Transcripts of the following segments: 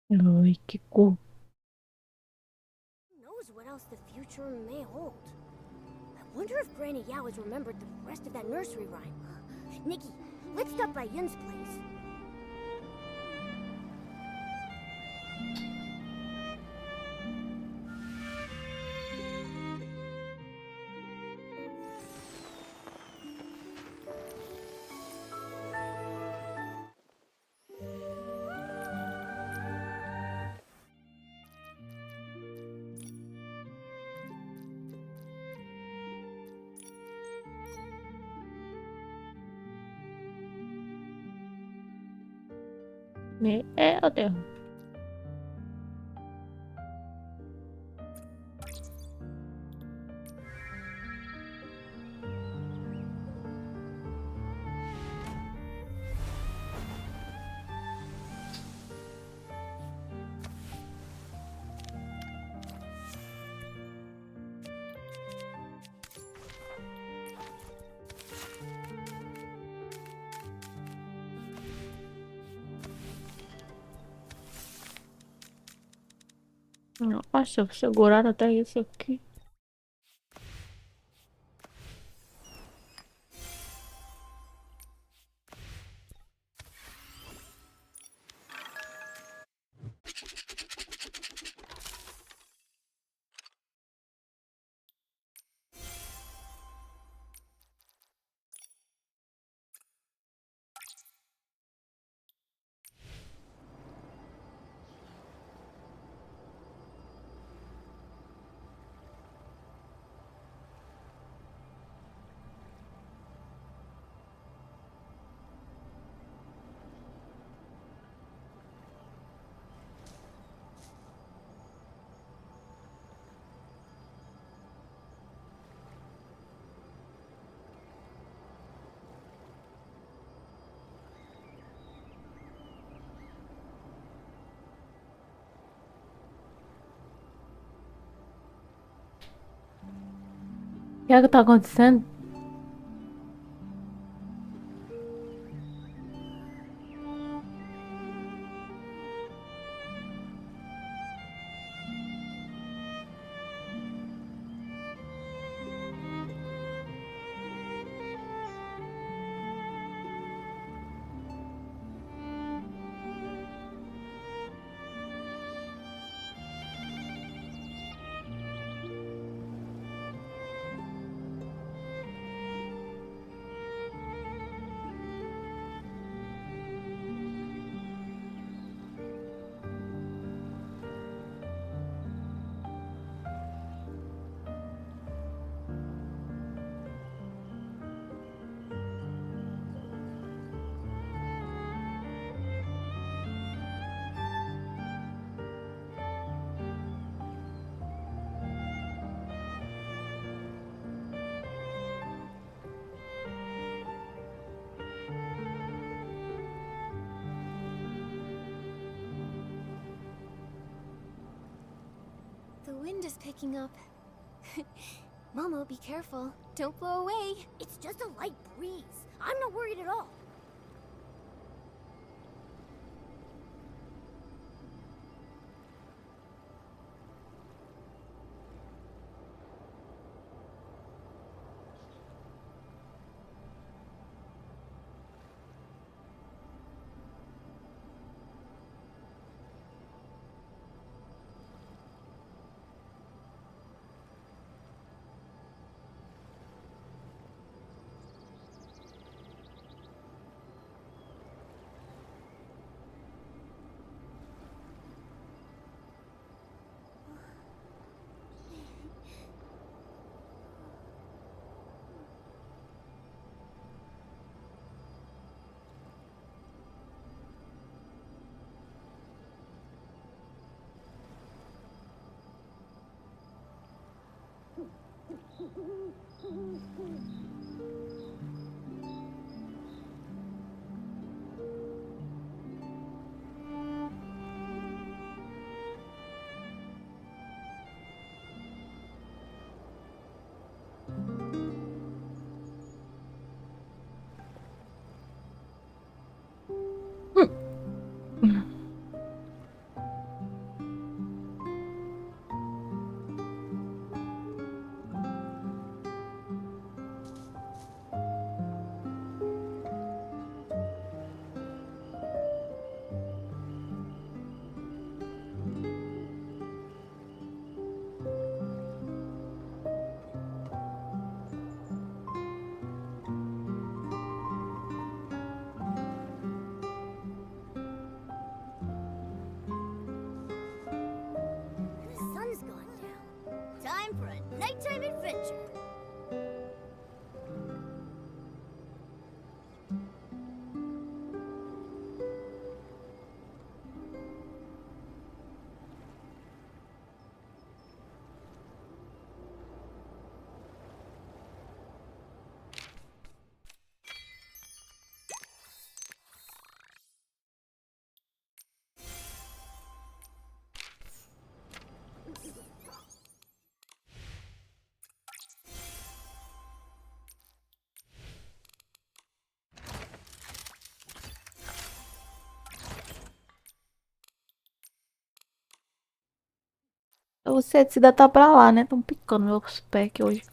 Rồi cái cô. Who knows what else the future may hold? I wonder if Granny Yao has remembered the rest of that nursery rhyme. Nikki, let's stop by Yun's place. Mẹ 어때요? Nossa, seguraram até isso aqui. O que é que tá acontecendo? The wind is picking up. Momo, be careful. Don't blow away. It's just a light breeze. I'm not worried at all. os inseticidas tá pra lá, né? Tão picando meus pés aqui hoje.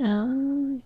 Ai.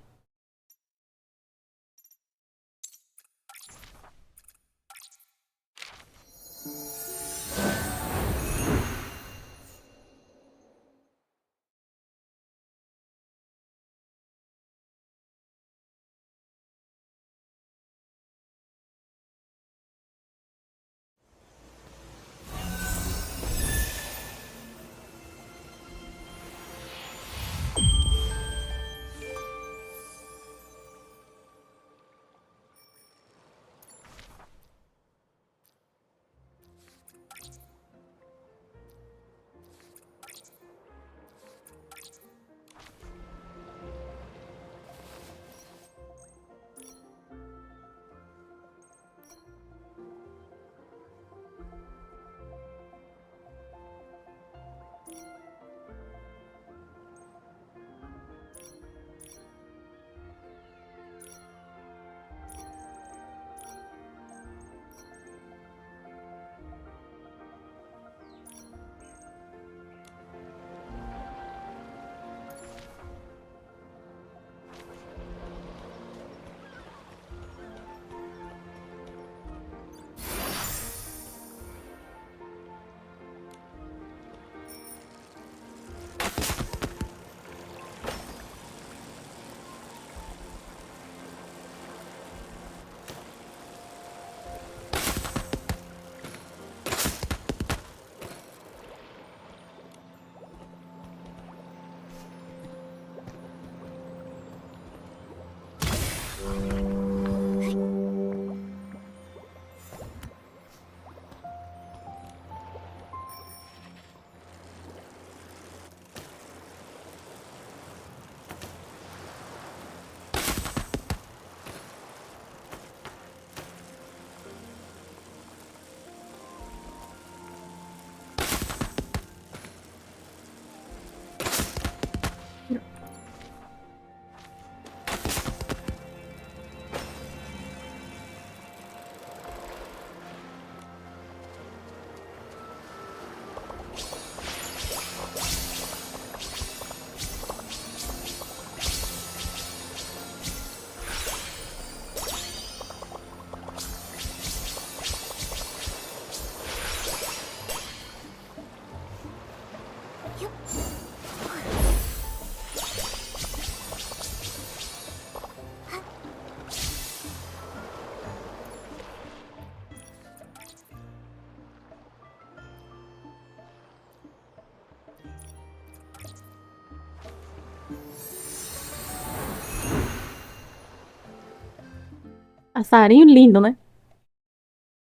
Passarinho lindo, né?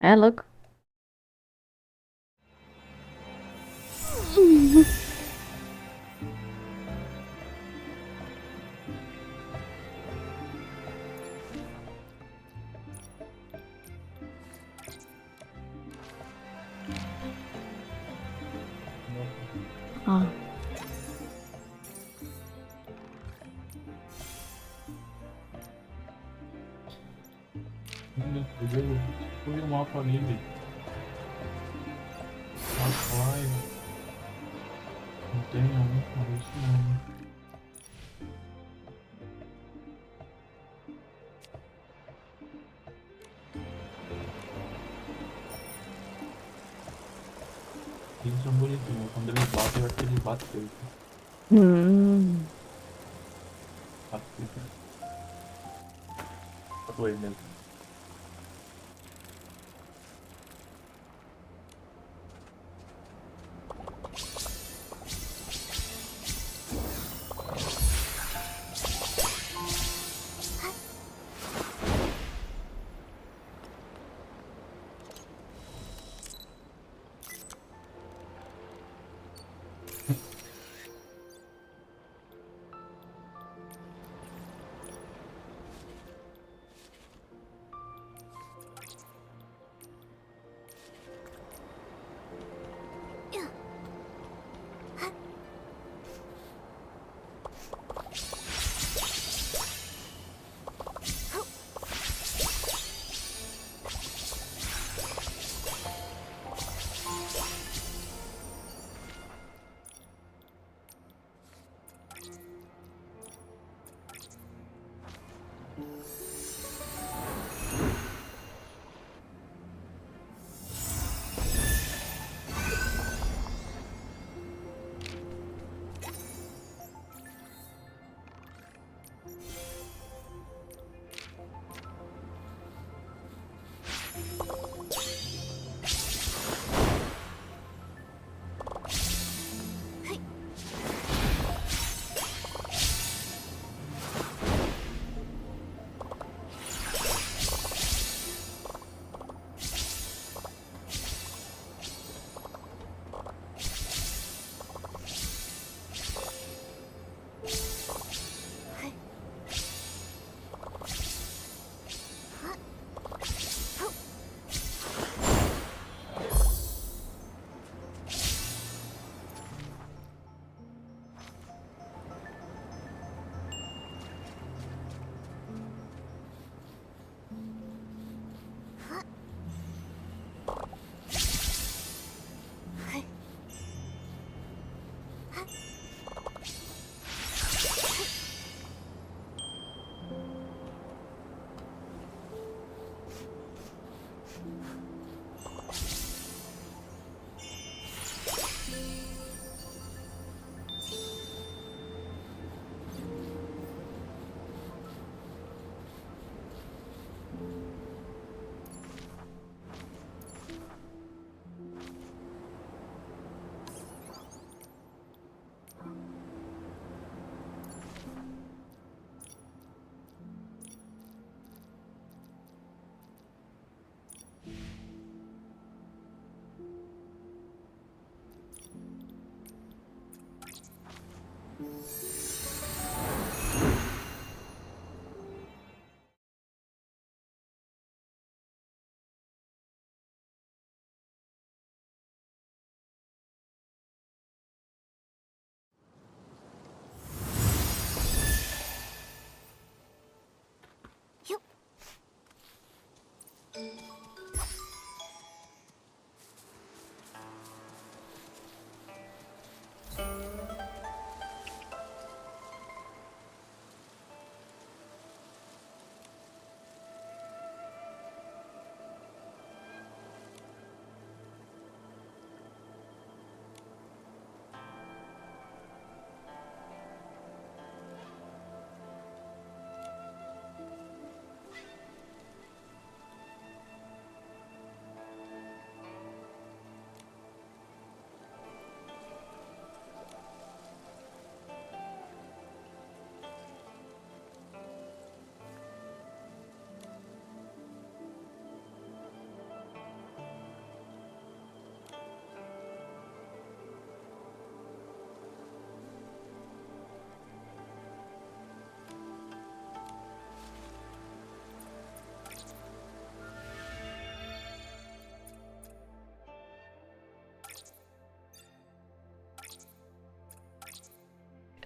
É louco. Ah, Fui o mapa ali, velho. Rapaz, não tem não isso não. Eles são bonitinhos. Quando eles batem, eu acho que eles batem feio. hum. Bate feio. Tô aí mesmo.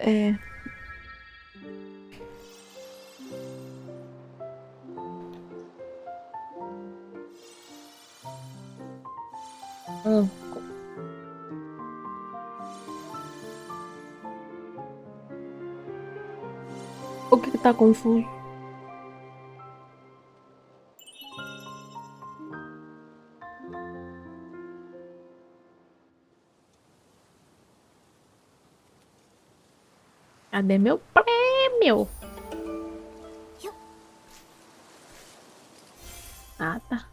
É. Hum. O que que tá confuso? Cadê meu prêmio? Ah, tá.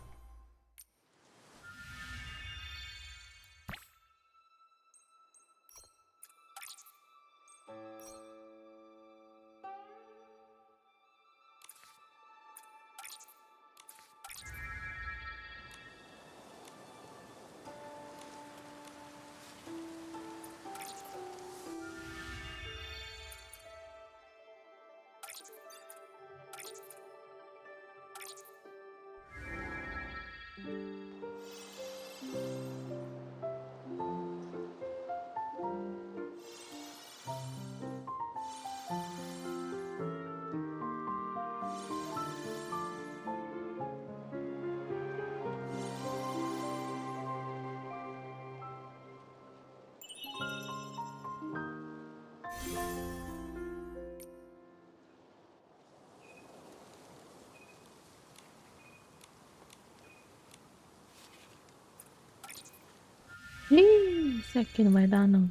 Ih, isso aqui não vai dar, não.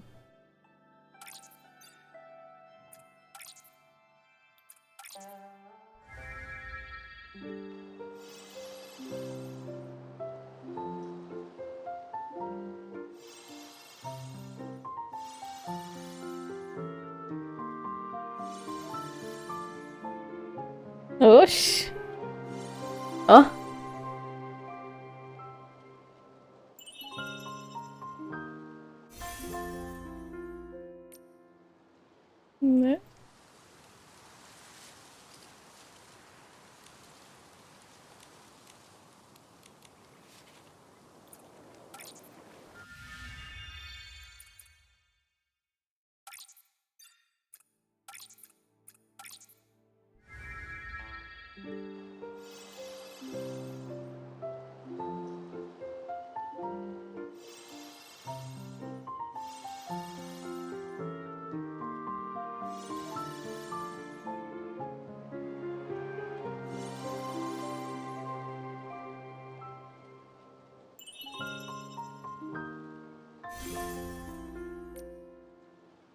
Oxi. Ó. Né?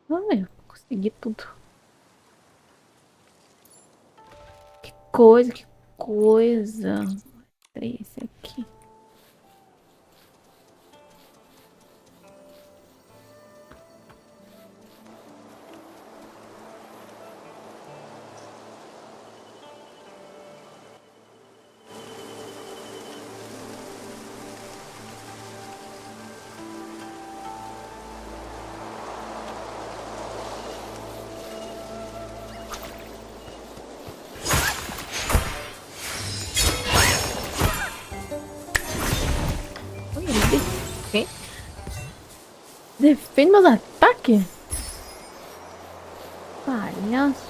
Ai, eu consegui tudo. Que coisa, que coisa. Esse aqui. Oi, ele defende meus ataques? Palhaço.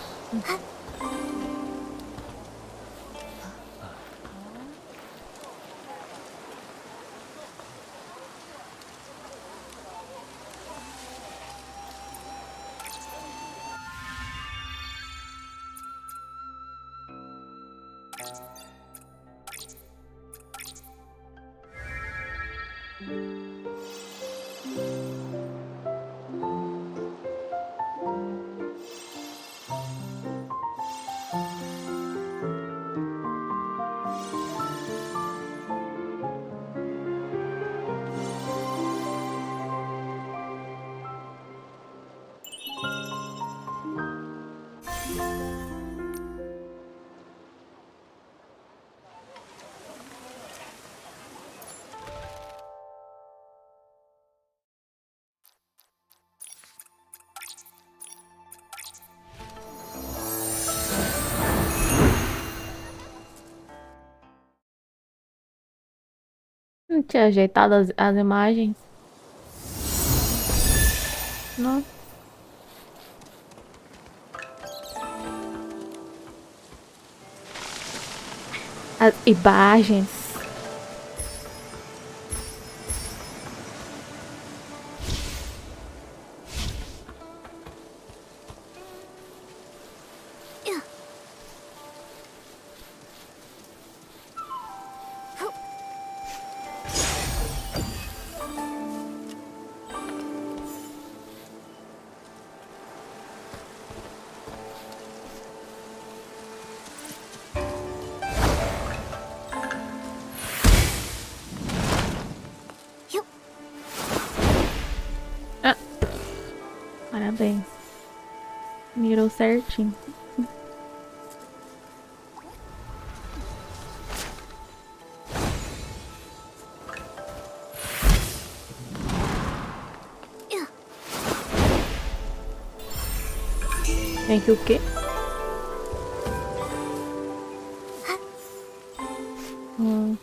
Não tinha ajeitado as imagens. Não. As imagens. Ah, parabéns. Mirou certinho. Tem que o quê? Hum.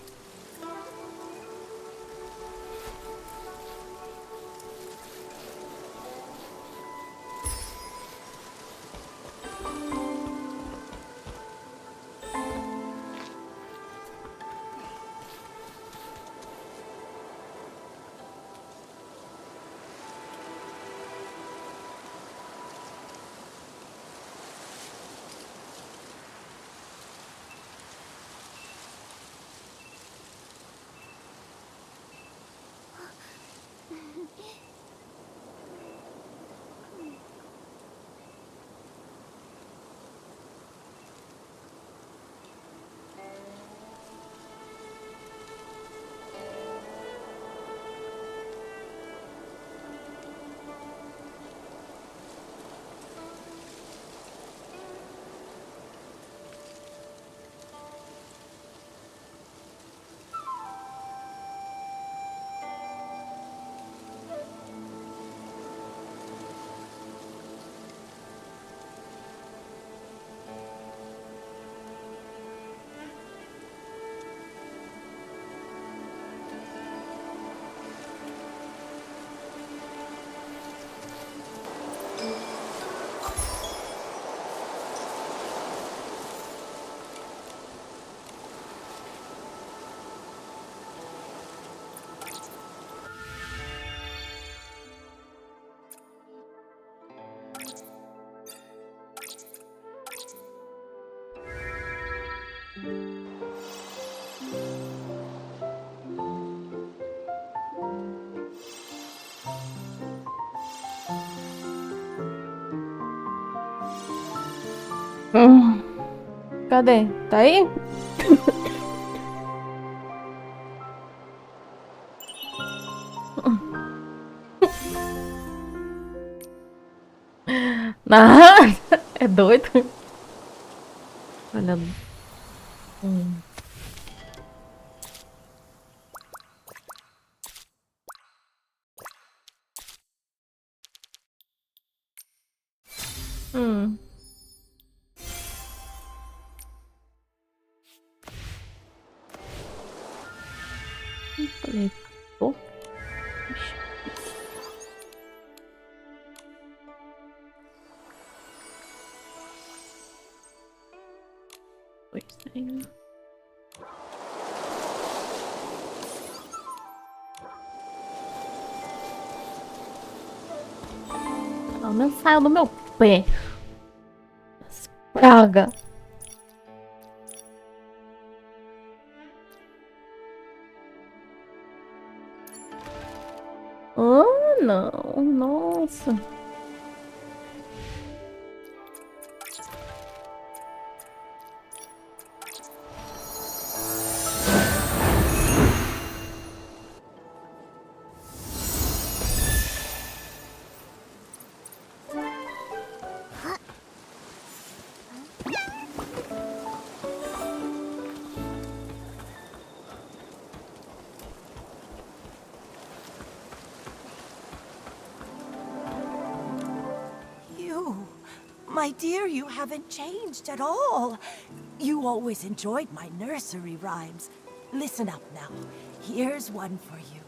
Hum. Cadê? Tá aí? Ah, é doido. Olha. Hum. Hum. Falei, pô. Ixi, foi saindo. Pelo menos saiu do meu pé. Praga. Oh, não. Nossa. My dear, you haven't changed at all. You always enjoyed my nursery rhymes. Listen up now. Here's one for you.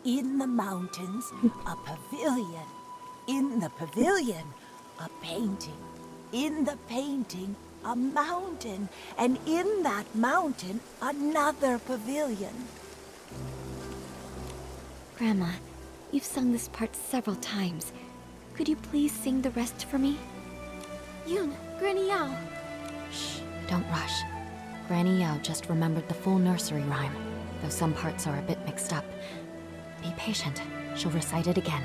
In the mountains, a pavilion. In the pavilion, a painting. In the painting, a mountain, and in that mountain, another pavilion. Grandma, you've sung this part several times. Could you please sing the rest for me? Yun, Granny Yao. Shh, don't rush. Granny Yao just remembered the full nursery rhyme, though some parts are a bit mixed up. Be patient. She'll recite it again.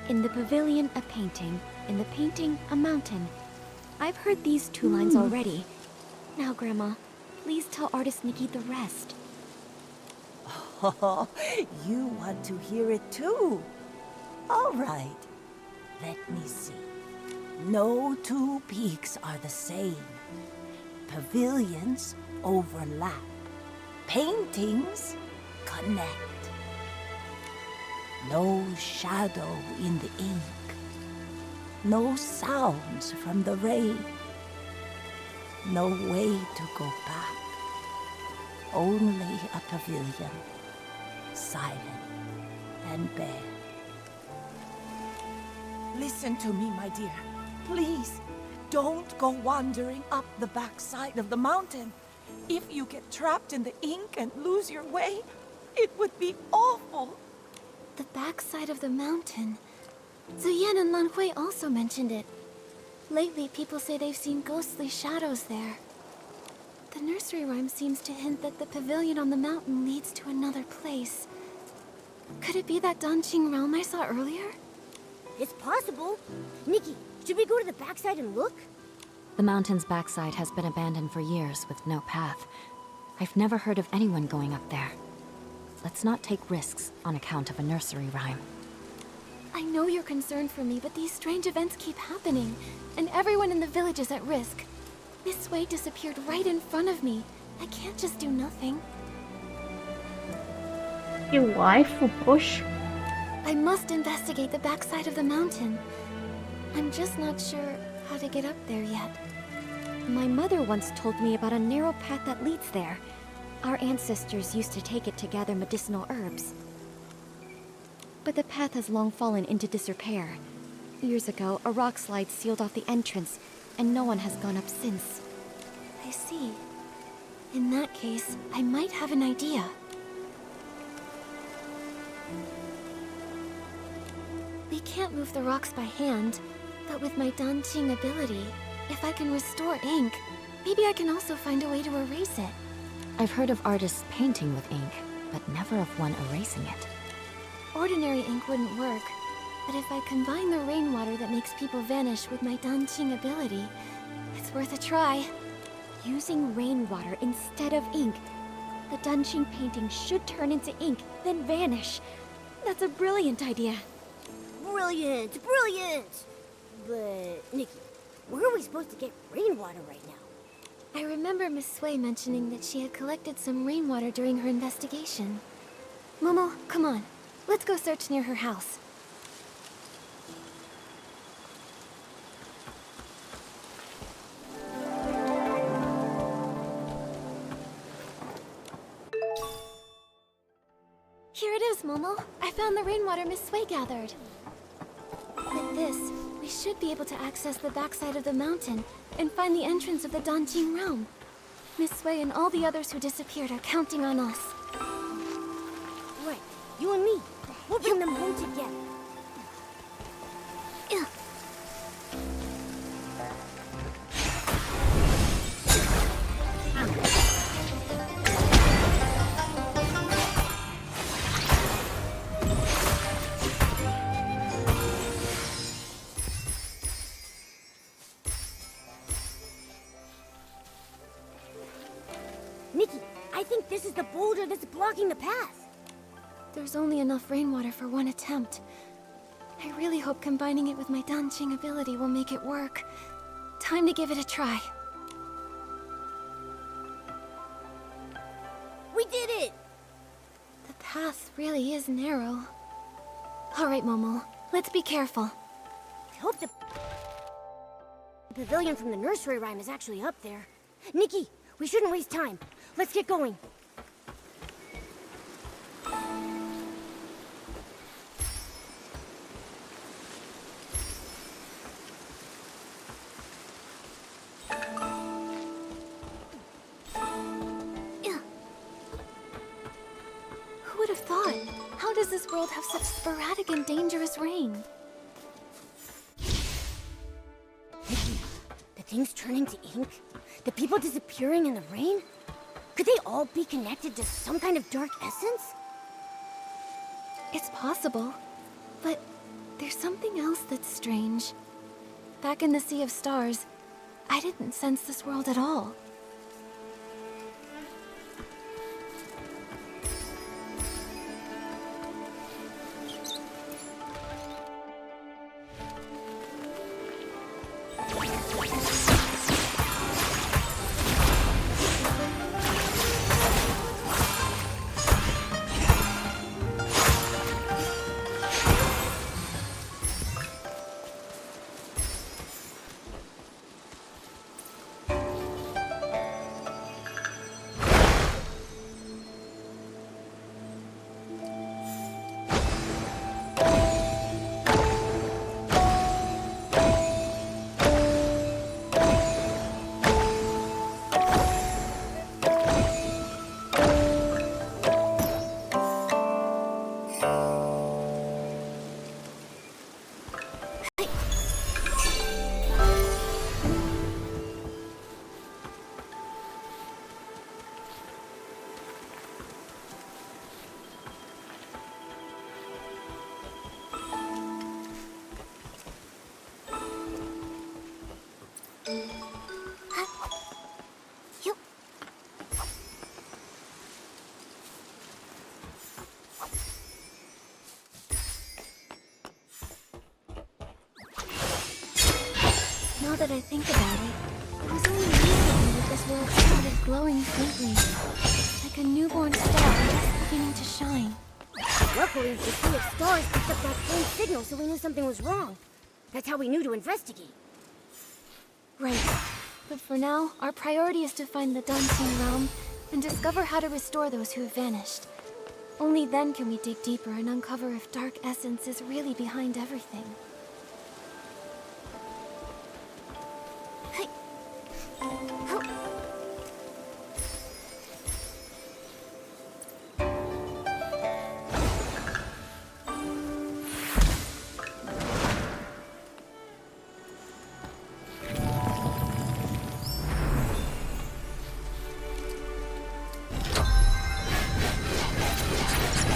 In the pavilion, a painting. In the painting, a mountain. I've heard these two lines already. Now, Grandma, please tell artist Nikki the rest. Oh, you want to hear it too? All right. Let me see. No two peaks are the same. Pavilions overlap. Paintings connect. No shadow in the ink. No sounds from the rain. No way to go back. Only a pavilion. Silent and bare. Listen to me, my dear. Please, don't go wandering up the backside of the mountain. If you get trapped in the ink and lose your way, it would be awful. The backside of the mountain. Ziyan and Lan Hui also mentioned it. Lately, people say they've seen ghostly shadows there. The nursery rhyme seems to hint that the pavilion on the mountain leads to another place. Could it be that Danqing realm I saw earlier? It's possible. Nikki, should we go to the backside and look? The mountain's backside has been abandoned for years with no path. I've never heard of anyone going up there. Let's not take risks on account of a nursery rhyme. I know you're concerned for me, but these strange events keep happening, and everyone in the village is at risk. Miss Wei disappeared right in front of me. I can't just do nothing. Your wife will push. I must investigate the backside of the mountain. I'm just not sure how to get up there yet. My mother once told me about a narrow path that leads there. Our ancestors used to take it to gather medicinal herbs. But the path has long fallen into disrepair. Years ago, a rock slide sealed off the entrance, and no one has gone up since. I see. In that case, I might have an idea. We can't move the rocks by hand, but with my Danqing ability, if I can restore ink, maybe I can also find a way to erase it. I've heard of artists painting with ink, but never of one erasing it. Ordinary ink wouldn't work, but if I combine the rainwater that makes people vanish with my Danqing ability, it's worth a try. Using rainwater instead of ink, the Danqing painting should turn into ink, then vanish. That's a brilliant idea. Brilliant, brilliant! But, Nikki, where are we supposed to get rainwater right now? I remember Miss Sui mentioning that she had collected some rainwater during her investigation. Momo, come on. Let's go search near her house. Here it is, Momo. I found the rainwater Miss Sui gathered. With this, we should be able to access the backside of the mountain and find the entrance of the Danqing realm. Miss Sui and all the others who disappeared are counting on us. Right, you and me. We'll bring them home together. Ugh. Nikki, I think this is the boulder that's blocking the path. There's only enough rainwater for one attempt. I really hope combining it with my Danqing ability will make it work. Time to give it a try. We did it! The path really is narrow. All right, Momo. Let's be careful. I hope the pavilion from the nursery rhyme is actually up there. Nikki, we shouldn't waste time. Let's get going. this world have such sporadic and dangerous rain? Nikki, the things turning to ink? The people disappearing in the rain? Could they all be connected to some kind of dark essence? It's possible, but there's something else that's strange. Back in the Sea of Stars, I didn't sense this world at all. You... Now that I think about it, it was only recently that this world started glowing faintly, like a newborn star just beginning to shine. Luckily, the Sea of Stars picked up that faint signal, so we knew something was wrong. That's how we knew to investigate. Right. But for now, our priority is to find the Dancing Realm and discover how to restore those who have vanished. Only then can we dig deeper and uncover if Dark Essence is really behind everything. Hey.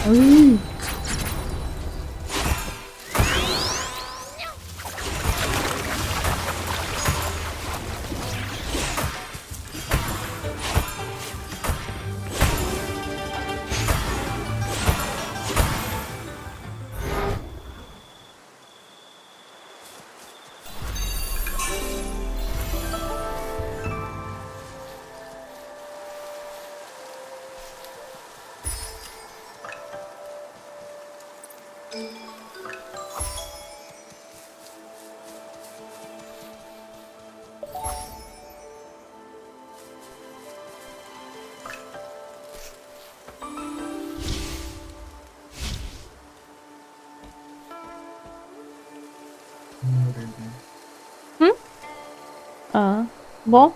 Ooh. Ah, bom.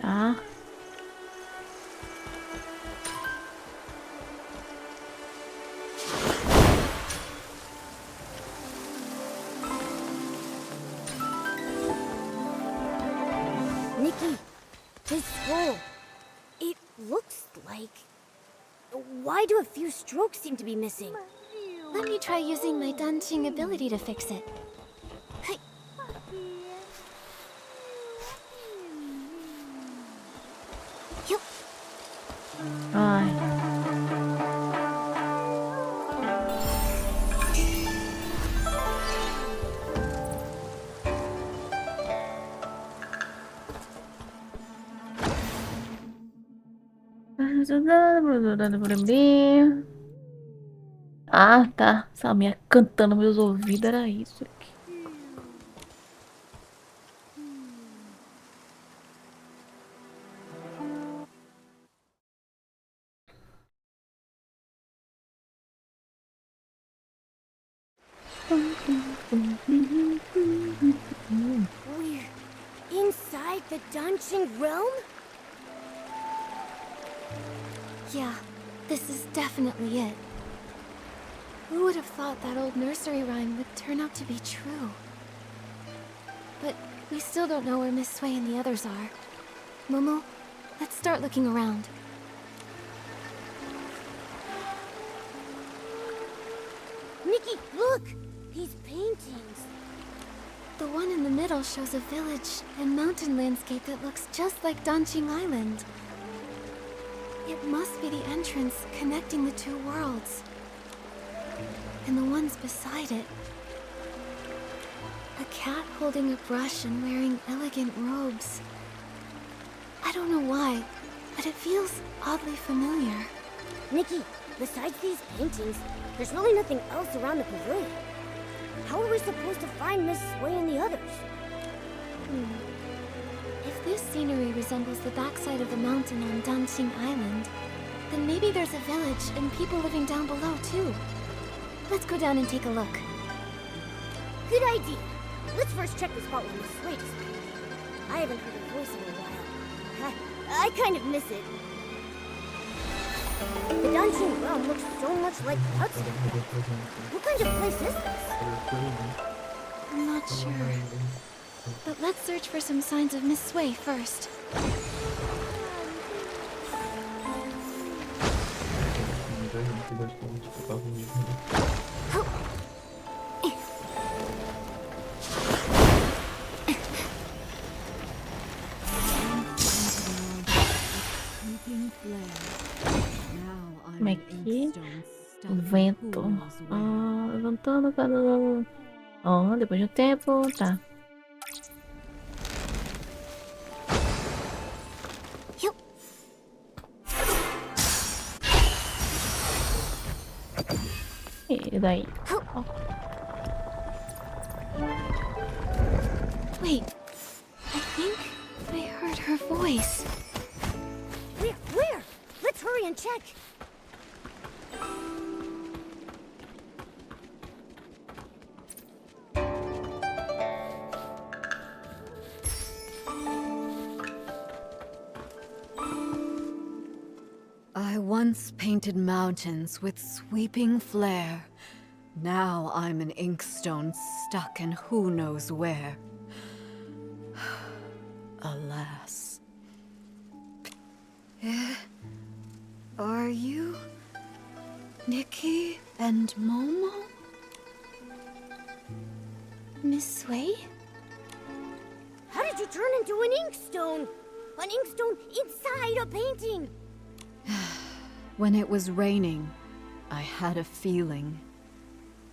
Ah. Nikki, this scroll. It looks like... Why do a few strokes seem to be missing? Let me try using my dancing ability to fix it. Hey. Ah, tá. Essa minha cantando meus ouvidos era isso aqui. We're inside the Dancing Realm? Yeah, this is definitely it. Who would have thought that old nursery rhyme would turn out to be true? But we still don't know where Miss Sway and the others are. Momo, let's start looking around. Nikki, look! These paintings. The one in the middle shows a village and mountain landscape that looks just like Danqing Island. It must be the entrance connecting the two worlds. And the ones beside it. A cat holding a brush and wearing elegant robes. I don't know why, but it feels oddly familiar. Nikki, besides these paintings, there's really nothing else around the pavilion. How are we supposed to find Miss Sway and the others? If this scenery resembles the backside of the mountain on Danqing Island, then maybe there's a village and people living down below too. Let's go down and take a look. Good idea. Let's first check the spot where Miss Sway just went. I haven't heard her voice in a while. I kind of miss it. The Dancing Realm looks so much like the outside. What kind of place is this? I'm not sure. But let's search for some signs of Miss Sway first. Como é que? Vento. Ah, levantando cada. Ó, depois de um tempo, tá. E daí? Ó. Wait, I think I heard her voice. Where? Let's hurry and check. I once painted mountains with sweeping flair. Now I'm an inkstone stuck in who knows where. Alas. Are you Nikki and Momo? Miss Sway? How did you turn into an inkstone? An inkstone inside a painting? When it was raining, I had a feeling.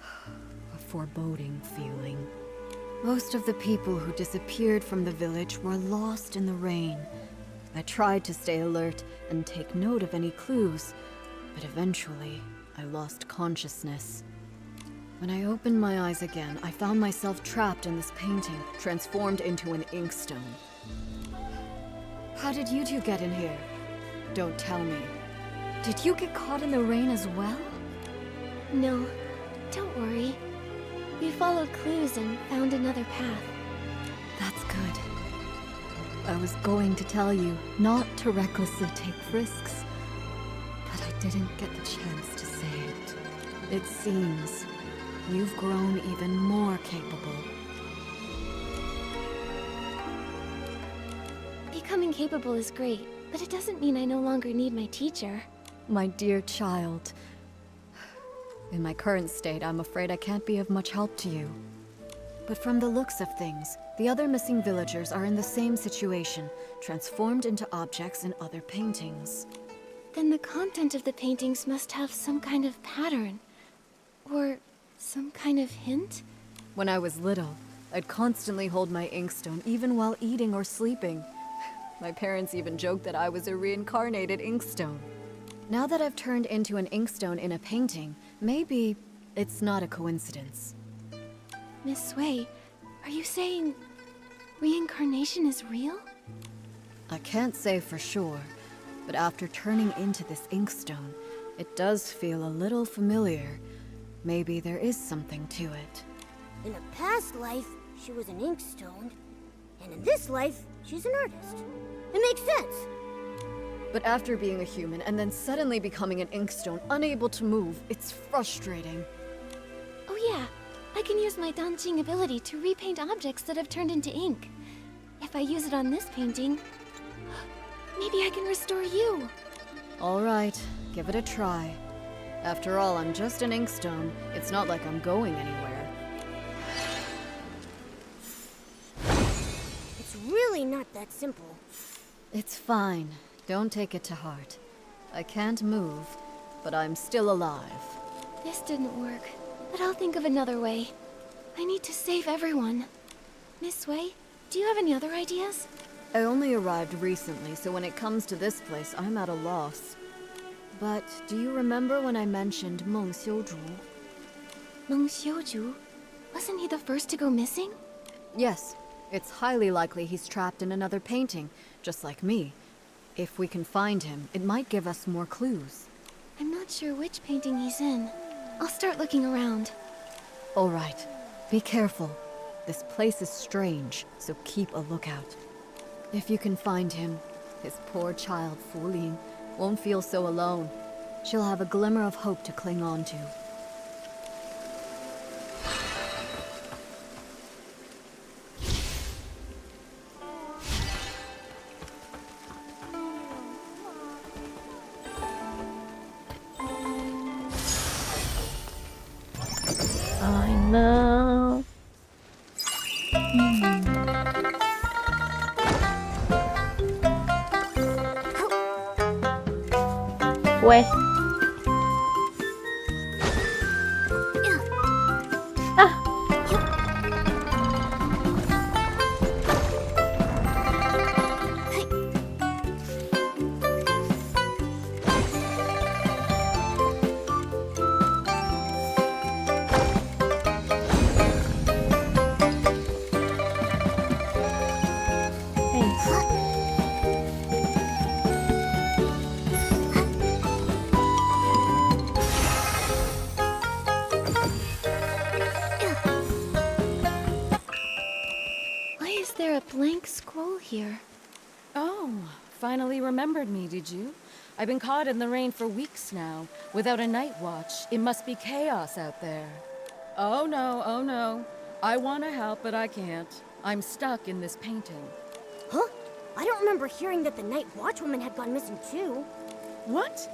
A foreboding feeling. Most of the people who disappeared from the village were lost in the rain. I tried to stay alert and take note of any clues, but eventually I lost consciousness. When I opened my eyes again, I found myself trapped in this painting, transformed into an inkstone. How did you two get in here? Don't tell me. Did you get caught in the rain as well? No, don't worry. We followed clues and found another path. That's good. I was going to tell you not to recklessly take risks, but I didn't get the chance to say it. It seems you've grown even more capable. Becoming capable is great, but it doesn't mean I no longer need my teacher. My dear child, in my current state, I'm afraid I can't be of much help to you. But from the looks of things, the other missing villagers are in the same situation, transformed into objects in other paintings. Then the content of the paintings must have some kind of pattern. Or some kind of hint? When I was little, I'd constantly hold my inkstone even while eating or sleeping. My parents even joked that I was a reincarnated inkstone. Now that I've turned into an inkstone in a painting, maybe it's not a coincidence. Miss Sway, are you saying reincarnation is real? I can't say for sure, but after turning into this inkstone, it does feel a little familiar. Maybe there is something to it. In a past life, she was an inkstone. And in this life, she's an artist. It makes sense. But after being a human and then suddenly becoming an inkstone, unable to move, it's frustrating. Oh yeah, I can use my dancing ability to repaint objects that have turned into ink. If I use it on this painting, maybe I can restore you. All right, give it a try. After all, I'm just an inkstone. It's not like I'm going anywhere. It's really not that simple. It's fine. Don't take it to heart. I can't move, but I'm still alive. This didn't work, but I'll think of another way. I need to save everyone. Miss Sway, do you have any other ideas? I only arrived recently, so when it comes to this place, I'm at a loss. But do you remember when I mentioned Meng Xiuzhu? Meng Xiuzhu? Wasn't he the first to go missing? Yes, it's highly likely he's trapped in another painting, just like me. If we can find him, it might give us more clues. I'm not sure which painting he's in. I'll start looking around. All right, be careful. This place is strange, so keep a lookout. If you can find him, his poor child, Fu Ling, won't feel so alone. She'll have a glimmer of hope to cling on to. I know. Ué. Ah. Why is there a blank scroll here? Oh, finally remembered me, did you? I've been caught in the rain for weeks now. Without a night watch, it must be chaos out there. Oh no, oh no. I want to help, but I can't. I'm stuck in this painting. Huh? I don't remember hearing that the night watchwoman had gone missing too. What?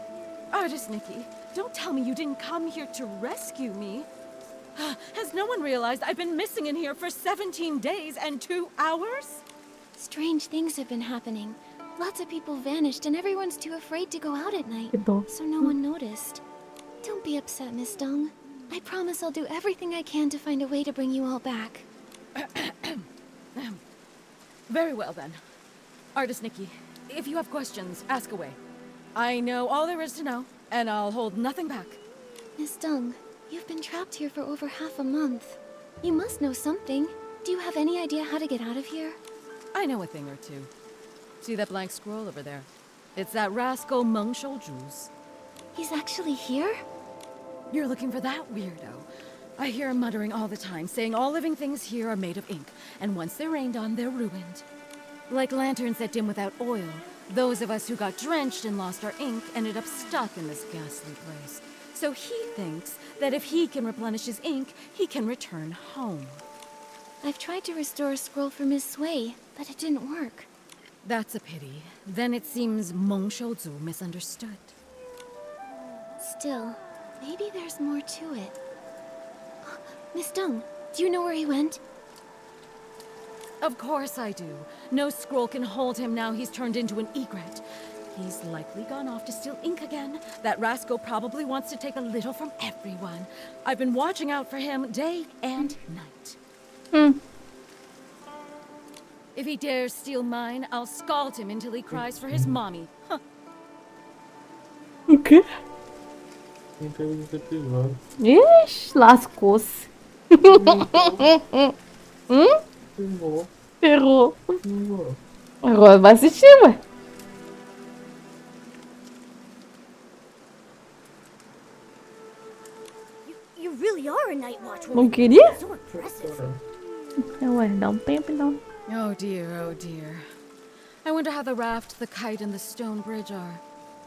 Artist Nikki, don't tell me you didn't come here to rescue me. Has no one realized I've been missing in here for 17 days and 2 hours? Strange things have been happening. Lots of people vanished and everyone's too afraid to go out at night. Gitu. So no one noticed. Don't be upset, Miss Dong. I promise I'll do everything I can to find a way to bring you all back. Very well then. Artist Nikki, if you have questions, ask away. I know all there is to know, and I'll hold nothing back. Miss Dong, you've been trapped here for over half a month. You must know something. Do you have any idea how to get out of here? I know a thing or two. See that blank scroll over there? It's that rascal Meng Xiuzhu's. He's actually here? You're looking for that weirdo. I hear him muttering all the time, saying all living things here are made of ink, and once they're rained on, they're ruined. Like lanterns that dim without oil, those of us who got drenched and lost our ink ended up stuck in this ghastly place. So he thinks that if he can replenish his ink, he can return home. I've tried to restore a scroll for Miss Sway, but it didn't work. That's a pity. Then it seems Meng Xiuzhu misunderstood. Still, maybe there's more to it. Miss Dong, do you know where he went? Of course I do. No scroll can hold him now he's turned into an egret. He's likely gone off to steal ink again. That rascal probably wants to take a little from everyone. I've been watching out for him day and night. If he dares steal mine, I'll scald him until he cries for his mommy. Huh. O quê? Quem teve esse episódio? Ixi, lascou-se. Hum? Ferrou, Ferrou. ferrou. Agora vai assistir, ué. You really are a night watch Não woman. queria? So impressive. Ué, dá um tempo então. Oh dear, oh dear. I wonder how the raft, the kite, and the stone bridge are.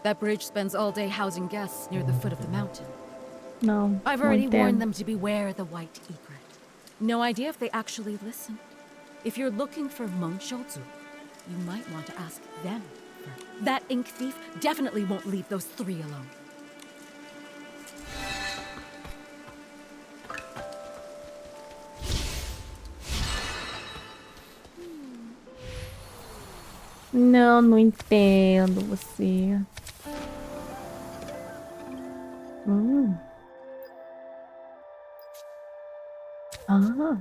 That bridge spends all day housing guests near the foot of the mountain. Não, I've não already warned entendo. them to beware the white egret. No idea if they actually listen. If you're looking for Meng Shouzu, you might want to ask them first. That ink thief definitely won't leave those three alone. Não, não entendo você. Hum. Ah,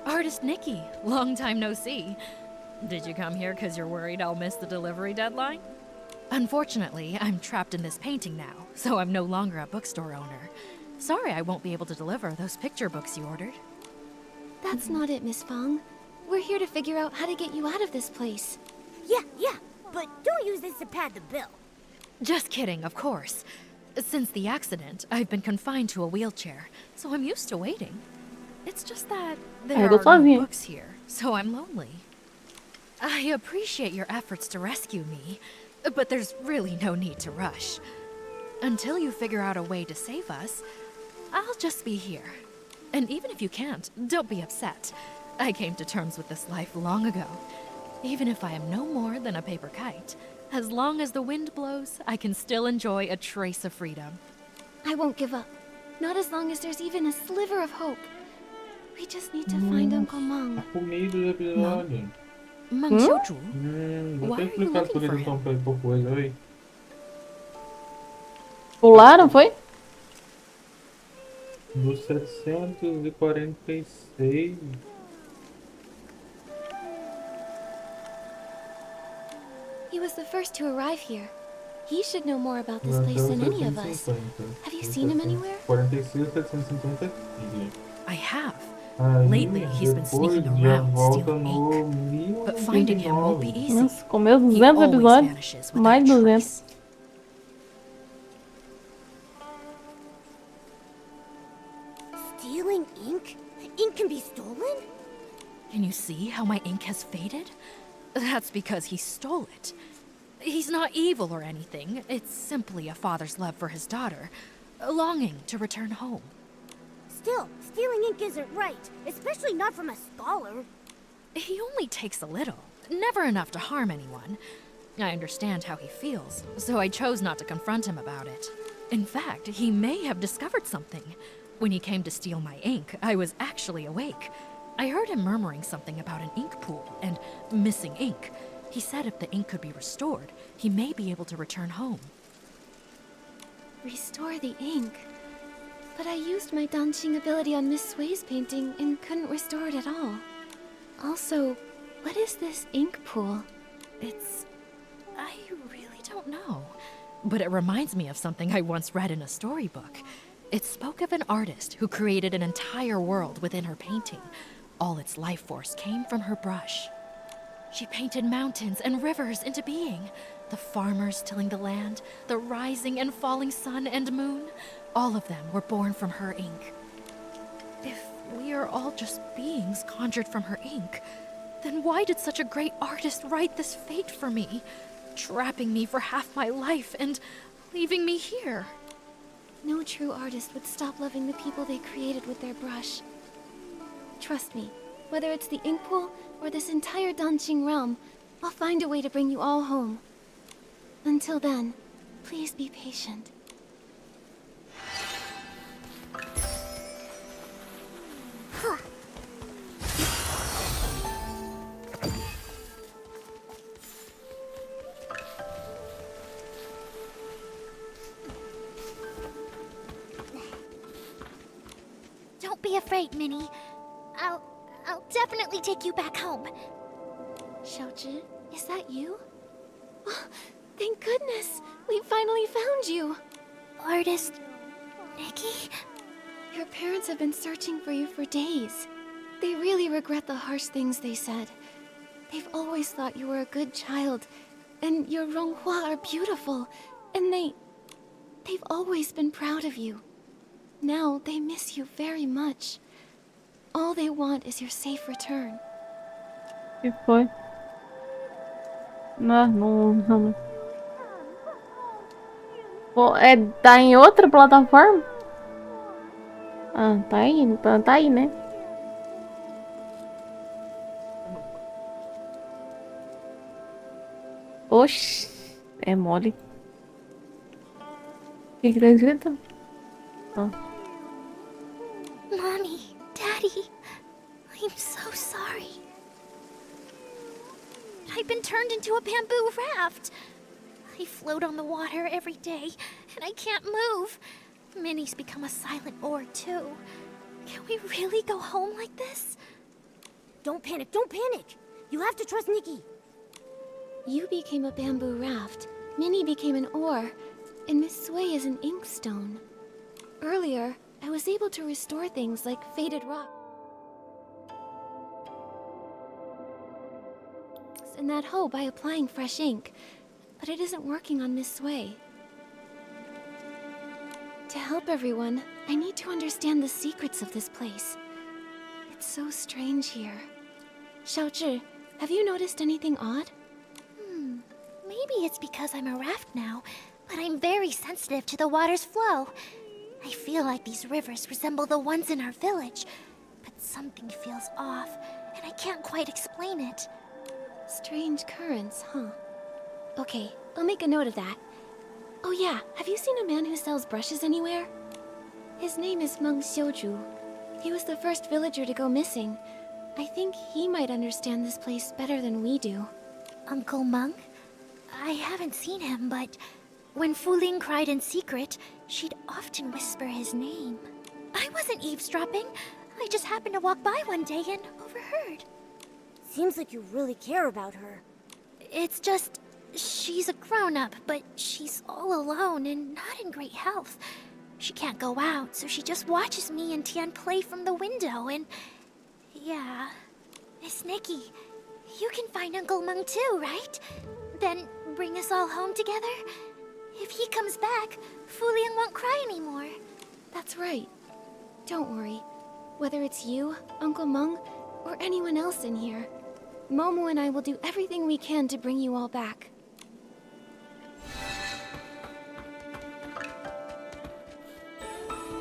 Artist Nikki, long time no see. Did you come here because you're worried I'll miss the delivery deadline? Unfortunately, I'm trapped in this painting now, so I'm no longer a bookstore owner. Sorry I won't be able to deliver those picture books you ordered. That's not it, Miss Fong. We're here to figure out how to get you out of this place. Yeah, but don't use this to pad the bill. Just kidding, of course. Since the accident, I've been confined to a wheelchair, so I'm used to waiting. It's just that there tô are no sozinha. books here, so I'm lonely. I appreciate your efforts to rescue me, but there's really no need to rush. Until you figure out a way to save us, I'll just be here. And even if you can't, don't be upset. I came to terms with this life long ago. Even if I am no more than a paper kite, as long as the wind blows, I can still enjoy a trace of freedom. I won't give up. Not as long as there's even a sliver of hope. We just need to find Uncle Meng. A comida do episódio. Meng Xiuzhu, Vou Why ter are you explicado looking por for eles estão fazendo por coisa aí. pularam, foi? Do 746. He was the first to arrive here. He should know more about this Até place o than any of us. 750. Have you seen him anywhere? 46, 750 aqui. I have. Aí, Lately, he's been depois sneaking já around, volta stealing no ink. But finding him won't be 1099. easy. Nossa, comeu He 200 always episódios. vanishes without Mais a 200. trace. Stealing ink? Ink can be stolen? Can you see how my ink has faded? That's because he stole it. He's not evil or anything. It's simply a father's love for his daughter, a longing to return home. Still, stealing ink isn't right, especially not from a scholar. He only takes a little, never enough to harm anyone. I understand how he feels, so I chose not to confront him about it. In fact, he may have discovered something. When he came to steal my ink, I was actually awake. I heard him murmuring something about an ink pool and missing ink. He said if the ink could be restored, he may be able to return home. Restore the ink. But I used my dancing ability on Miss Sway's painting and couldn't restore it at all. Also, what is this ink pool? I really don't know. But it reminds me of something I once read in a storybook. It spoke of an artist who created an entire world within her painting. All its life force came from her brush. She painted mountains and rivers into being. The farmers tilling the land, the rising and falling sun and moon, all of them were born from her ink. If we are all just beings conjured from her ink, then why did such a great artist write this fate for me, trapping me for half my life and leaving me here? No true artist would stop loving the people they created with their brush. Trust me, whether it's the ink pool or this entire Danqing realm, I'll find a way to bring you all home. Until then, please be patient. Don't be afraid, Minnie. I'll definitely take you back home. Xiaozhi, is that you? Oh, thank goodness! We finally found you! Artist... Nikki? Your parents have been searching for you for days. They really regret the harsh things they said. They've always thought you were a good child, and your Ronghua are beautiful, and they've always been proud of you. Now they miss you very much. All they want is your safe return. Que foi? Não. Pô, tá em outra plataforma? Ah, tá aí, tá aí, né? Oxi, é mole. O que tá escrito? Ah. Mommy, Daddy, I'm so sorry. I've been turned into a bamboo raft. I float on the water every day, and I can't move. Minnie's become a silent ore, too. Can we really go home like this? Don't panic. You have to trust Nikki. You became a bamboo raft, Minnie became an ore, and Miss Sui is an inkstone. Earlier, I was able to restore things like faded rock in that hoe by applying fresh ink, but it isn't working on Miss Sui. To help everyone, I need to understand the secrets of this place. It's so strange here. Xiaozhi, have you noticed anything odd? Maybe it's because I'm a raft now, but I'm very sensitive to the water's flow. I feel like these rivers resemble the ones in our village, but something feels off, and I can't quite explain it. Strange currents, huh? Okay, I'll make a note of that. Oh yeah, have you seen a man who sells brushes anywhere? His name is Meng Xiuzhu. He was the first villager to go missing. I think he might understand this place better than we do. Uncle Meng? I haven't seen him, but when Fu Ling cried in secret, she'd often whisper his name. I wasn't eavesdropping. I just happened to walk by one day and overheard. Seems like you really care about her. It's just, she's a grown-up, but she's all alone and not in great health. She can't go out, so she just watches me and Tian play from the window, and... yeah... Miss Nikki, you can find Uncle Meng too, right? Then bring us all home together? If he comes back, Fu Ling won't cry anymore. That's right. Don't worry. Whether it's you, Uncle Meng, or anyone else in here, Momo and I will do everything we can to bring you all back.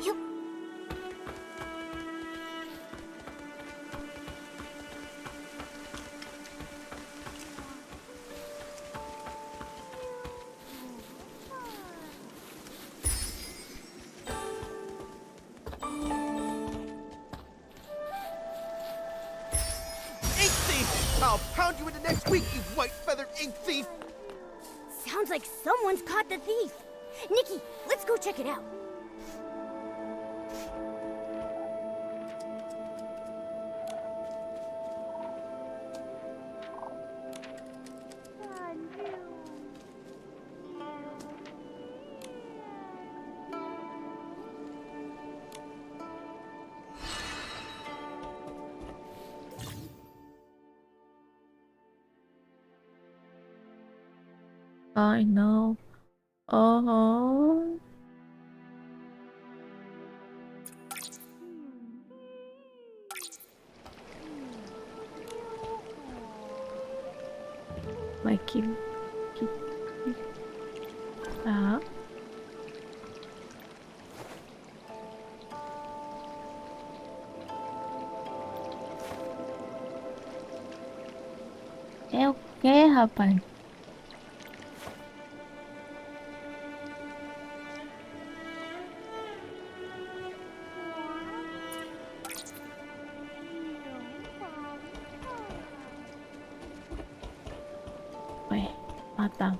You... Ink thief! I'll pound you into next week, you white-feathered ink thief! Sounds like someone's caught the thief. Nikki, let's go check it out. I know. Oh. Mas que... Tá. É o quê, rapaz? Ué, ah tá.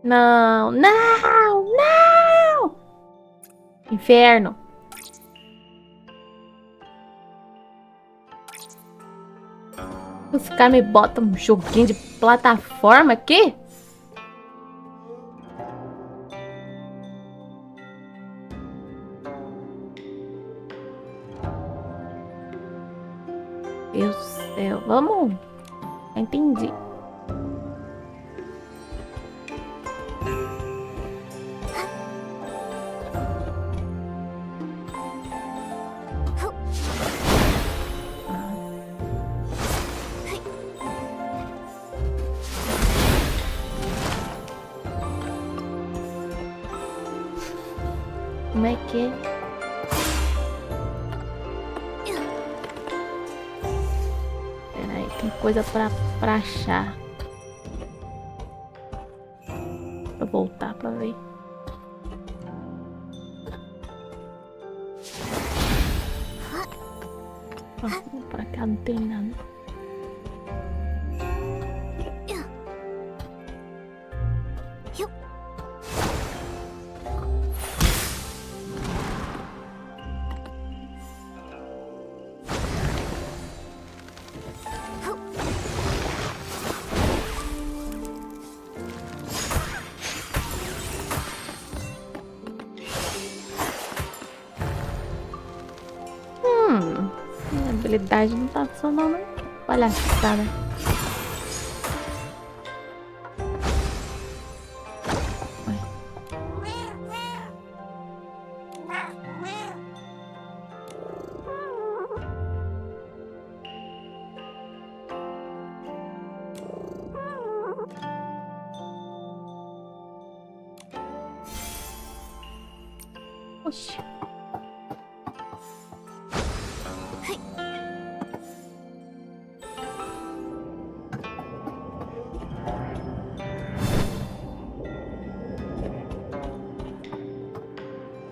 Não, não, não! Inferno. Os caras me botam um joguinho de plataforma aqui? Deus do céu. Vamos. Entendi. Como é que é? Peraí, tem coisa pra achar. Vou voltar pra ver. Pra cá não tem nada. Minha habilidade não tá funcionando. Palhaçada. Oxi.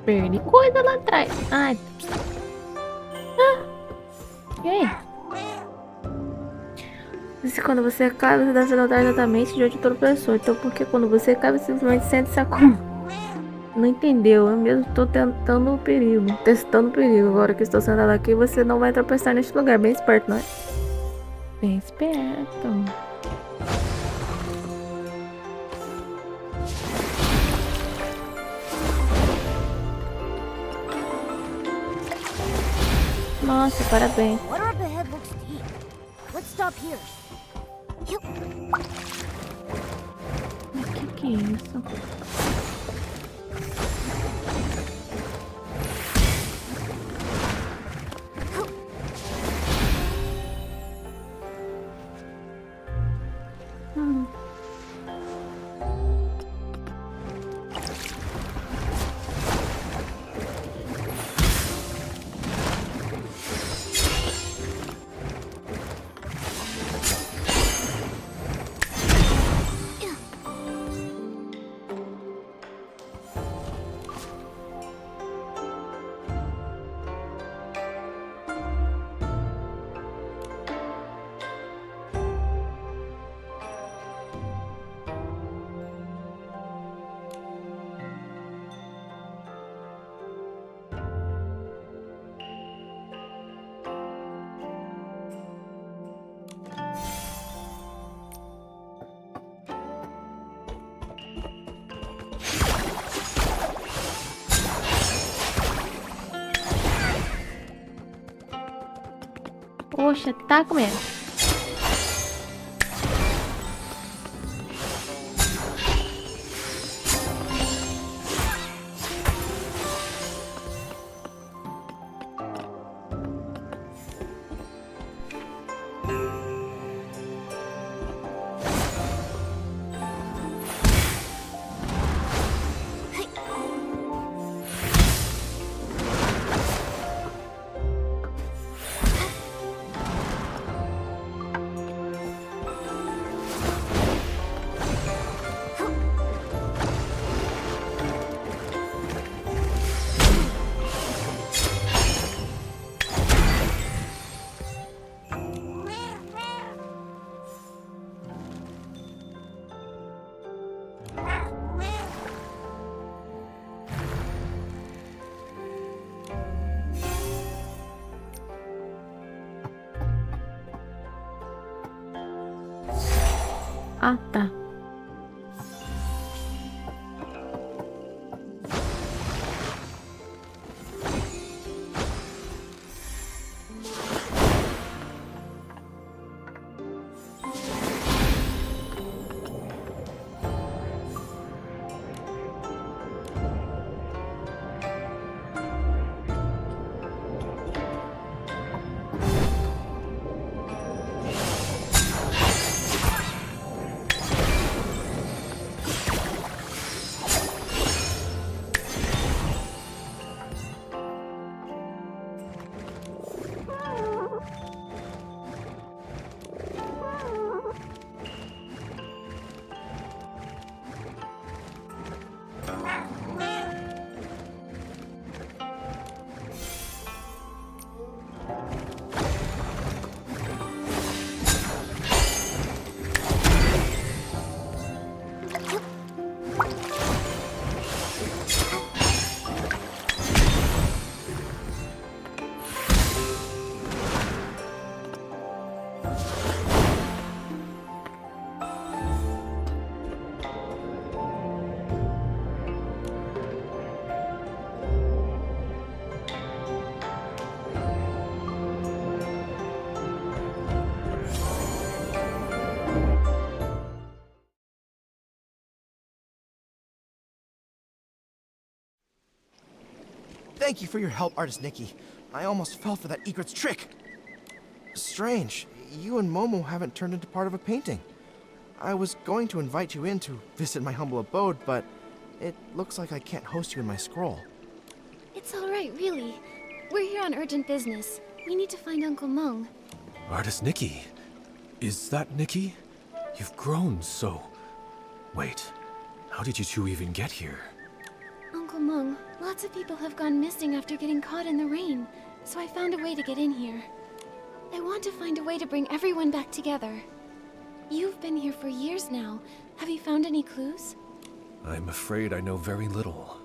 Perdi coisa lá atrás. Ai. E aí? Se quando você cai, você deve se notar exatamente de onde tropeçou. Então, porque quando você cai, você simplesmente sente-se acomodado. Não entendeu? Eu mesmo estou tentando o perigo. Testando o perigo. Agora que estou sentado aqui, você não vai tropeçar neste lugar. Bem esperto, não é? Bem esperto. Nossa, parabéns. Water up ahead looks deep. Let's stop here. O que é isso? Poxa, tá comendo. Ah, tá. Thank you for your help, Artist Nikki. I almost fell for that egret's trick. Strange, you and Momo haven't turned into part of a painting. I was going to invite you in to visit my humble abode, but it looks like I can't host you in my scroll. It's all right, really. We're here on urgent business. We need to find Uncle Mung. Artist Nikki? Is that Nikki? You've grown so... Wait, how did you two even get here? Uncle Mung, lots of people have gone missing after getting caught in the rain, so I found a way to get in here. I want to find a way to bring everyone back together. You've been here for years now. Have you found any clues? I'm afraid I know very little.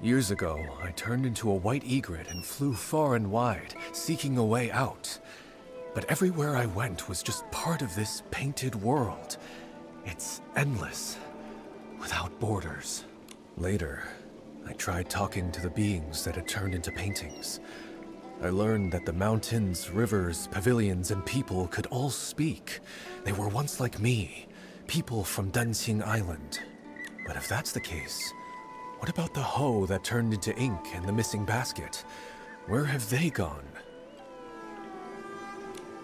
Years ago, I turned into a white egret and flew far and wide, seeking a way out. But everywhere I went was just part of this painted world. It's endless, without borders. Later, I tried talking to the beings that had turned into paintings. I learned that the mountains, rivers, pavilions, and people could all speak. They were once like me, people from Dancing Island. But if that's the case, what about the hoe that turned into ink and the missing basket? Where have they gone?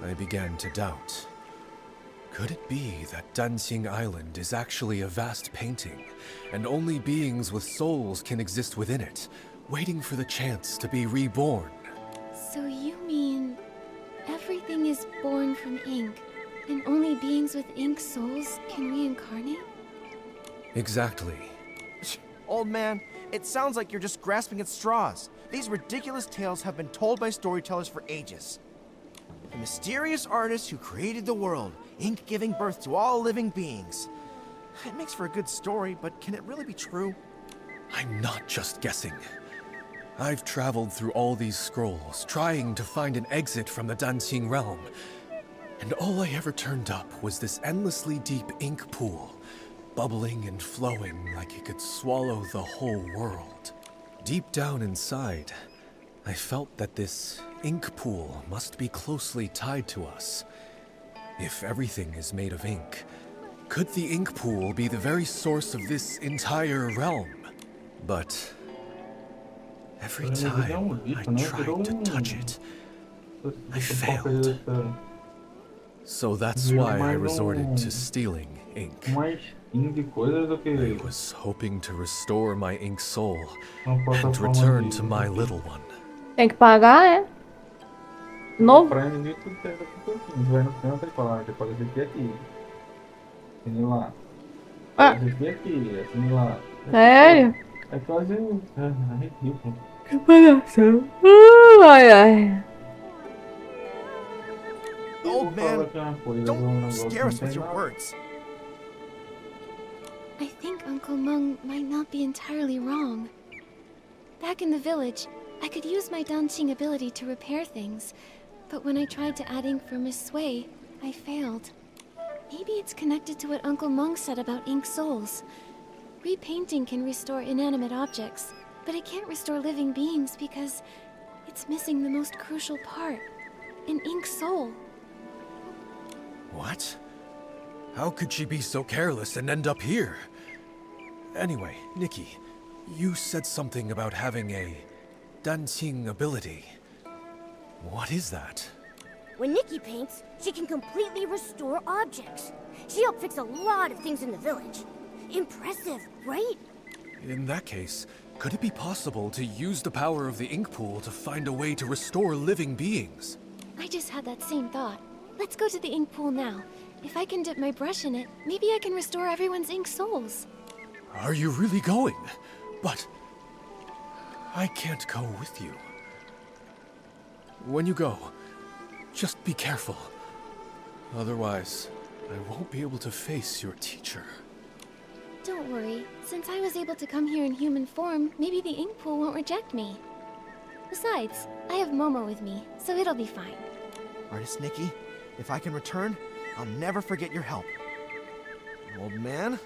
I began to doubt. Could it be that Dancing Island is actually a vast painting, and only beings with souls can exist within it, waiting for the chance to be reborn? So you mean everything is born from ink, and only beings with ink souls can reincarnate? Exactly. Old man, it sounds like you're just grasping at straws. These ridiculous tales have been told by storytellers for ages. The mysterious artist who created the world, ink giving birth to all living beings. It makes for a good story, but can it really be true? I'm not just guessing. I've traveled through all these scrolls, trying to find an exit from the Dancing realm. And all I ever turned up was this endlessly deep ink pool, bubbling and flowing like it could swallow the whole world. Deep down inside, I felt that this ink pool must be closely tied to us. If everything is made of ink, could the ink pool be the very source of this entire realm? But every time I tried to touch it, I failed. So that's why I resorted to stealing ink. I was hoping to restore my ink soul and return to my little one. Tem que pagar, é? Novo? Pra mim, tudo tem daqui a pouquinho. Vai no canto e fala, depois esse aqui é aqui. Assine lá. Ah. Esse aqui é aqui, assine lá. Sério? É quase ridículo. Que palhação. Ai, ai. Old man, don't scare us with your words. I think Uncle Mung might not be entirely wrong. Back in the village, I could use my dancing ability to repair things, but when I tried to add ink for Miss Sway, I failed. Maybe it's connected to what Uncle Monk said about ink souls. Repainting can restore inanimate objects, but it can't restore living beings because it's missing the most crucial part, an ink soul. What? How could she be so careless and end up here? Anyway, Nikki, you said something about having a dancing ability. What is that? When Nikki paints, she can completely restore objects. She helped fix a lot of things in the village. Impressive, right? In that case, could it be possible to use the power of the ink pool to find a way to restore living beings? I just had that same thought. Let's go to the ink pool now. If I can dip my brush in it, maybe I can restore everyone's ink souls. Are you really going? But I can't go with you. When you go, just be careful. Otherwise, I won't be able to face your teacher. Don't worry. Since I was able to come here in human form, maybe the ink pool won't reject me. Besides, I have Momo with me, so it'll be fine. Artist Nikki, if I can return, I'll never forget your help. Old man,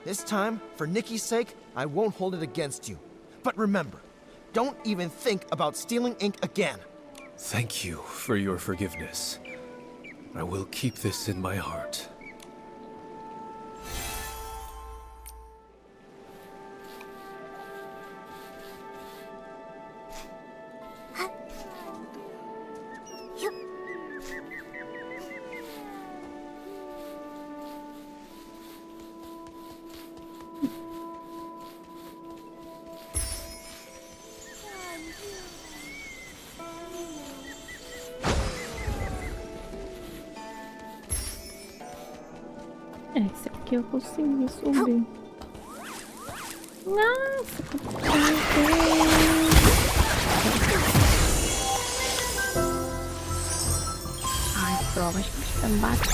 this time, for Nikki's sake, I won't hold it against you. But remember, don't even think about stealing ink again. Thank you for your forgiveness. I will keep this in my heart. Esse aqui eu consegui subir. Nossa, ai, provas que estão batendo.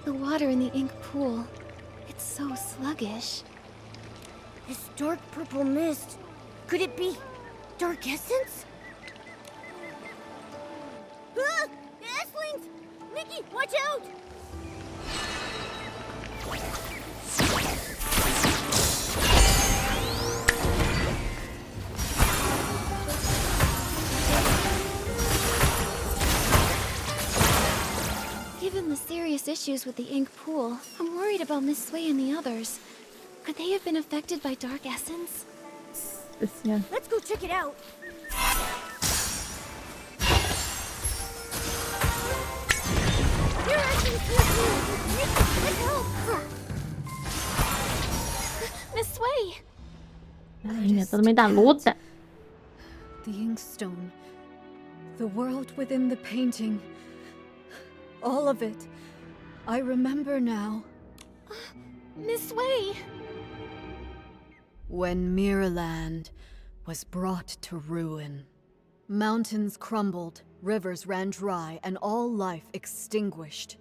The water in the ink pool, it's so sluggish. This dark purple mist. Could it be dark essence? Ah! Esslings! Nikki, watch out! Given the serious issues with the ink pool, I'm worried about Miss Sway and the others. Could they have been affected by dark essence? Especial. Let's go check it out. Your essence here too. Nikki, let's help. Miss Sway! Ai, tô no meio da luta. The inkstone. The world within the painting. All of it. I remember now. Miss Wei! When Miraland was brought to ruin, mountains crumbled, rivers ran dry, and all life extinguished.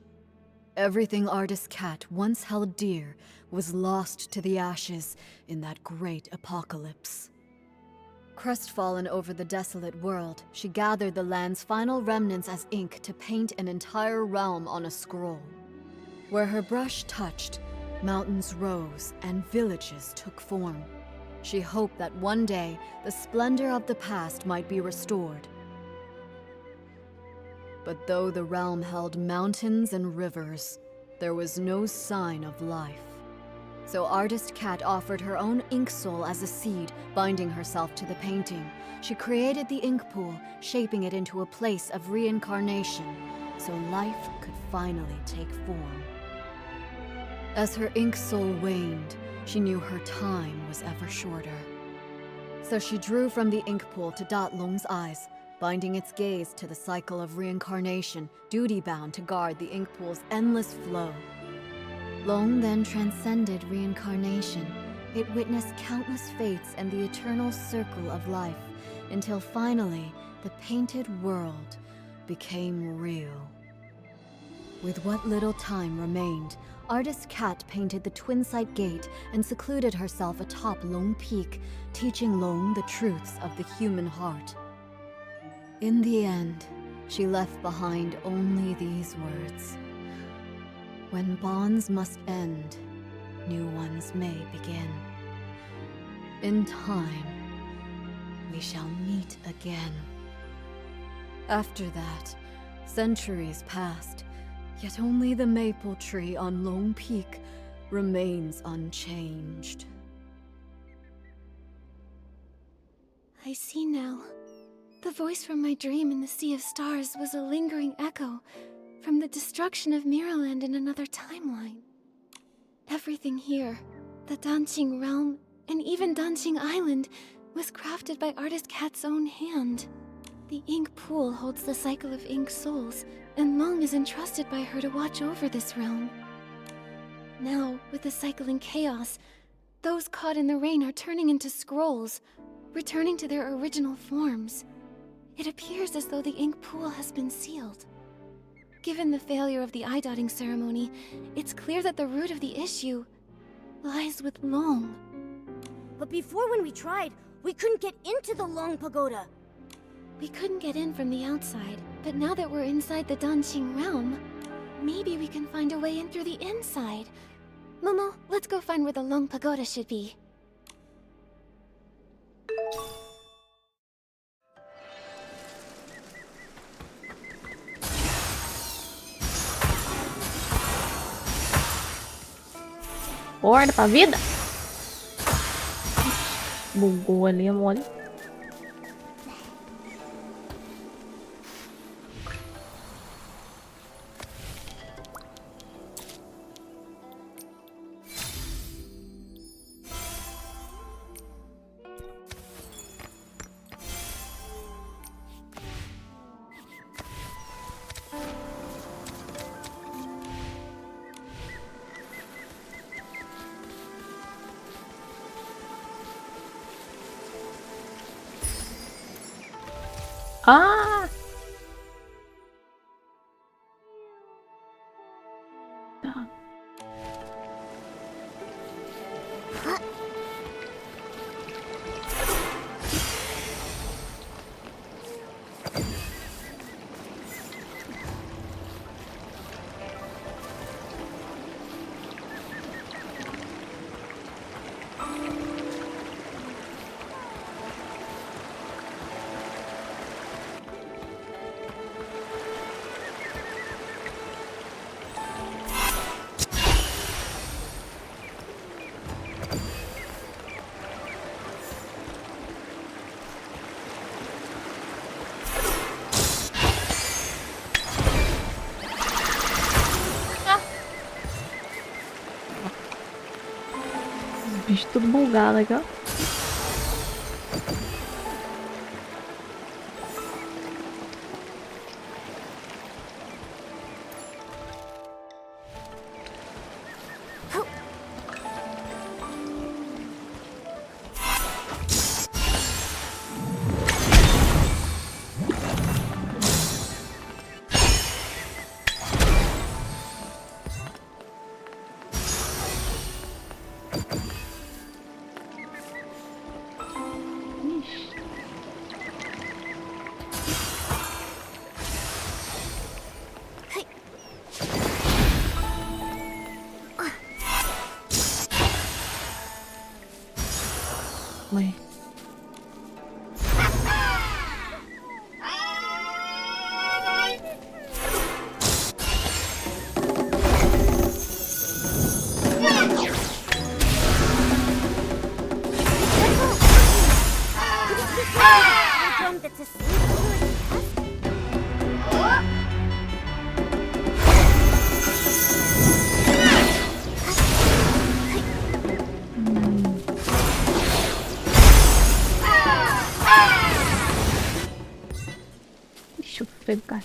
Everything Artist Cat once held dear was lost to the ashes in that great apocalypse. Crestfallen over the desolate world, she gathered the land's final remnants as ink to paint an entire realm on a scroll. Where her brush touched, mountains rose and villages took form. She hoped that one day, the splendor of the past might be restored. But though the realm held mountains and rivers, there was no sign of life. So Artist Cat offered her own ink soul as a seed, binding herself to the painting. She created the ink pool, shaping it into a place of reincarnation, so life could finally take form. As her ink soul waned, she knew her time was ever shorter. So she drew from the ink pool to dot Long's eyes, binding its gaze to the cycle of reincarnation, duty-bound to guard the ink pool's endless flow. Long then transcended reincarnation. It witnessed countless fates and the eternal circle of life, until finally, the painted world became real. With what little time remained, Artist Cat painted the Twin-Sight Gate and secluded herself atop Long Peak, teaching Long the truths of the human heart. In the end, she left behind only these words. When bonds must end, new ones may begin. In time, we shall meet again. After that, centuries passed, yet only the maple tree on Long Peak remains unchanged. I see now. The voice from my dream in the Sea of Stars was a lingering echo from the destruction of Miraland in another timeline. Everything here, the Danqing realm, and even Danqing Island, was crafted by Artist Cat's own hand. The ink pool holds the cycle of ink souls, and Long is entrusted by her to watch over this realm. Now, with the cycle in chaos, those caught in the rain are turning into scrolls, returning to their original forms. It appears as though the ink pool has been sealed. Given the failure of the eye-dotting ceremony, it's clear that the root of the issue lies with Long. But before, when we tried, we couldn't get into the Long Pagoda. We couldn't get in from the outside, but now that we're inside the Danqing realm, maybe we can find a way in through the inside. Momo, let's go find where the Long Pagoda should be. Acorda pra vida. Bugou ali, mole. Ah! Bicho tudo bugado aqui, ó. Ué. Drum that's a snake. Deixa eu pegar.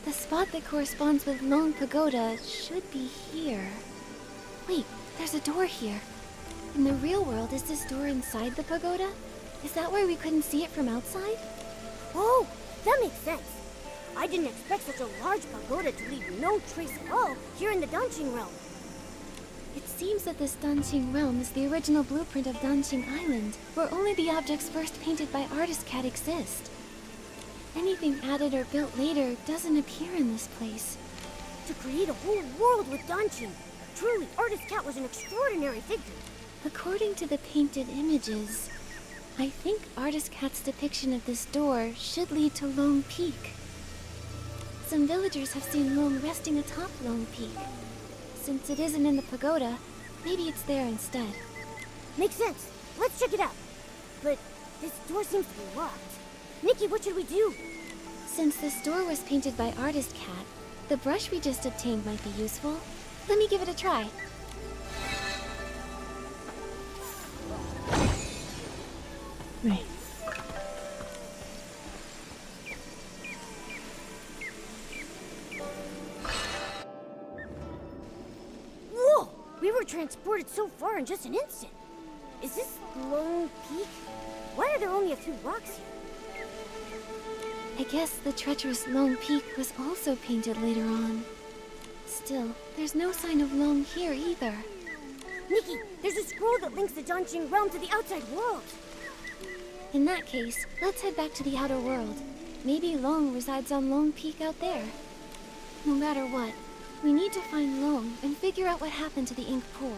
The spot that corresponds with Lone Pagoda should be here. Wait, there's a door here. In the real world, is this door inside the pagoda? Is that why we couldn't see it from outside? Oh, that makes sense. I didn't expect such a large pagoda to leave no trace at all here in the Danqing realm. It seems that this Danqing realm is the original blueprint of Danqing Island, where only the objects first painted by Artist Cat exist. Anything added or built later doesn't appear in this place. To create a whole world with Danqing, truly, Artist Cat was an extraordinary figure. According to the painted images, I think Artist Cat's depiction of this door should lead to Lone Peak. Some villagers have seen Lone resting atop Lone Peak. Since it isn't in the pagoda, maybe it's there instead. Makes sense. Let's check it out. But this door seems to be locked. Nikki, what should we do? Since this door was painted by Artist Cat, the brush we just obtained might be useful. Let me give it a try. Right. Whoa! We were transported so far in just an instant. Is this Lone Peak? Why are there only a few rocks here? I guess the treacherous Long Peak was also painted later on. Still, there's no sign of Long here either. Nikki, there's a scroll that links the Danqing realm to the outside world. In that case, let's head back to the outer world. Maybe Long resides on Long Peak out there. No matter what, we need to find Long and figure out what happened to the ink pool.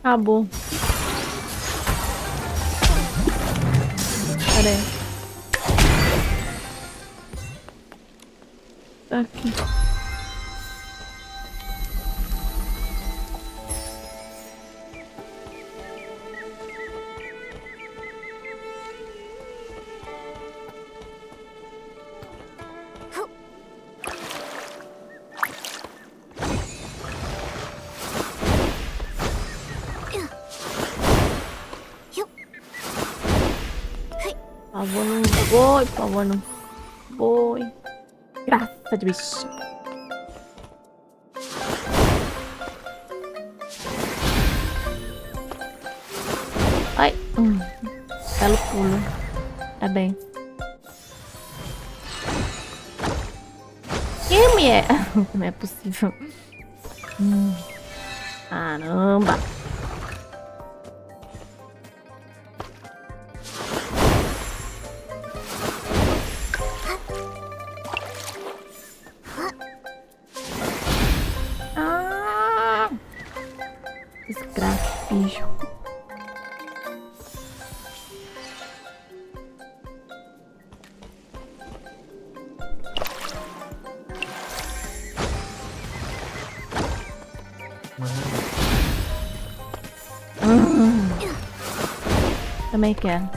Acabou. Cadê? Tá aqui. Por favor, não foi, por favor, não foi. Graça de bicho. Ai, belo pulo. Tá bem. Que mulher? Não é possível. Caramba. Desgraça, bicho. Também quero.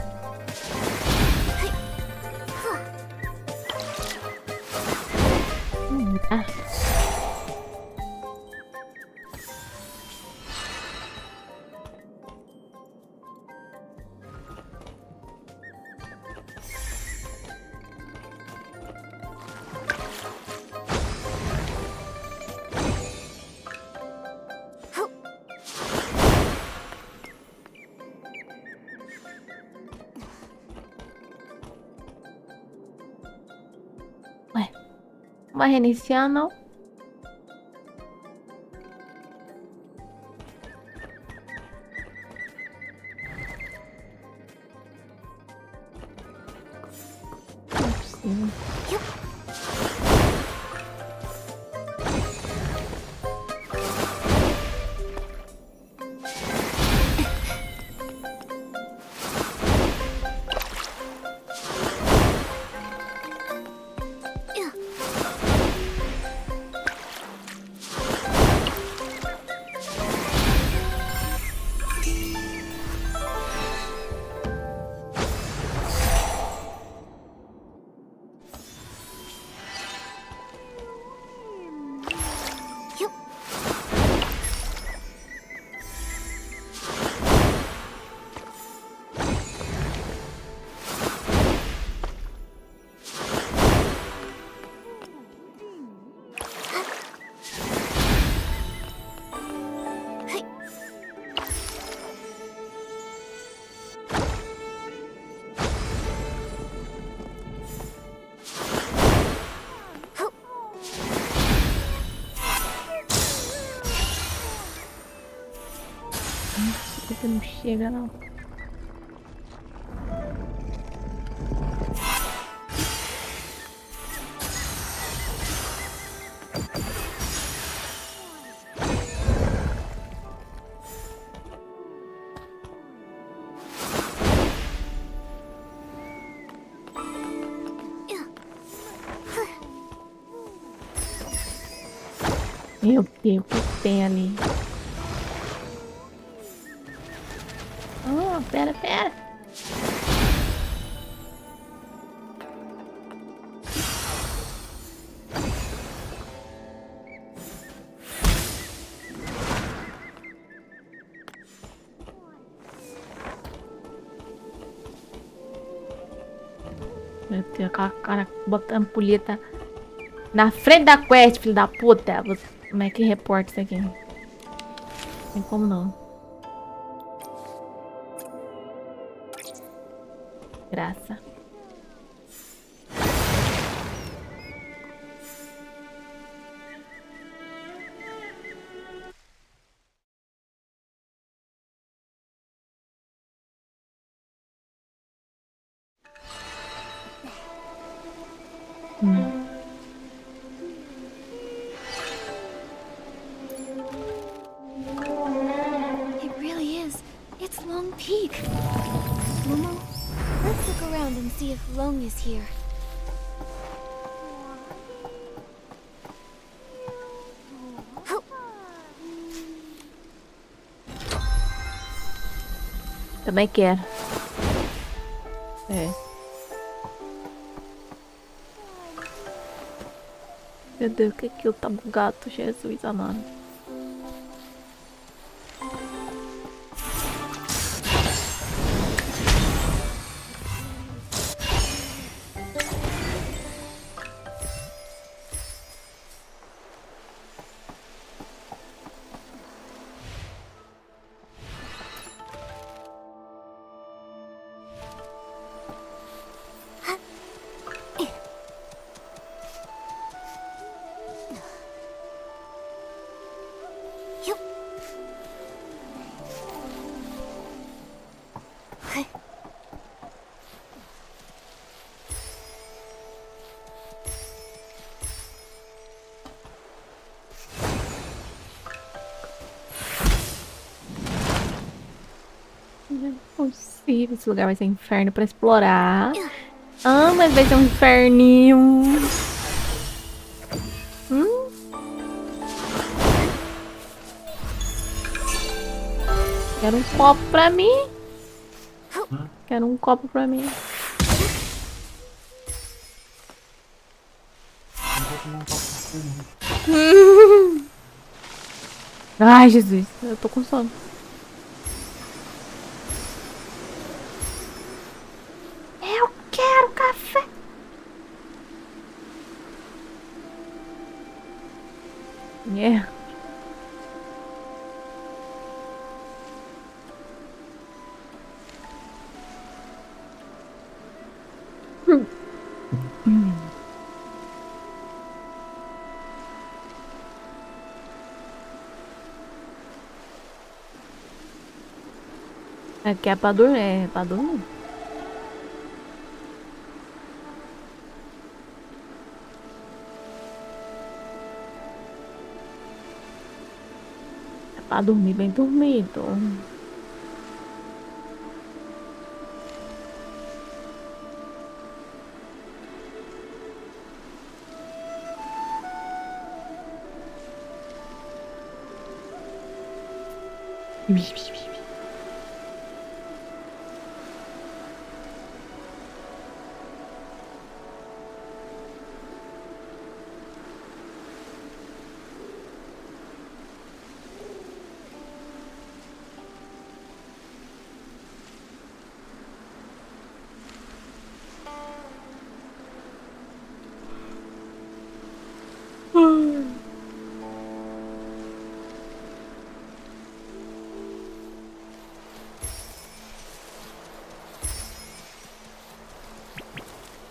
Ué, vai reiniciar, não? Não é possível. Que não chega, não. Meu Deus, o que tem ali? Oh, pera, pera. Meu Deus, aquela cara botando ampulheta na frente da quest, filho da puta. Como é que reporta isso aqui? Não tem como não. Graça. It really is. It's Long Peak. Momo, let's look around and see if Long is here. Também quero. É. Meu Deus, o que que eu tá bugado, Jesus amado. Não é possível. Esse lugar vai ser um inferno pra explorar. Ah, mas vai ser um inferninho. Quero um copo pra mim. Quero um copo pra mim. Ai, Jesus. Eu tô com sono. Eu quero café. É. Aqui é pra dormir. É pra dormir. É pra dormir bem dormido.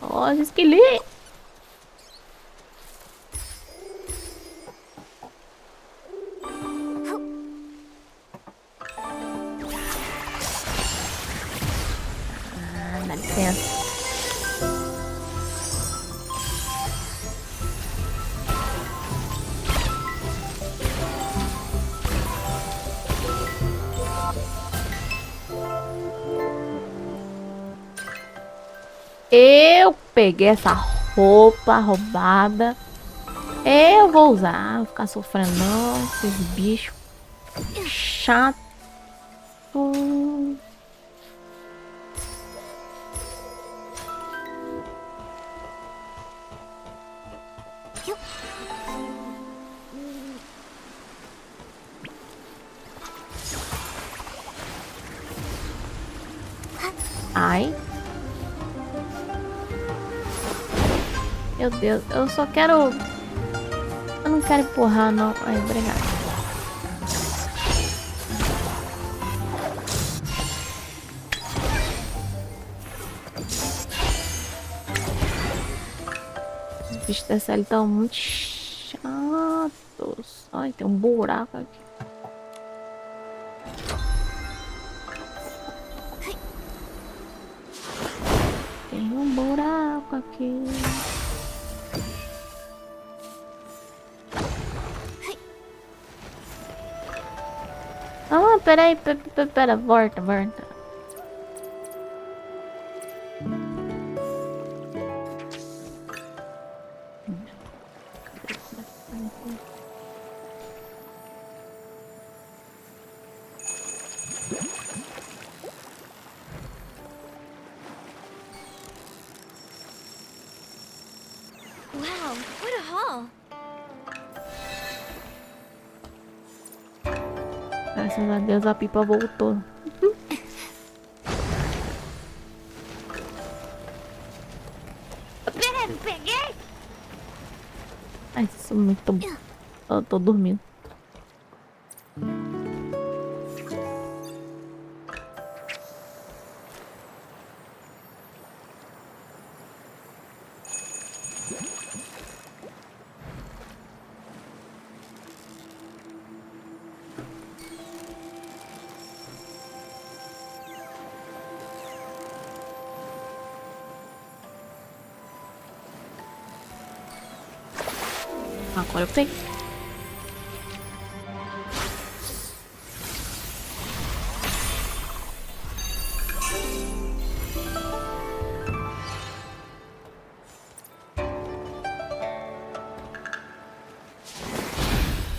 Ó, os esqueletos. Ah, dá licença. Eu peguei essa roupa roubada Eu vou usar, vou ficar sofrendo não, esses bichos chato. Ai. Meu Deus, eu só quero... Eu não quero empurrar, não. Ai, obrigada. Os bichos dessa ali estão muito chatos. Ai, tem um buraco aqui. Tem um buraco aqui. Ah, peraí, pera, volta. Wow, what a haul. Graças a Deus a pipa voltou. Peguei! Ai, isso é muito bom. Eu tô dormindo. Agora eu peguei.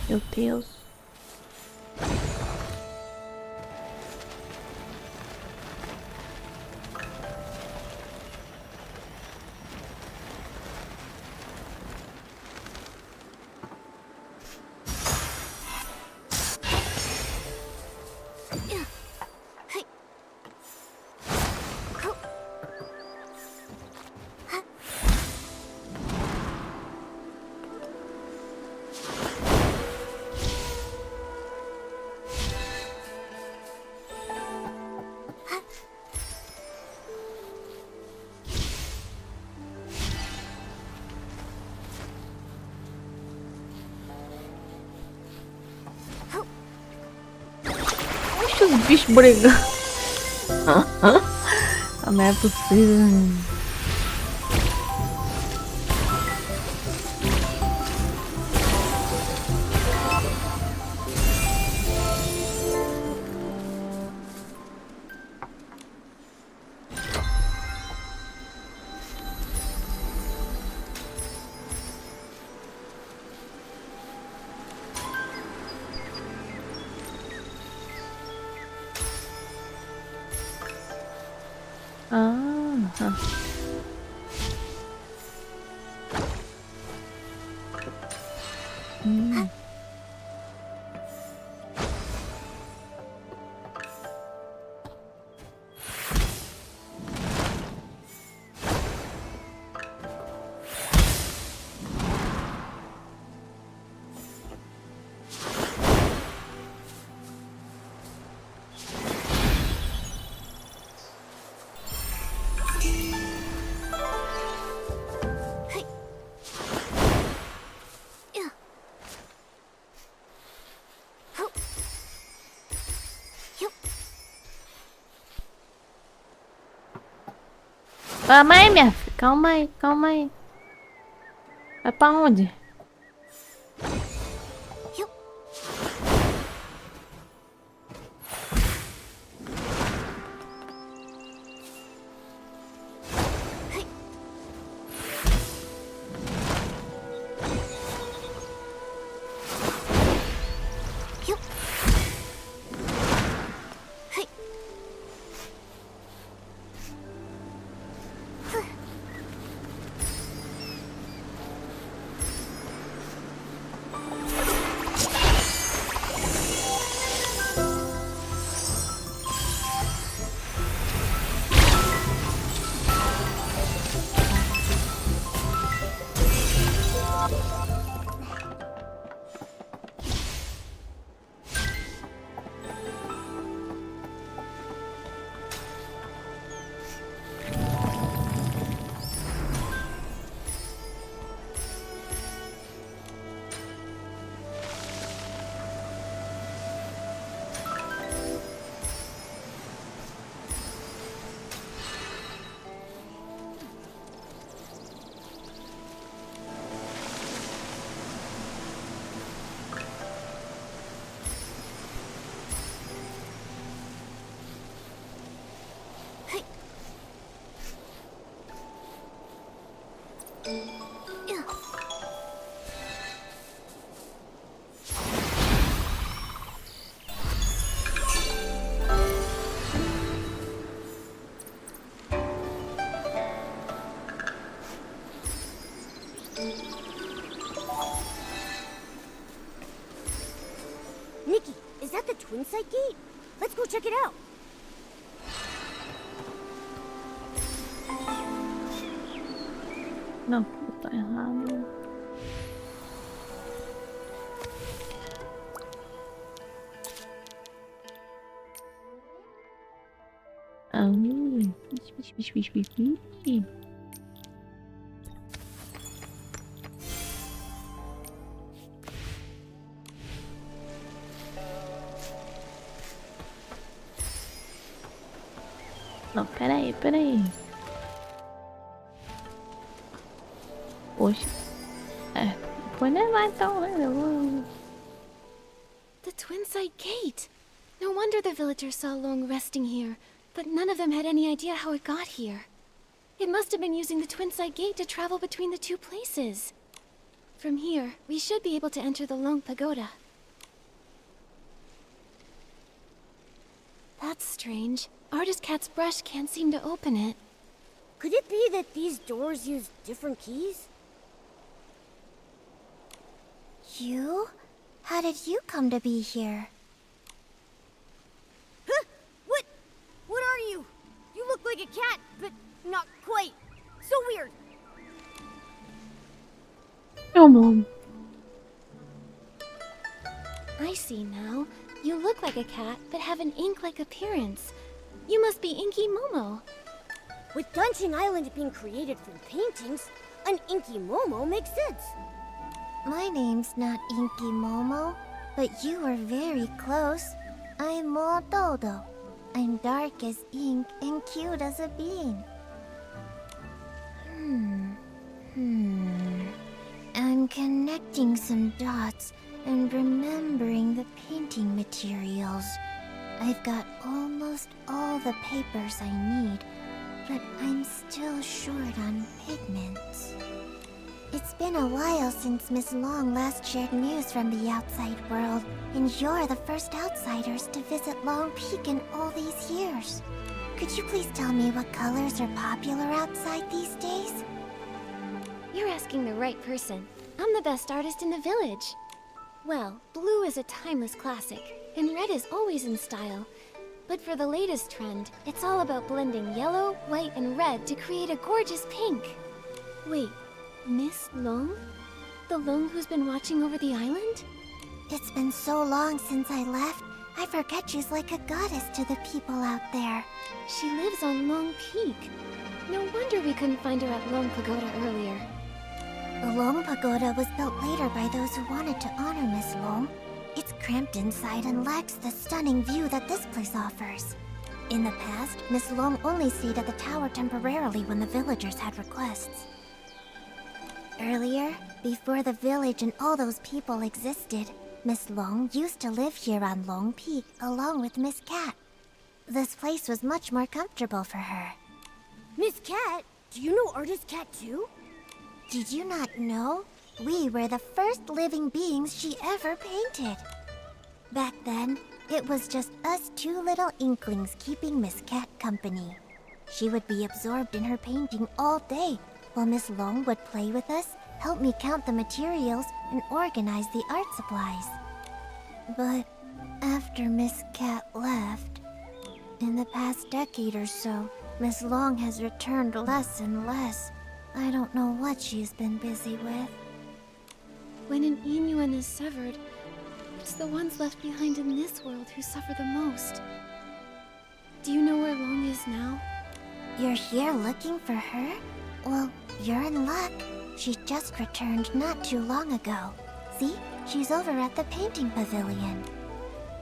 Meu Deus. Deixa os bichos brigando. Não é possível. Ah. Calma aí, minha filha. Calma aí. Vai pra onde? Nikki, is that the twin site gate? Let's go check it out. Não, tá errado. Bicho. Não, peraí. Poxa. Pode levar então, né? The Twin Site Gate! No wonder the villagers saw Long resting here, but none of them had any idea how it got here. It must have been using the Twin Site Gate to travel between the two places. From here, we should be able to enter the Long Pagoda. That's strange. Artist Cat's brush can't seem to open it. Could it be that these doors use different keys? You? How did you come to be here? Huh? What are you? You look like a cat, but not quite. So weird. Meu amor. I see now. You look like a cat, but have an ink-like appearance. You must be Inky Momo. With Dunching Island being created from paintings, an Inky Momo makes sense. My name's not Inky Momo, but you were very close. I'm Mo Dodo. I'm dark as ink and cute as a bean. I'm connecting some dots and remembering the painting materials. I've got almost all the papers I need, but I'm still short on pigments. It's been a while since Miss Long last shared news from the outside world, and you're the first outsiders to visit Long Peak in all these years. Could you please tell me what colors are popular outside these days? You're asking the right person. I'm the best artist in the village. Well, blue is a timeless classic, and red is always in style. But for the latest trend, it's all about blending yellow, white, and red to create a gorgeous pink. Wait, Miss Long? The Long who's been watching over the island? It's been so long since I left, I forget she's like a goddess to the people out there. She lives on Long Peak. No wonder we couldn't find her at Long Pagoda earlier. The Long Pagoda was built later by those who wanted to honor Miss Long. It's cramped inside and lacks the stunning view that this place offers. In the past, Miss Long only stayed at the tower temporarily when the villagers had requests. Earlier, before the village and all those people existed, Miss Long used to live here on Long Peak along with Miss Cat. This place was much more comfortable for her. Miss Cat? Do you know Artist Cat too? Did you not know? We were the first living beings she ever painted. Back then, it was just us two little inklings keeping Miss Cat company. She would be absorbed in her painting all day, while Miss Long would play with us, help me count the materials, and organize the art supplies. But after Miss Cat left, in the past decade or so, Miss Long has returned less and less. I don't know what she's been busy with. When an Inuan is severed, it's the ones left behind in this world who suffer the most. Do you know where Long is now? You're here looking for her? Well, you're in luck. She just returned not too long ago. See? She's over at the painting pavilion.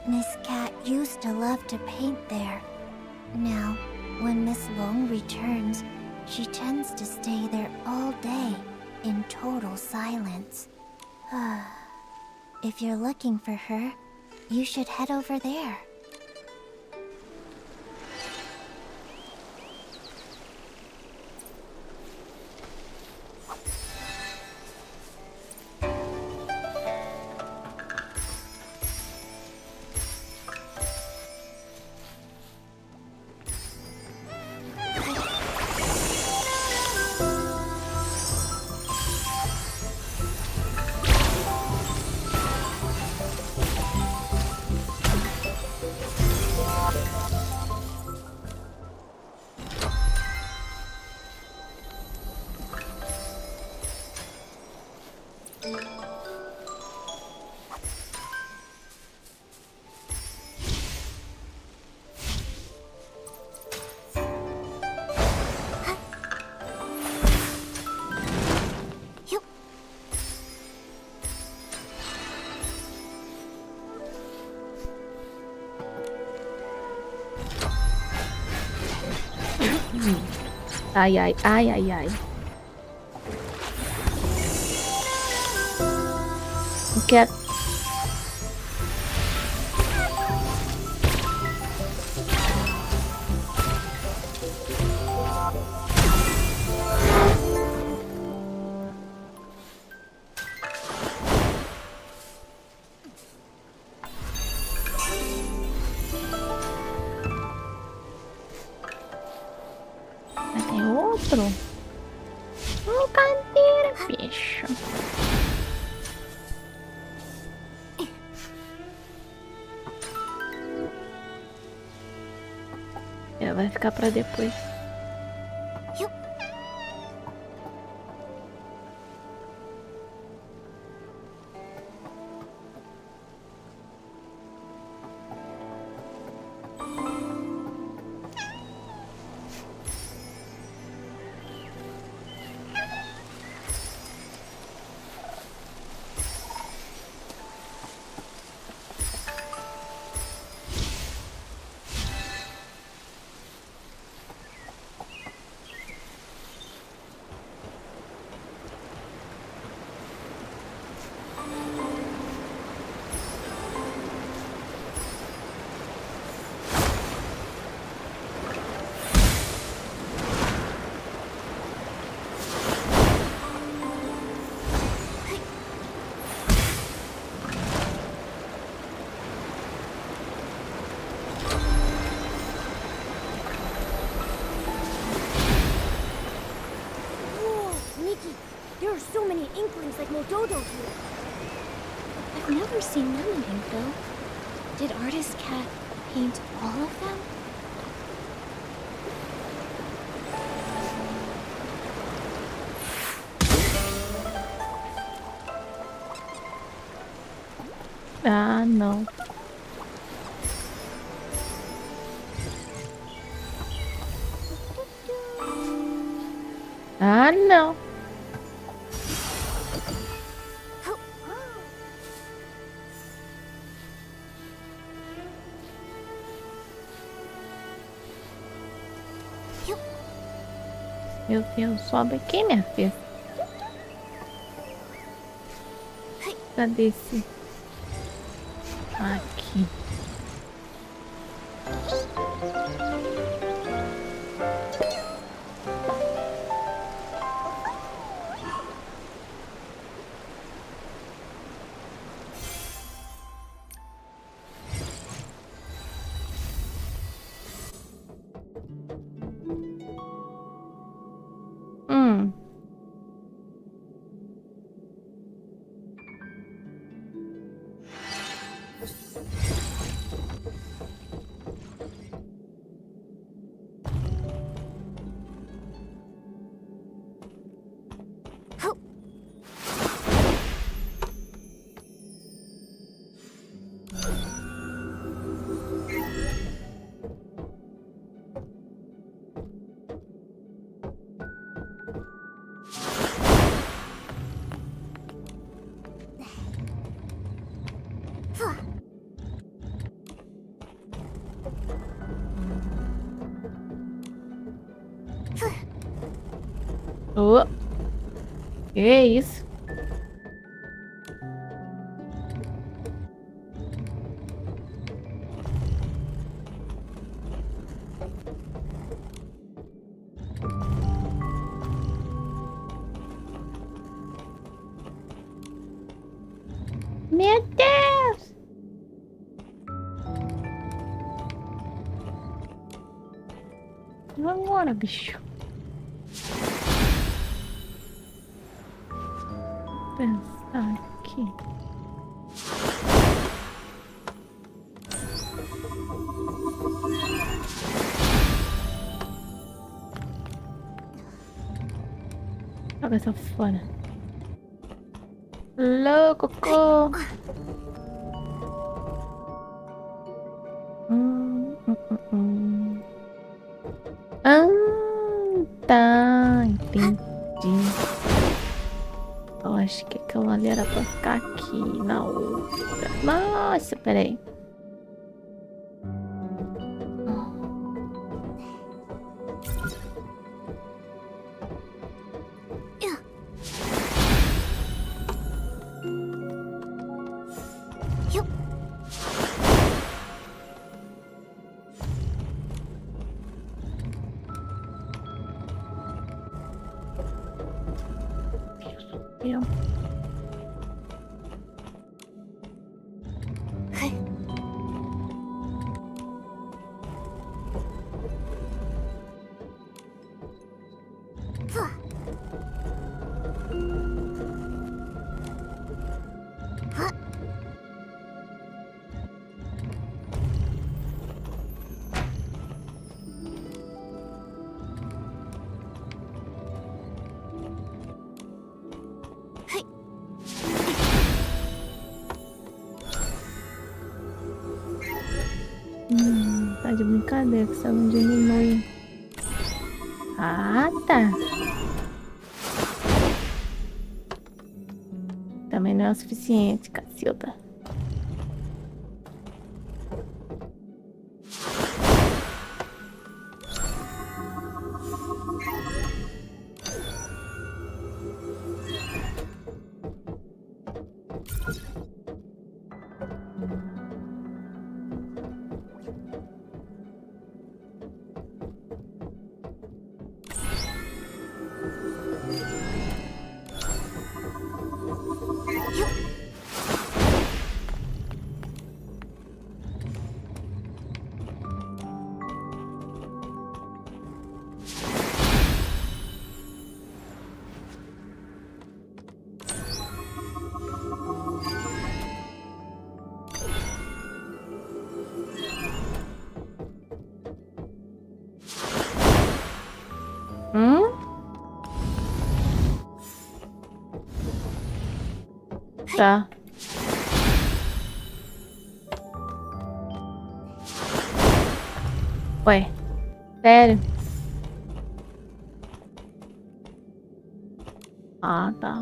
Miss Cat used to love to paint there. Now, when Miss Long returns, she tends to stay there all day, in total silence. If you're looking for her, you should head over there. Ai, ai, ai, ai, ai. Não quero. Tem outro? Cadeira, bicho. Vai ficar pra depois. Nikki, there are so many inklings like Mododo here. I've never seen them in ink, though. Did Artist Cat paint all of them? Ah, não. Ah, não. Meu Deus, sobe aqui, minha filha. Cadê esse? Aqui. Hum. Oh, que isso? Meu Deus! Vambora, bicho. Vou pensar aqui. Joga essa fora. Louco, co. Ah, tá, entendi. Eu acho que aquela ali era pra ficar aqui na outra. Nossa, peraí. Meu. Tá de brincadeira que você não diminui. Ah, tá. Também não é o suficiente, cacilda. Tá. Ué, sério? Ah, tá.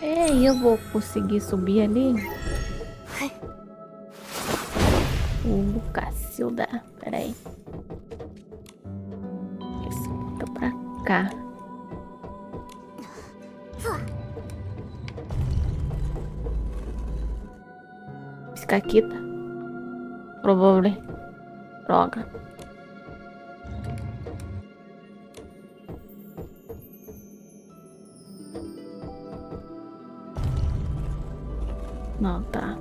Ei, eu vou conseguir subir ali? Cacilda. Pera aí. Isso, volta pra cá. Escaquita. Provavelmente. Droga. Não, tá.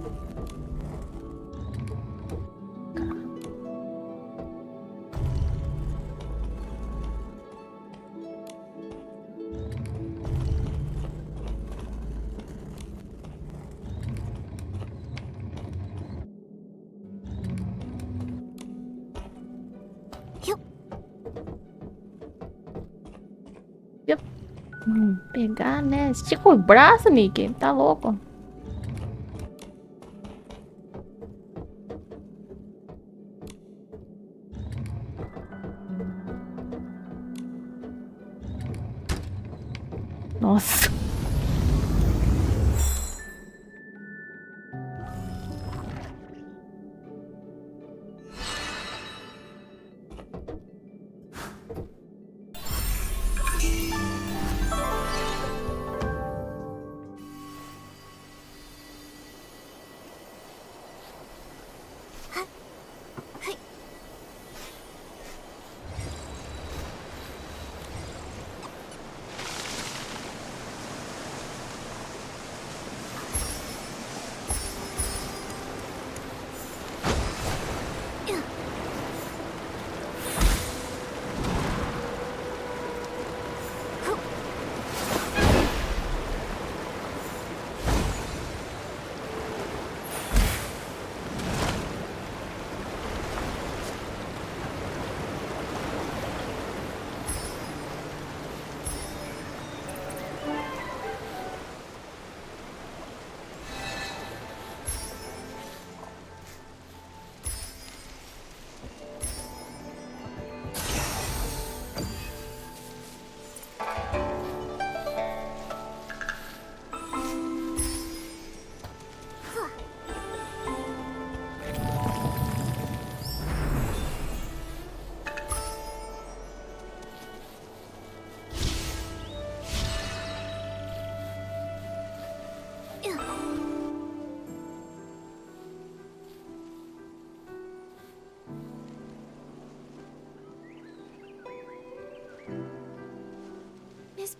Pegar, né? Estica o braço, Nikki. Tá louco. Nossa.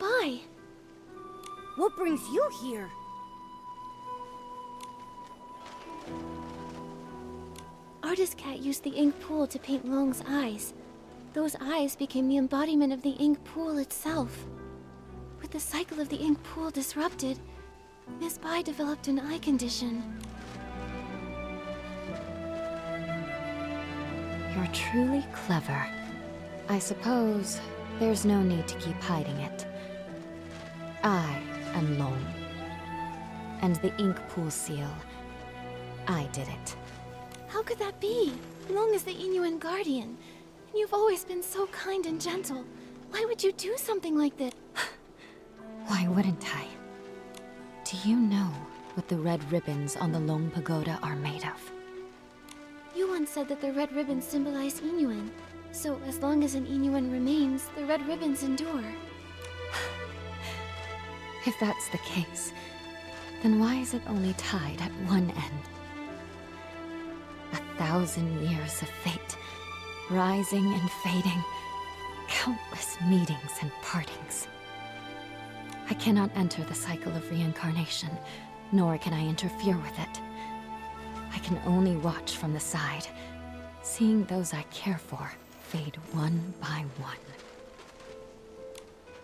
Bai! What brings you here? Artist Cat used the ink pool to paint Long's eyes. Those eyes became the embodiment of the ink pool itself. With the cycle of the ink pool disrupted, Miss Bai developed an eye condition. You're truly clever. I suppose there's no need to keep hiding it. I am Long. And the ink pool seal, I did it. How could that be? Long is the Inuan guardian, and you've always been so kind and gentle. Why would you do something like this? Why wouldn't I? Do you know what the red ribbons on the Long Pagoda are made of? You once said that the red ribbons symbolize Inuan. So as long as an Inuan remains, the red ribbons endure. If that's the case, then why is it only tied at one end? 1,000 years of fate, rising and fading, countless meetings and partings. I cannot enter the cycle of reincarnation, nor can I interfere with it. I can only watch from the side, seeing those I care for fade one by one.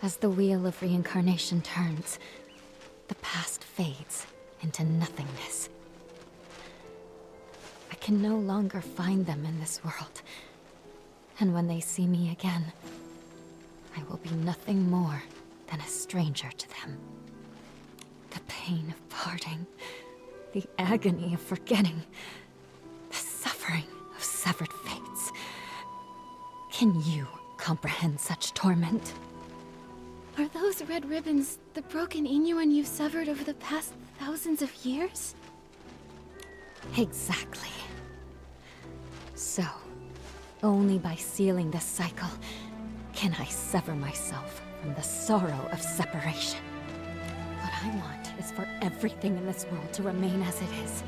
As the wheel of reincarnation turns, the past fades into nothingness. I can no longer find them in this world, and when they see me again, I will be nothing more than a stranger to them. The pain of parting, the agony of forgetting, the suffering of severed fates. Can you comprehend such torment? Are those red ribbons the broken Inuan you've severed over the past thousands of years? Exactly. So, only by sealing this cycle can I sever myself from the sorrow of separation. What I want is for everything in this world to remain as it is,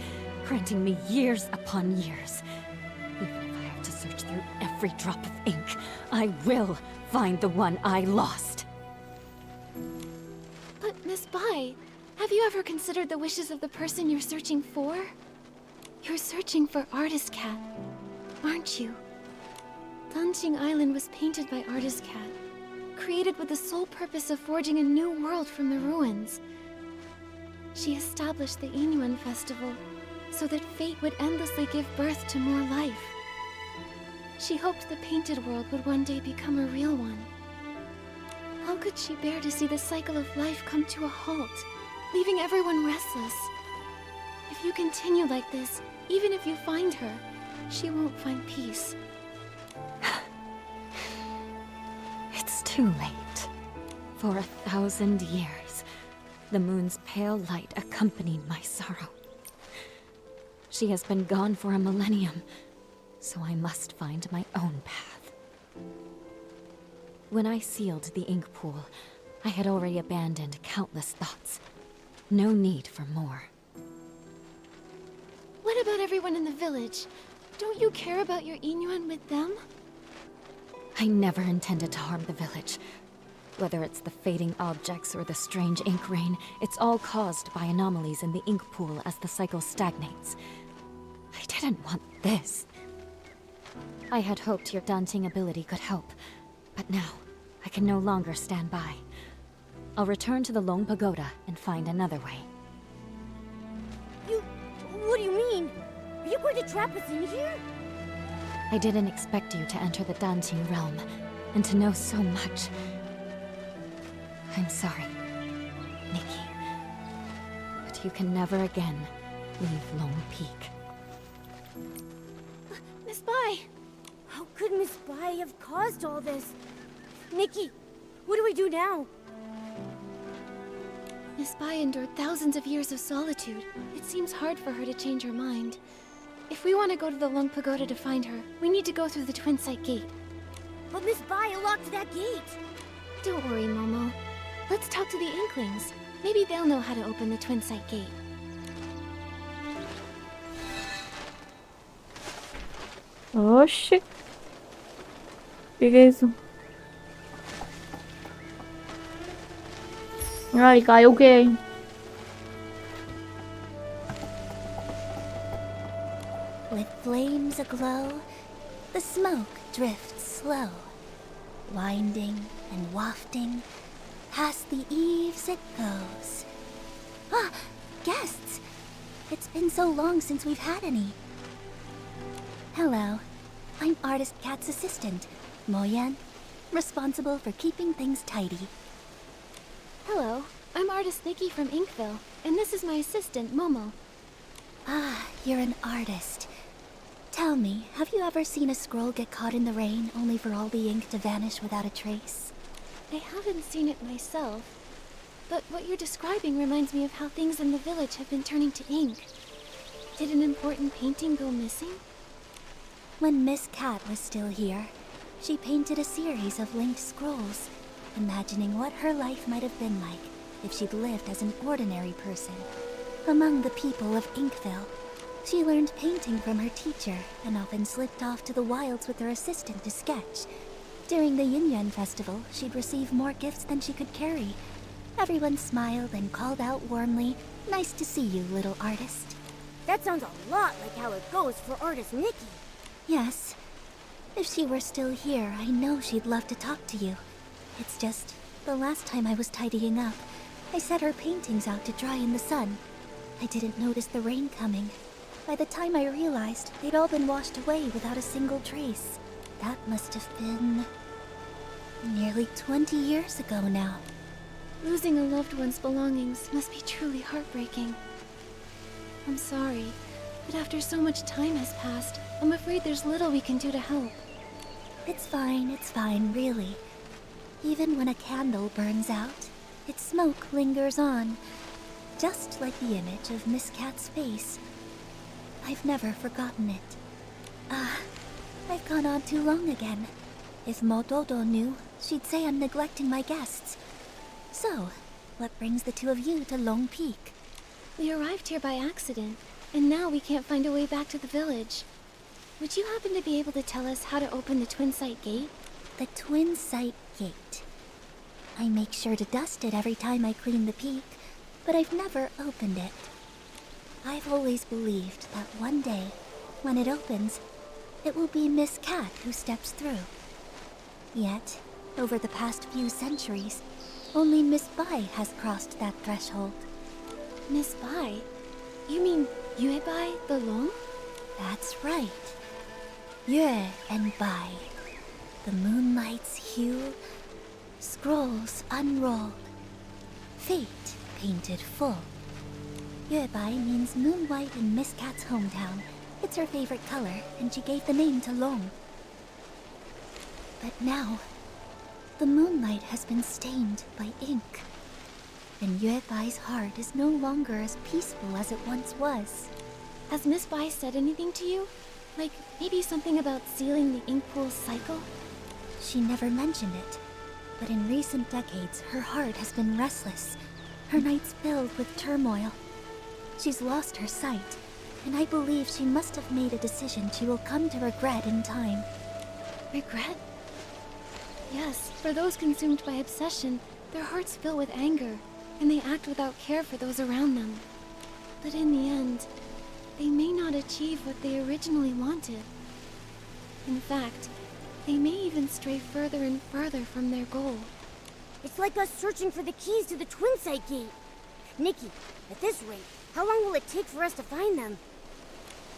granting me years upon years. Even if I have to search through every drop of ink, I will find the one I lost. But Miss Bai, have you ever considered the wishes of the person you're searching for? You're searching for Artist Cat, aren't you? Danqing Island was painted by Artist Cat, created with the sole purpose of forging a new world from the ruins. She established the Inuan festival so that fate would endlessly give birth to more life. She hoped the painted world would one day become a real one. How could she bear to see the cycle of life come to a halt, leaving everyone restless? If you continue like this, even if you find her, she won't find peace. It's too late. For 1,000 years, the moon's pale light accompanied my sorrow. She has been gone for a millennium, so I must find my own path. When I sealed the ink pool, I had already abandoned countless thoughts. No need for more. What about everyone in the village? Don't you care about your Inuan with them? I never intended to harm the village. Whether it's the fading objects or the strange ink rain, it's all caused by anomalies in the ink pool as the cycle stagnates. I didn't want this. I had hoped your daunting ability could help, but now I can no longer stand by. I'll return to the Long Pagoda and find another way. What do you mean? Are you going to trap us in here? I didn't expect you to enter the Danting realm, and to know so much. I'm sorry, Nikki. But you can never again leave Lone Peak. Miss Bai! How could Miss Bai have caused all this? Nikki, what do we do now? Miss Bai endured thousands of years of solitude. It seems hard for her to change her mind. If we want to go to the Long Pagoda to find her, we need to go through the Twin Sight Gate. But Miss Bai locked that gate. Don't worry, Momo. Let's talk to the Inklings. Maybe they'll know how to open the Twin Sight Gate. Oxi. Que é isso? Ai, caiu o quê? With flames aglow, the smoke drifts slow, winding and wafting, past the eaves it goes. Ah, guests! It's been so long since we've had any. Hello, I'm Artist Cat's assistant, Moyan, responsible for keeping things tidy. Hello, I'm artist Nikki from Inkville, and this is my assistant, Momo. Ah, you're an artist. Tell me, have you ever seen a scroll get caught in the rain only for all the ink to vanish without a trace? I haven't seen it myself, but what you're describing reminds me of how things in the village have been turning to ink. Did an important painting go missing? When Miss Cat was still here, she painted a series of linked scrolls, imagining what her life might have been like if she'd lived as an ordinary person. Among the people of Inkville, she learned painting from her teacher and often slipped off to the wilds with her assistant to sketch. During the Yin Yuan festival, she'd receive more gifts than she could carry. Everyone smiled and called out warmly, "Nice to see you, little artist." That sounds a lot like how it goes for artist Nikki. Yes. If she were still here, I know she'd love to talk to you. It's just, the last time I was tidying up, I set her paintings out to dry in the sun. I didn't notice the rain coming. By the time I realized, they'd all been washed away without a single trace. That must have been nearly 20 years ago now. Losing a loved one's belongings must be truly heartbreaking. I'm sorry, but after so much time has passed, I'm afraid there's little we can do to help. It's fine, really. Even when a candle burns out, its smoke lingers on, just like the image of Miss Cat's face. I've never forgotten it. I've gone on too long again. If Mododo knew, she'd say I'm neglecting my guests. So, what brings the two of you to Long Peak? We arrived here by accident, and now we can't find a way back to the village. Would you happen to be able to tell us how to open the Twin Sight Gate? The Twin Sight Gate. I make sure to dust it every time I clean the peak, but I've never opened it. I've always believed that one day, when it opens, it will be Miss Cat who steps through. Yet, over the past few centuries, only Miss Bai has crossed that threshold. Miss Bai? You mean Yue Bai the Long? That's right. Yue and Bai. The moonlight's hue, scrolls unrolled, fate painted full. Yue Bai means moon white in Miss Cat's hometown. It's her favorite color, and she gave the name to Long. But now, the moonlight has been stained by ink, and Yue Bai's heart is no longer as peaceful as it once was. Has Miss Bai said anything to you? Like, maybe something about sealing the ink pool's cycle? She never mentioned it, but in recent decades, her heart has been restless, her nights filled with turmoil. She's lost her sight, and I believe she must have made a decision she will come to regret in time. Regret? Yes, for those consumed by obsession, their hearts fill with anger, and they act without care for those around them. But in the end, they may not achieve what they originally wanted. In fact, they may even stray further and further from their goal. It's like us searching for the keys to the Twin Sight Gate. Nikki, at this rate, how long will it take for us to find them?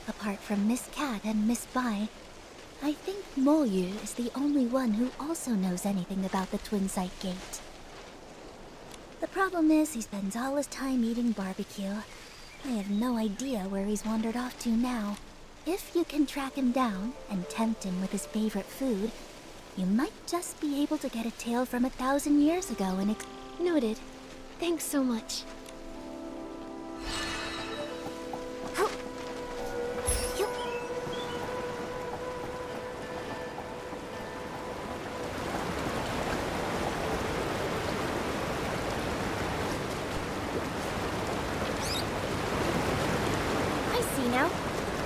Apart from Miss Cat and Miss Bai, I think Mo Yu is the only one who also knows anything about the Twin Sight Gate. The problem is he spends all his time eating barbecue. I have no idea where he's wandered off to now. If you can track him down and tempt him with his favorite food, you might just be able to get a tale from 1,000 years ago and Noted. Thanks so much.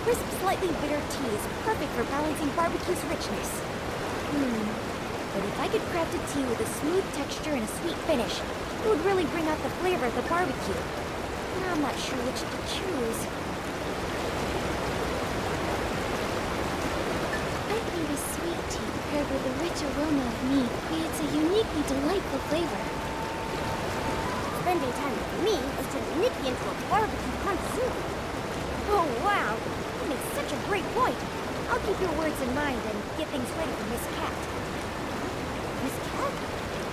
Crisp, slightly bitter tea is perfect for balancing barbecue's richness. But if I could craft a tea with a smooth texture and a sweet finish, It would really bring out the flavor of the barbecue. And I'm not sure which to choose. I think a sweet tea paired with the rich aroma of meat creates a uniquely delightful flavor. Spending time with me is turning Nikki into a barbecue connoisseur. Oh, wow. That makes such a great point. I'll keep your words in mind and get things ready for Miss Cat. Miss Cat?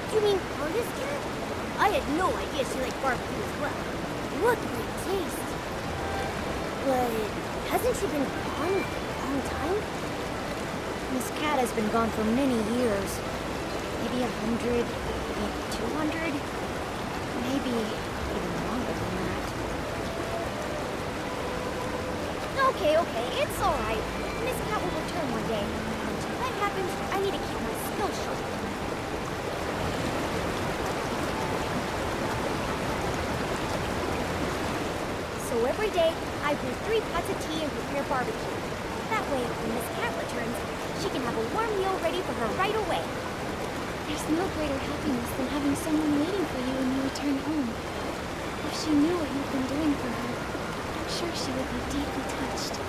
Do you mean Artist Cat? I had no idea she liked barbecue as well. What great taste. But hasn't she been gone a long time? Miss Cat has been gone for many years. Maybe 100, maybe 200, maybe even longer than that. Okay, it's alright. Miss Cat will return one day. Until that happens, I need to keep my skills sharp. So every day, I brew 3 pots of tea and prepare barbecue. That way, when Miss Cat returns, she can have a warm meal ready for her right away. There's no greater happiness than having someone waiting for you when you return home. If she knew what you've been doing for her, I'm sure she would be deeply touched.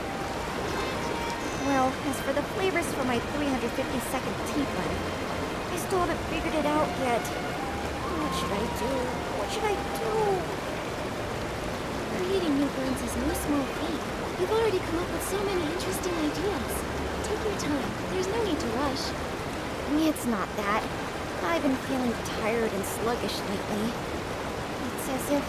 Well, as for the flavors for my 352nd tea blend, I still haven't figured it out yet. What should I do? What should I do? Creating new blends is no small feat. You've already come up with so many interesting ideas. Take your time. There's no need to rush. It's not that. I've been feeling tired and sluggish lately. It's as if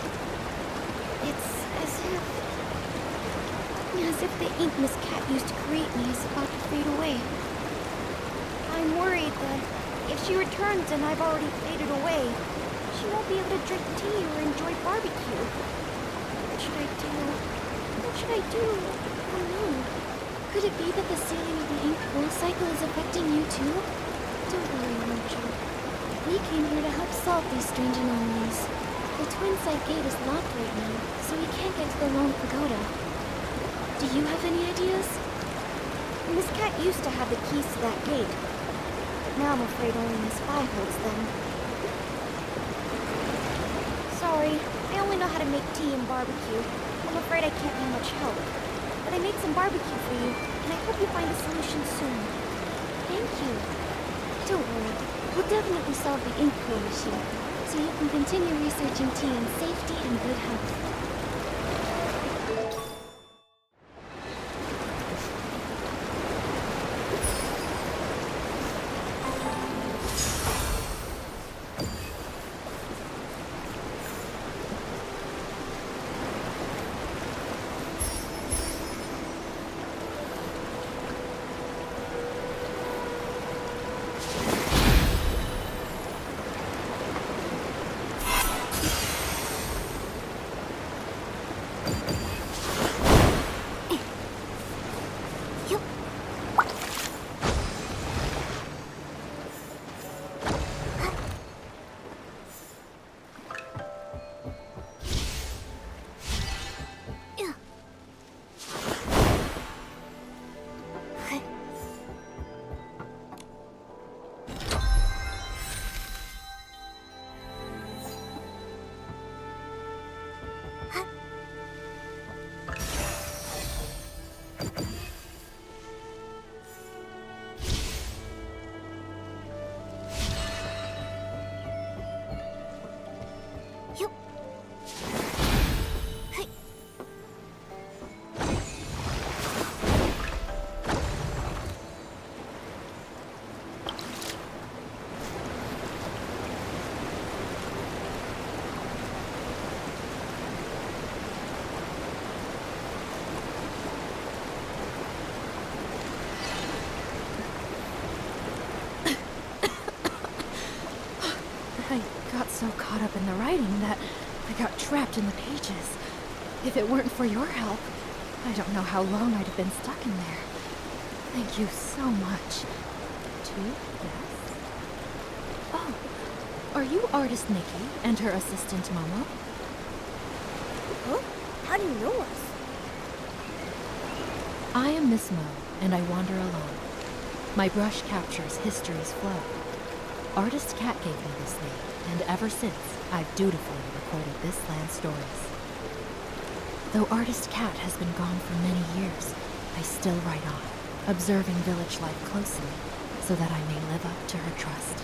the ink Miss Cat used to create me is about to fade away. I'm worried that if she returns and I've already faded away, she won't be able to drink tea or enjoy barbecue. What should I do? What should I do? Oh no. Could it be that the sealing of the ink wool cycle is affecting you too? Don't worry, Mojo. We came here to help solve these strange anomalies. The twin side gate is locked right now, so we can't get to the Lone Pagoda. Do you have any ideas? Miss Cat used to have the keys to that gate. Now I'm afraid only Miss Vi holds them. Sorry, I only know how to make tea and barbecue. I'm afraid I can't be much help. But I made some barbecue for you, and I hope you find a solution soon. Thank you. Don't worry, we'll definitely solve the ink pool issue, so you can continue researching tea in safety and good health. I got so caught up in the writing that I got trapped in the pages. If it weren't for your help, I don't know how long I'd have been stuck in there. Thank you so much. Yes? Oh, are you artist Nikki and her assistant Momo? Huh? How do you know us? I am Miss Mo, and I wander alone. My brush captures history's flow. Artist Cat gave me this name. and ever since, I've dutifully recorded this land's stories. Though Artist Cat has been gone for many years, I still write on, observing village life closely, so that I may live up to her trust.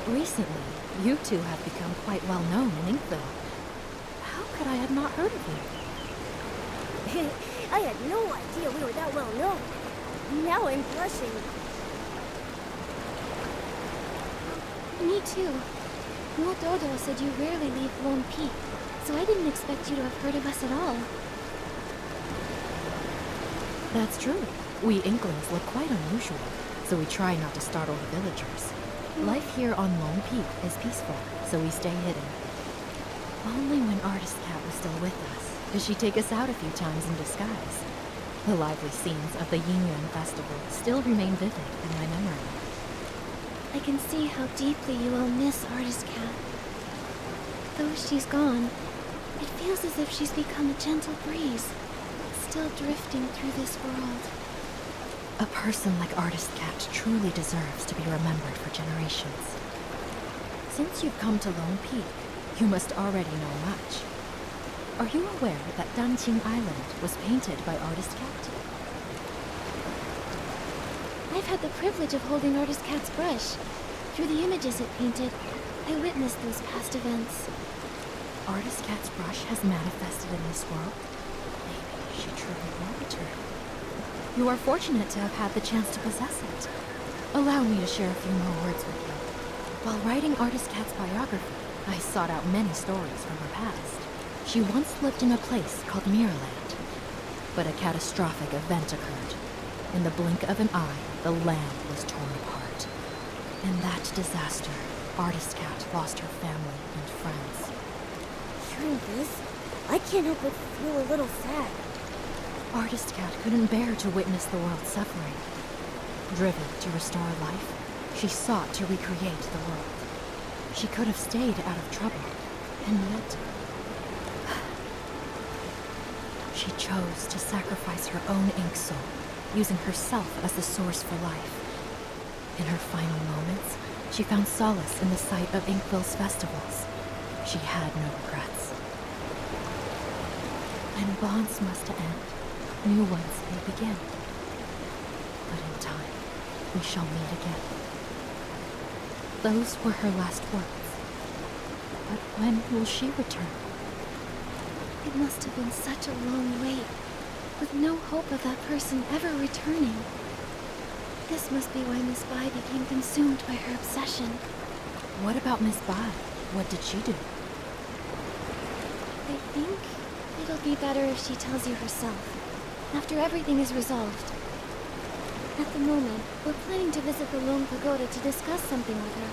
Recently, you two have become quite well known in Inkville. How could I have not heard of you? I had no idea we were that well known. Now I'm blushing. Me too. Mo Dodo said you rarely leave Lone Peak, so I didn't expect you to have heard of us at all. That's true. We Inklings look quite unusual, so we try not to startle the villagers. Life here on Lone Peak is peaceful, so we stay hidden. Only when Artist Cat was still with us did she take us out a few times in disguise. The lively scenes of the Yin Festival still remain vivid in my memory. I can see how deeply you all miss Artist Cat. Though she's gone, it feels as if she's become a gentle breeze, still drifting through this world. A person like Artist Cat truly deserves to be remembered for generations. Since you've come to Lone Peak, you must already know much. Are you aware that Danqing Island was painted by Artist Cat? I've had the privilege of holding Artist Cat's brush. Through the images it painted, I witnessed those past events. Artist Cat's brush has manifested in this world. Maybe she truly will return. You are fortunate to have had the chance to possess it. Allow me to share a few more words with you. While writing Artist Cat's biography, I sought out many stories from her past. She once lived in a place called Mirrorland, but a catastrophic event occurred. In the blink of an eye, the land was torn apart. In that disaster, Artist Cat lost her family and friends. Hearing this, I can't help but feel a little sad. Artist Cat couldn't bear to witness the world suffering. Driven to restore life, she sought to recreate the world. She could have stayed out of trouble, and yet she chose to sacrifice her own ink soul, using herself as the source for life. In her final moments, she found solace in the sight of Inkville's festivals. She had no regrets. When bonds must end, new ones may begin. But in time, we shall meet again. Those were her last words. But when will she return? It must have been such a long wait, with no hope of that person ever returning. This must be why Miss Bai became consumed by her obsession. What about Miss Bai? What did she do? I think it'll be better if she tells you herself, after everything is resolved. At the moment, we're planning to visit the Lone Pagoda to discuss something with her.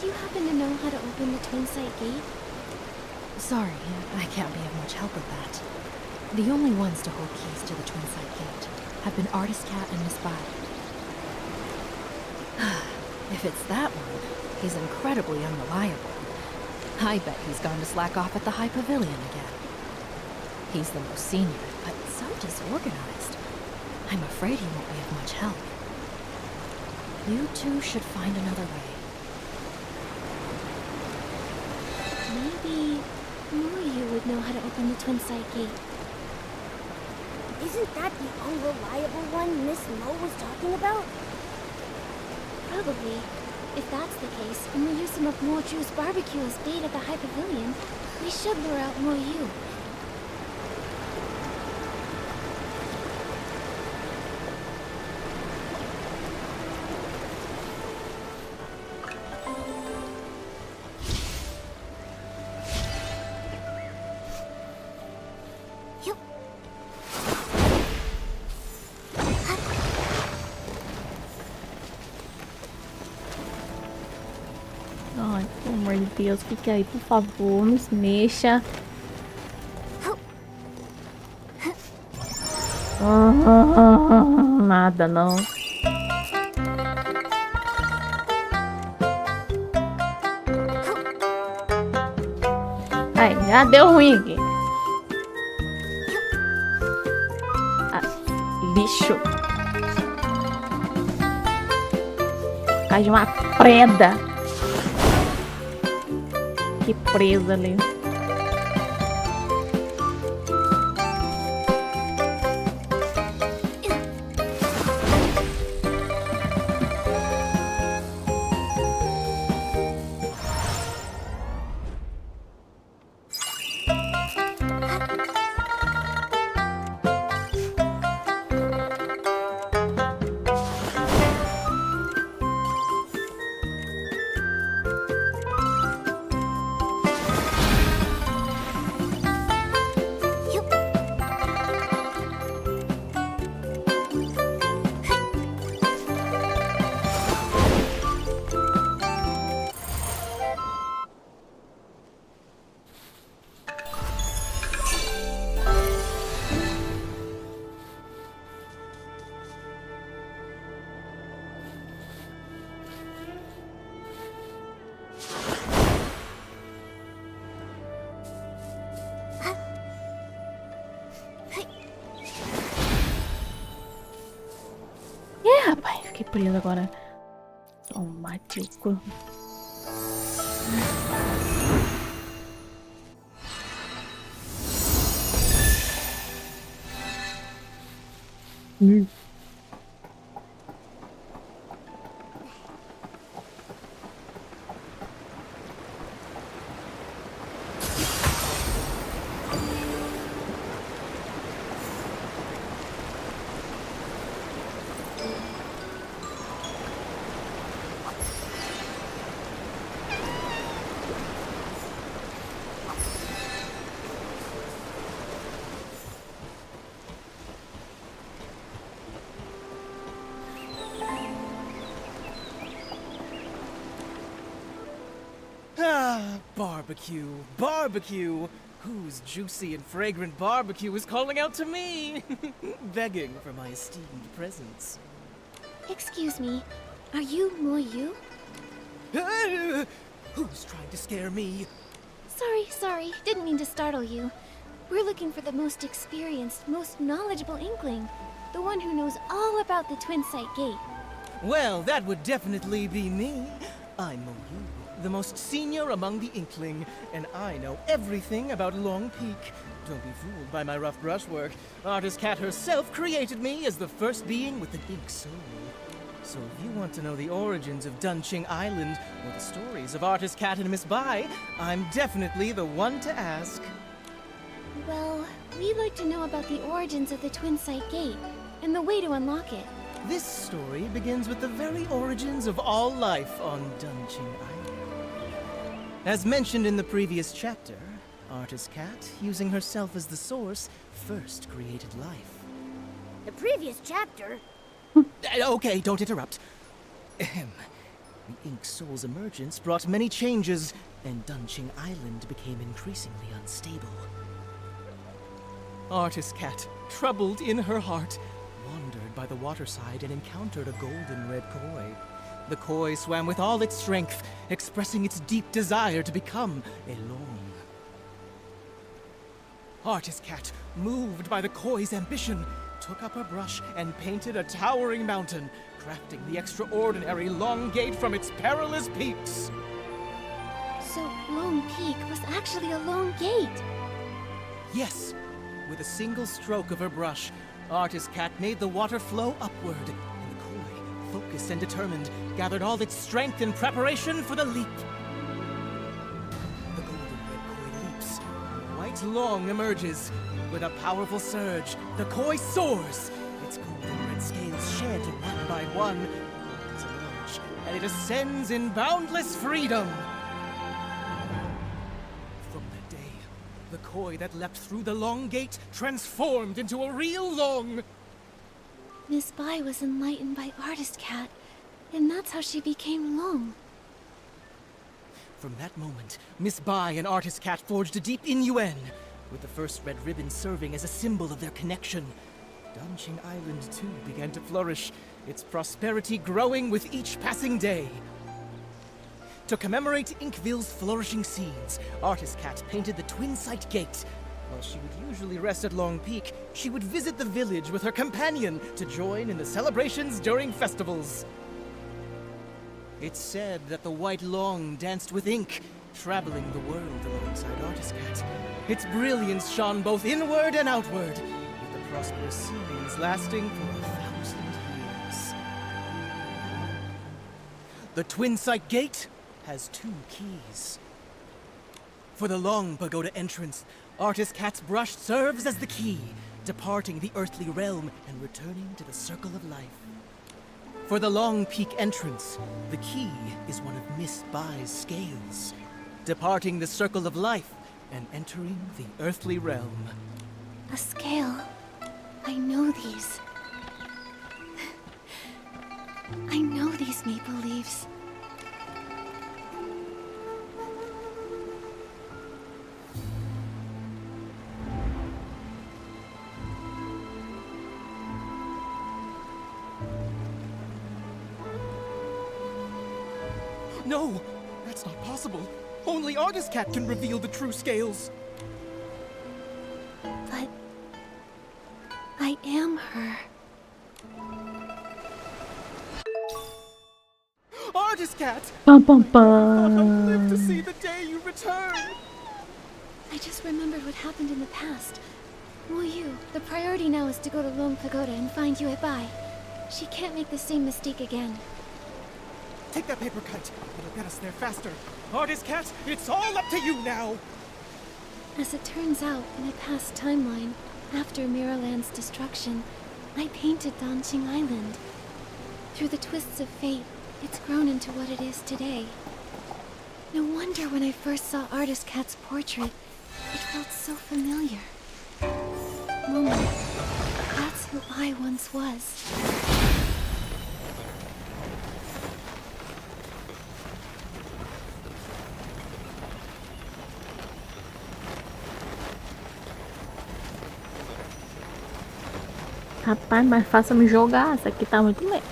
Do you happen to know how to open the Twin Sight Gate? Sorry, I can't be of much help with that. The only ones to hold keys to the Twin Sight Gate have been Artist Cat and Miss Bai. If it's that one, he's incredibly unreliable. I bet he's gone to slack off at the High Pavilion again. He's the most senior, but so disorganized. I'm afraid he won't be of much help. You two should find another way. Maybe Moyu would know how to open the Twin Sight Gate. Isn't that the unreliable one Miss Mo was talking about? Probably. If that's the case, and we use some of Moju's barbecue as bait at the High Pavilion, we should lure out Moyu. Ai, pelo amor de Deus, fique aí, por favor, não se mexa. Nada, não. Ai, já deu ruim aqui. Ah, lixo. Cai de uma preda. fique presa ali. Rapaz, fiquei presa agora. Automático. Ah, barbecue, barbecue! Whose juicy and fragrant barbecue is calling out to me? Begging for my esteemed presence. Excuse me, are you Moyu? Who's trying to scare me? Sorry, didn't mean to startle you. We're looking for the most experienced, most knowledgeable Inkling. The one who knows all about the Twin Sight Gate. Well, that would definitely be me. I'm Moyu, the most senior among the Inkling, and I know everything about Long Peak. Don't be fooled by my rough brushwork. Artist Cat herself created me as the first being with an ink soul. So if you want to know the origins of Dunching Island, or the stories of Artist Cat and Miss Bai, I'm definitely the one to ask. Well, we'd like to know about the origins of the Twin Sight Gate, and the way to unlock it. This story begins with the very origins of all life on Dunching Island. As mentioned in the previous chapter, Artist Cat, using herself as the source, first created life. The previous chapter? Okay, don't interrupt. Ahem. The Ink Soul's emergence brought many changes, and Dunching Island became increasingly unstable. Artist Cat, troubled in her heart, wandered by the waterside and encountered a golden red koi. The koi swam with all its strength, expressing its deep desire to become a long. Artist Cat, moved by the koi's ambition, took up her brush and painted a towering mountain, crafting the extraordinary Long Gate from its perilous peaks. So, Long Peak was actually a long gate. Yes, with a single stroke of her brush, Artist Cat made the water flow upward, and the koi, focused and determined, gathered all its strength in preparation for the leap. The golden red koi leaps. White Long emerges. With a powerful surge, the koi soars. Its golden red scales shed one by one. It emerge, and it ascends in boundless freedom. From that day, the koi that leapt through the Long Gate transformed into a real Long. Miss Bai was enlightened by Artist Cat, and that's how she became Long. From that moment, Miss Bai and Artist Cat forged a deep innuendo, with the first red ribbon serving as a symbol of their connection. Dunching Island, too, began to flourish, its prosperity growing with each passing day. To commemorate Inkville's flourishing scenes, Artist Cat painted the Twin Sight Gate. While she would usually rest at Long Peak, she would visit the village with her companion to join in the celebrations during festivals. It's said that the White Long danced with ink, traveling the world alongside Artist Cat. Its brilliance shone both inward and outward, with the prosperous series lasting for 1,000 years. The Twin Sight Gate has 2 keys. For the long pagoda entrance, Artist Cat's brush serves as the key, departing the earthly realm and returning to the circle of life. For the long peak entrance, the key is one of Miss Bai's scales, departing the circle of life and entering the earthly realm. A scale. I know these. I know these maple leaves. No, that's not possible. Only Artist Cat can reveal the true scales. But I am her. Artist Cat! Pum pum I would live to pum. see the day you return! I just remembered what happened in the past. Wu Yu, the priority now is to go to Lone Pagoda and find Yue Bai. She can't make the same mistake again. Take that paper cut. It'll get us there faster. Artist Cat, it's all up to you now! As it turns out, in a past timeline, after Miraland's destruction, I painted Danqing Island. Through the twists of fate, it's grown into what it is today. No wonder when I first saw Artist Cat's portrait, it felt so familiar. Moment, that's who I once was. Rapaz, mais fácil me jogar. Essa aqui tá muito lento.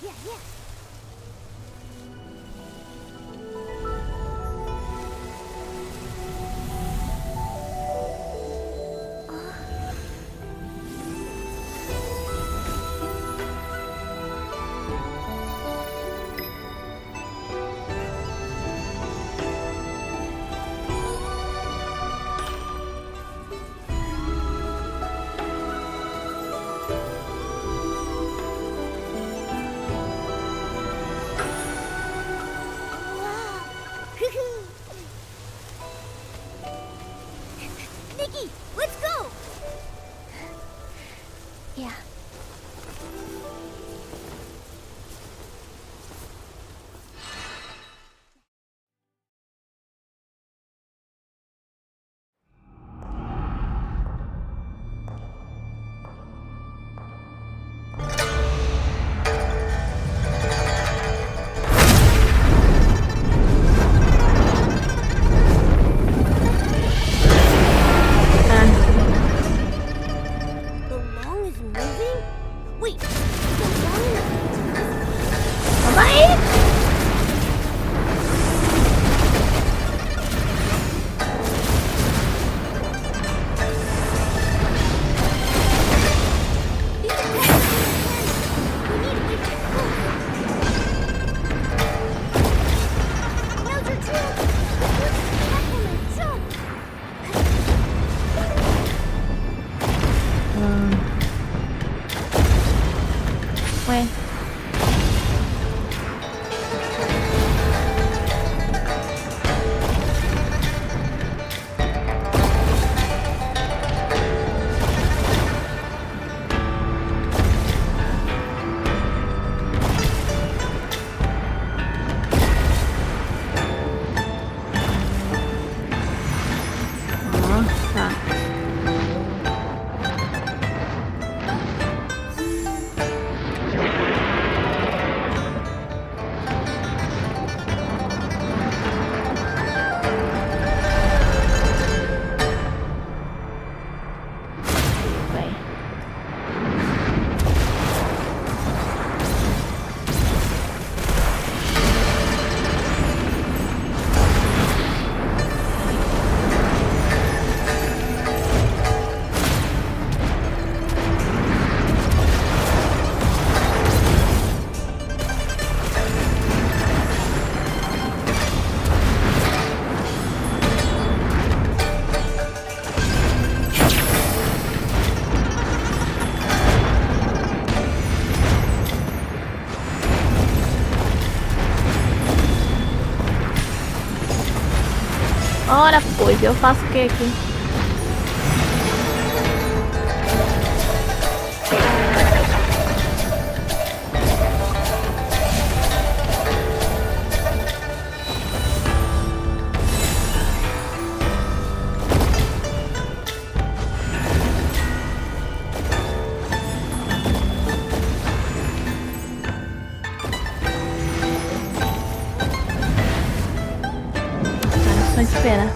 Yeah, yeah. Nikki, let's go! Yeah. The long is moving? Wait, the long Now's your chance! Tackle and jump! Ué. Ó, tá. Ora, pois, eu faço o que aqui? Só esperar.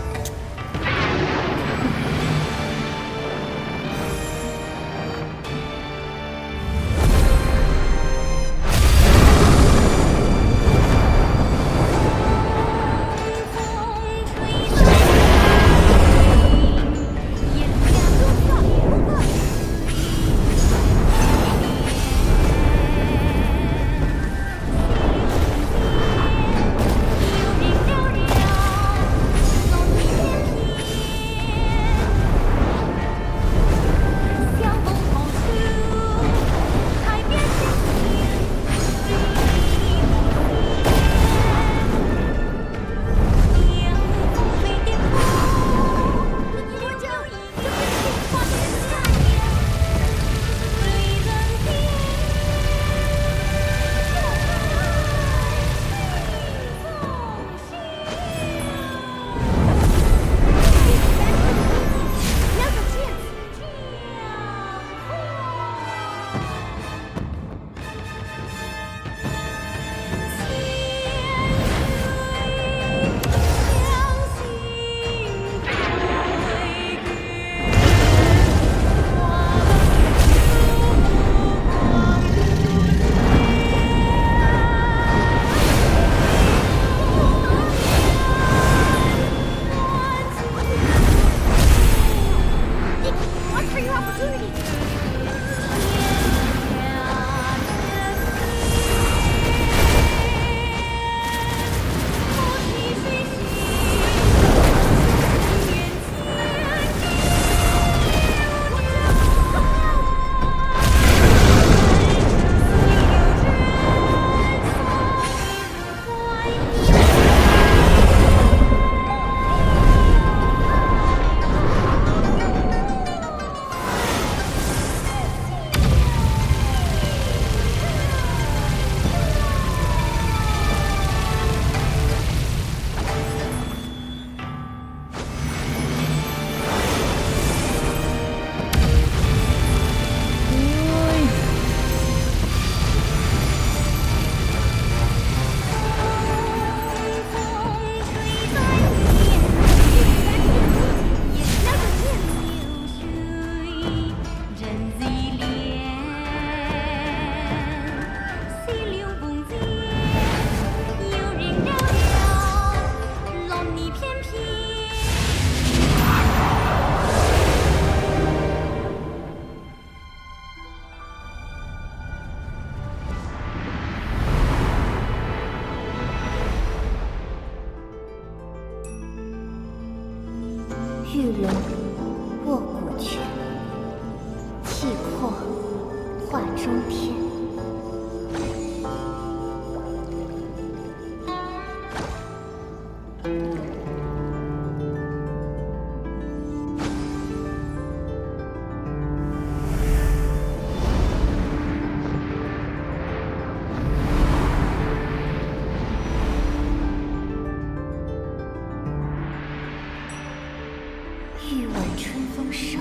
欲挽春风手，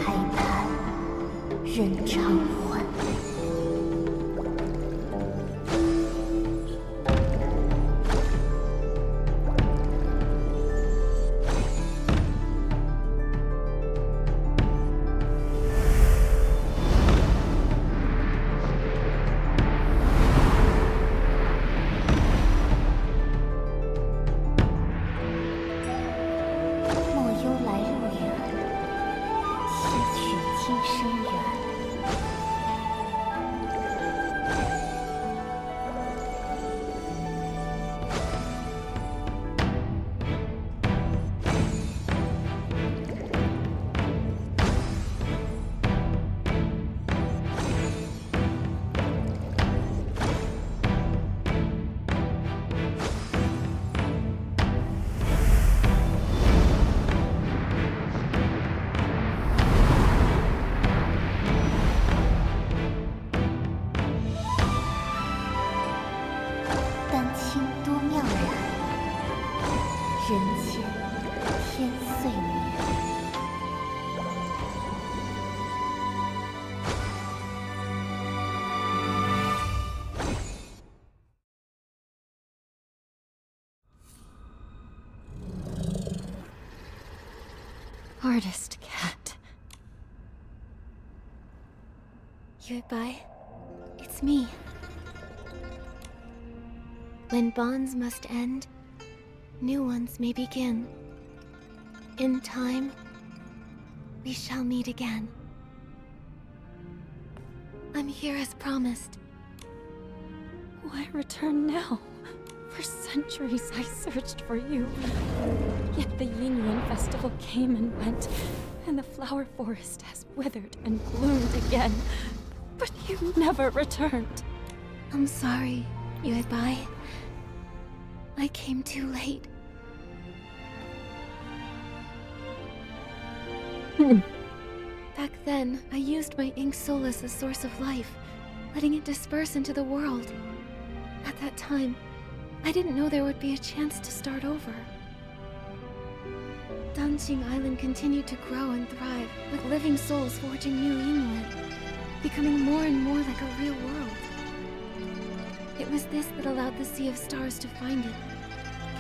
还盼人偿还。莫忧来路远，西去今生缘。Artist cat. Yuebai, it's me. When bonds must end, new ones may begin. In time, we shall meet again. I'm here as promised. Why return now? For centuries I searched for you. Yet the Yinyuan festival came and went, and the flower forest has withered and bloomed again. But you never returned. I'm sorry, Yuebai. I came too late. Back then, I used my ink soul as a source of life, letting it disperse into the world. At that time, I didn't know there would be a chance to start over. Danqing Island continued to grow and thrive, with living souls forging new Yinyuan, becoming more and more like a real world. It was this that allowed the Sea of Stars to find it,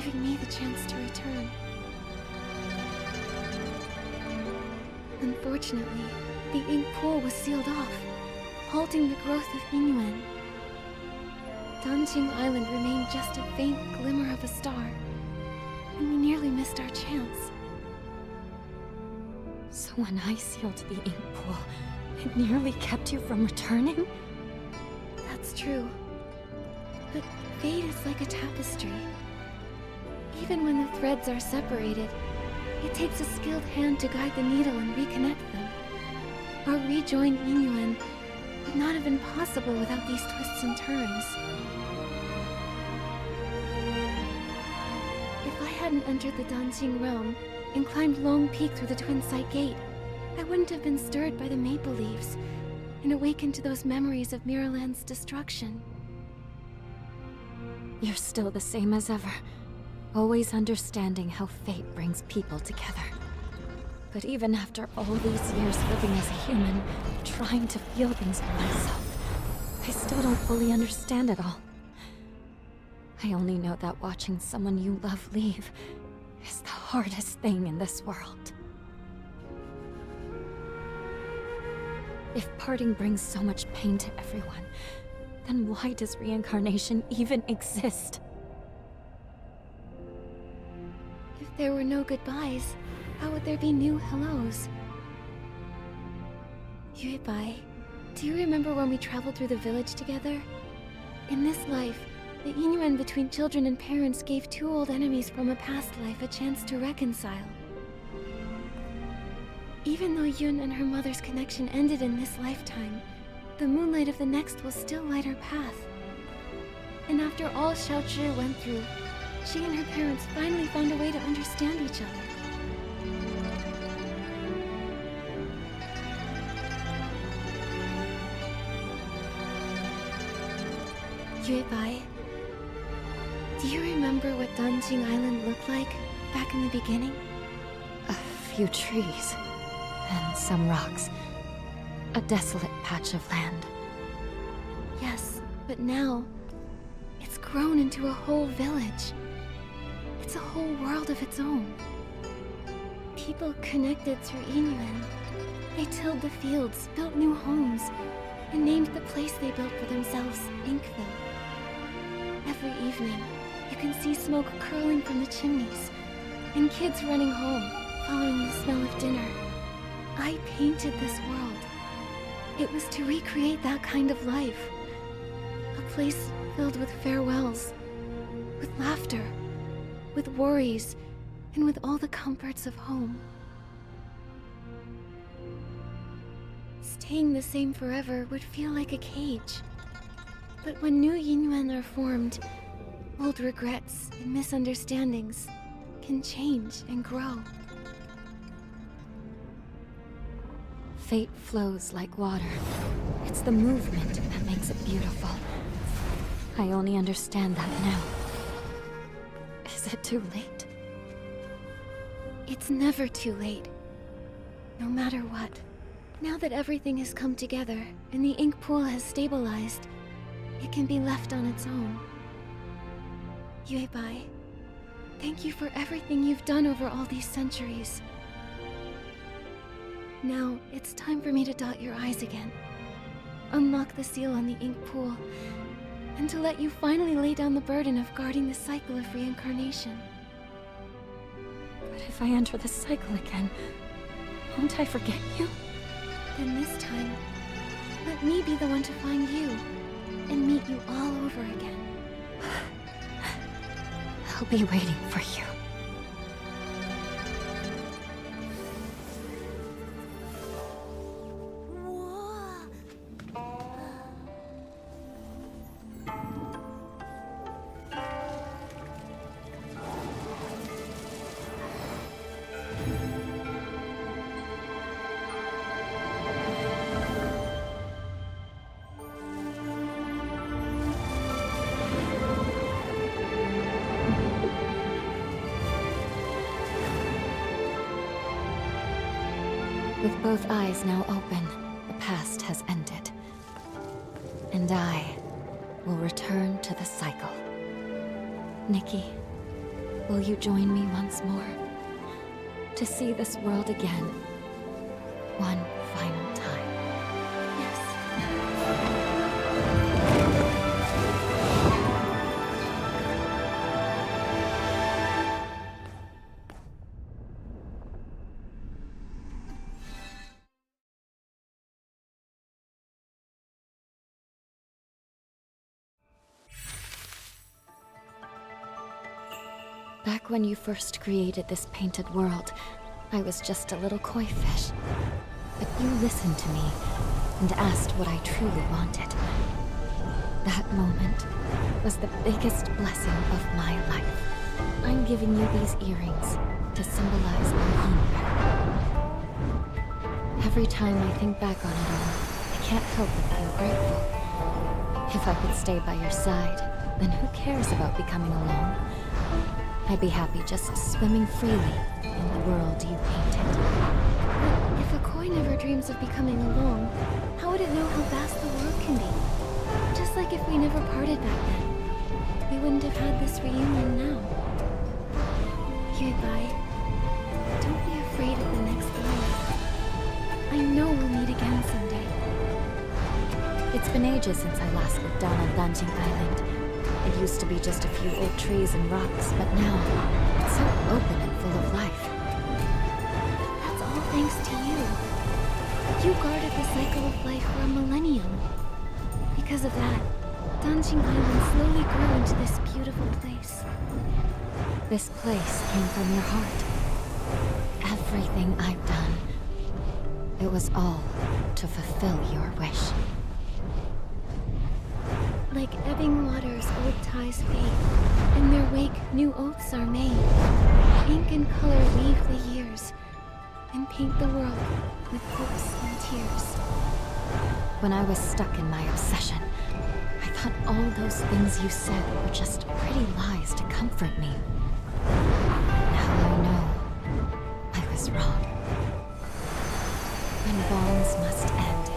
giving me the chance to return. Unfortunately, the ink pool was sealed off, halting the growth of Yinyuan. Danqing Island remained just a faint glimmer of a star, and we nearly missed our chance. So when I sealed the ink pool, it nearly kept you from returning? That's true. But fate is like a tapestry. Even when the threads are separated, it takes a skilled hand to guide the needle and reconnect them. Our rejoined Yinyuan would not have been possible without these twists and turns. If I hadn't entered the Danqing realm and climbed Long Peak through the Twin Sight Gate, I wouldn't have been stirred by the maple leaves and awakened to those memories of Miraland's destruction. You're still the same as ever, always understanding how fate brings people together. But even after all these years living as a human, trying to feel things for myself, I still don't fully understand it all. I only know that watching someone you love leave is the hardest thing in this world. If parting brings so much pain to everyone, then why does reincarnation even exist? If there were no goodbyes, how would there be new hellos? Yuebai, do you remember when we traveled through the village together? In this life, the Yinyuan between children and parents gave two old enemies from a past life a chance to reconcile. Even though Yun and her mother's connection ended in this lifetime, the moonlight of the next will still light her path. And after all Xiaozhi went through, she and her parents finally found a way to understand each other. Yuebai, do you remember what Danqing Island looked like back in the beginning? A few trees, and some rocks. A desolate patch of land. Yes, but now, it's grown into a whole village. It's a whole world of its own. People connected through Yinyuan. They tilled the fields, built new homes, and named the place they built for themselves Inkville. Every evening, you can see smoke curling from the chimneys, and kids running home, following the smell of dinner. I painted this world. It was to recreate that kind of life. A place filled with farewells, with laughter, with worries, and with all the comforts of home. Staying the same forever would feel like a cage. But when new Yinyuan are formed, old regrets and misunderstandings can change and grow. Fate flows like water. It's the movement that makes it beautiful. I only understand that now. Is it too late? It's never too late. No matter what. Now that everything has come together and the ink pool has stabilized, it can be left on its own. Yuebai, thank you for everything you've done over all these centuries. Now, it's time for me to dot your I's again. Unlock the seal on the ink pool, and to let you finally lay down the burden of guarding the cycle of reincarnation. But if I enter the cycle again, won't I forget you? Then this time, let me be the one to find you, and meet you all over again. I'll be waiting for you. With both eyes now open, the past has ended. And I will return to the cycle. Nikki, will you join me once more? To see this world again, one final time. Yes. Back when you first created this painted world, I was just a little koi fish. But you listened to me and asked what I truly wanted. That moment was the biggest blessing of my life. I'm giving you these earrings to symbolize our union. Every time I think back on it all, I can't help but feel grateful. If I could stay by your side, then who cares about becoming alone? I'd be happy just swimming freely in the world you painted. But if a koi never dreams of becoming alone, how would it know how vast the world can be? Just like if we never parted back then, we wouldn't have had this reunion now. Yuebai, don't be afraid of the next life. I know we'll meet again someday. It's been ages since I last lived down on Danjing Island. It used to be just a few old trees and rocks, but now it's so open and full of life. That's all thanks to you. You guarded the cycle of life for a millennium. Because of that, Danjing Island slowly grew into this beautiful place. This place came from your heart. Everything I've done, it was all to fulfill your wish. Like ebbing waters, old ties fade. In their wake, new oaths are made. Ink and color weave the years, and paint the world with hopes and tears. When I was stuck in my obsession, I thought all those things you said were just pretty lies to comfort me. Now I know I was wrong. When bonds must end,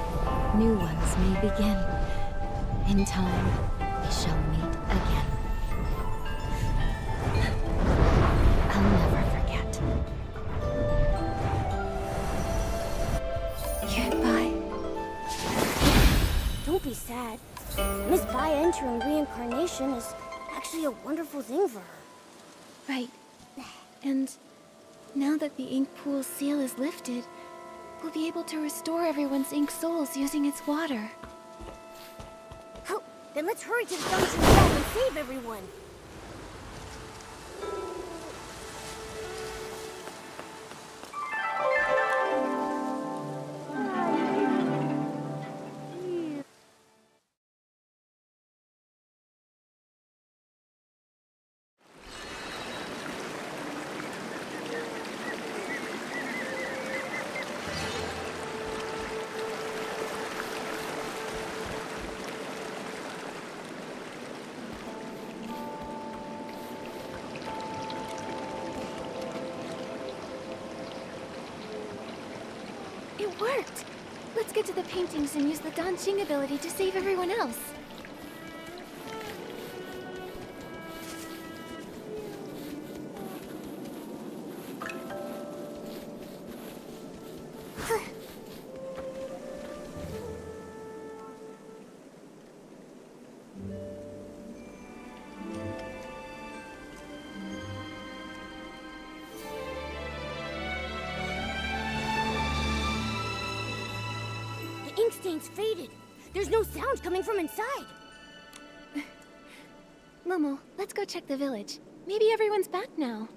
new ones may begin. In time, we shall meet again. I'll never forget. Yuebai. Don't be sad. Miss Bai entering reincarnation is actually a wonderful thing for her. Right. And now that the ink pool seal is lifted, we'll be able to restore everyone's ink souls using its water. Oh, then let's hurry to the dungeon well and save everyone. worked! Let's get to the paintings and use the dancing ability to save everyone else. The ink stain's faded. There's no sound coming from inside. Momo, let's go check the village. Maybe everyone's back now.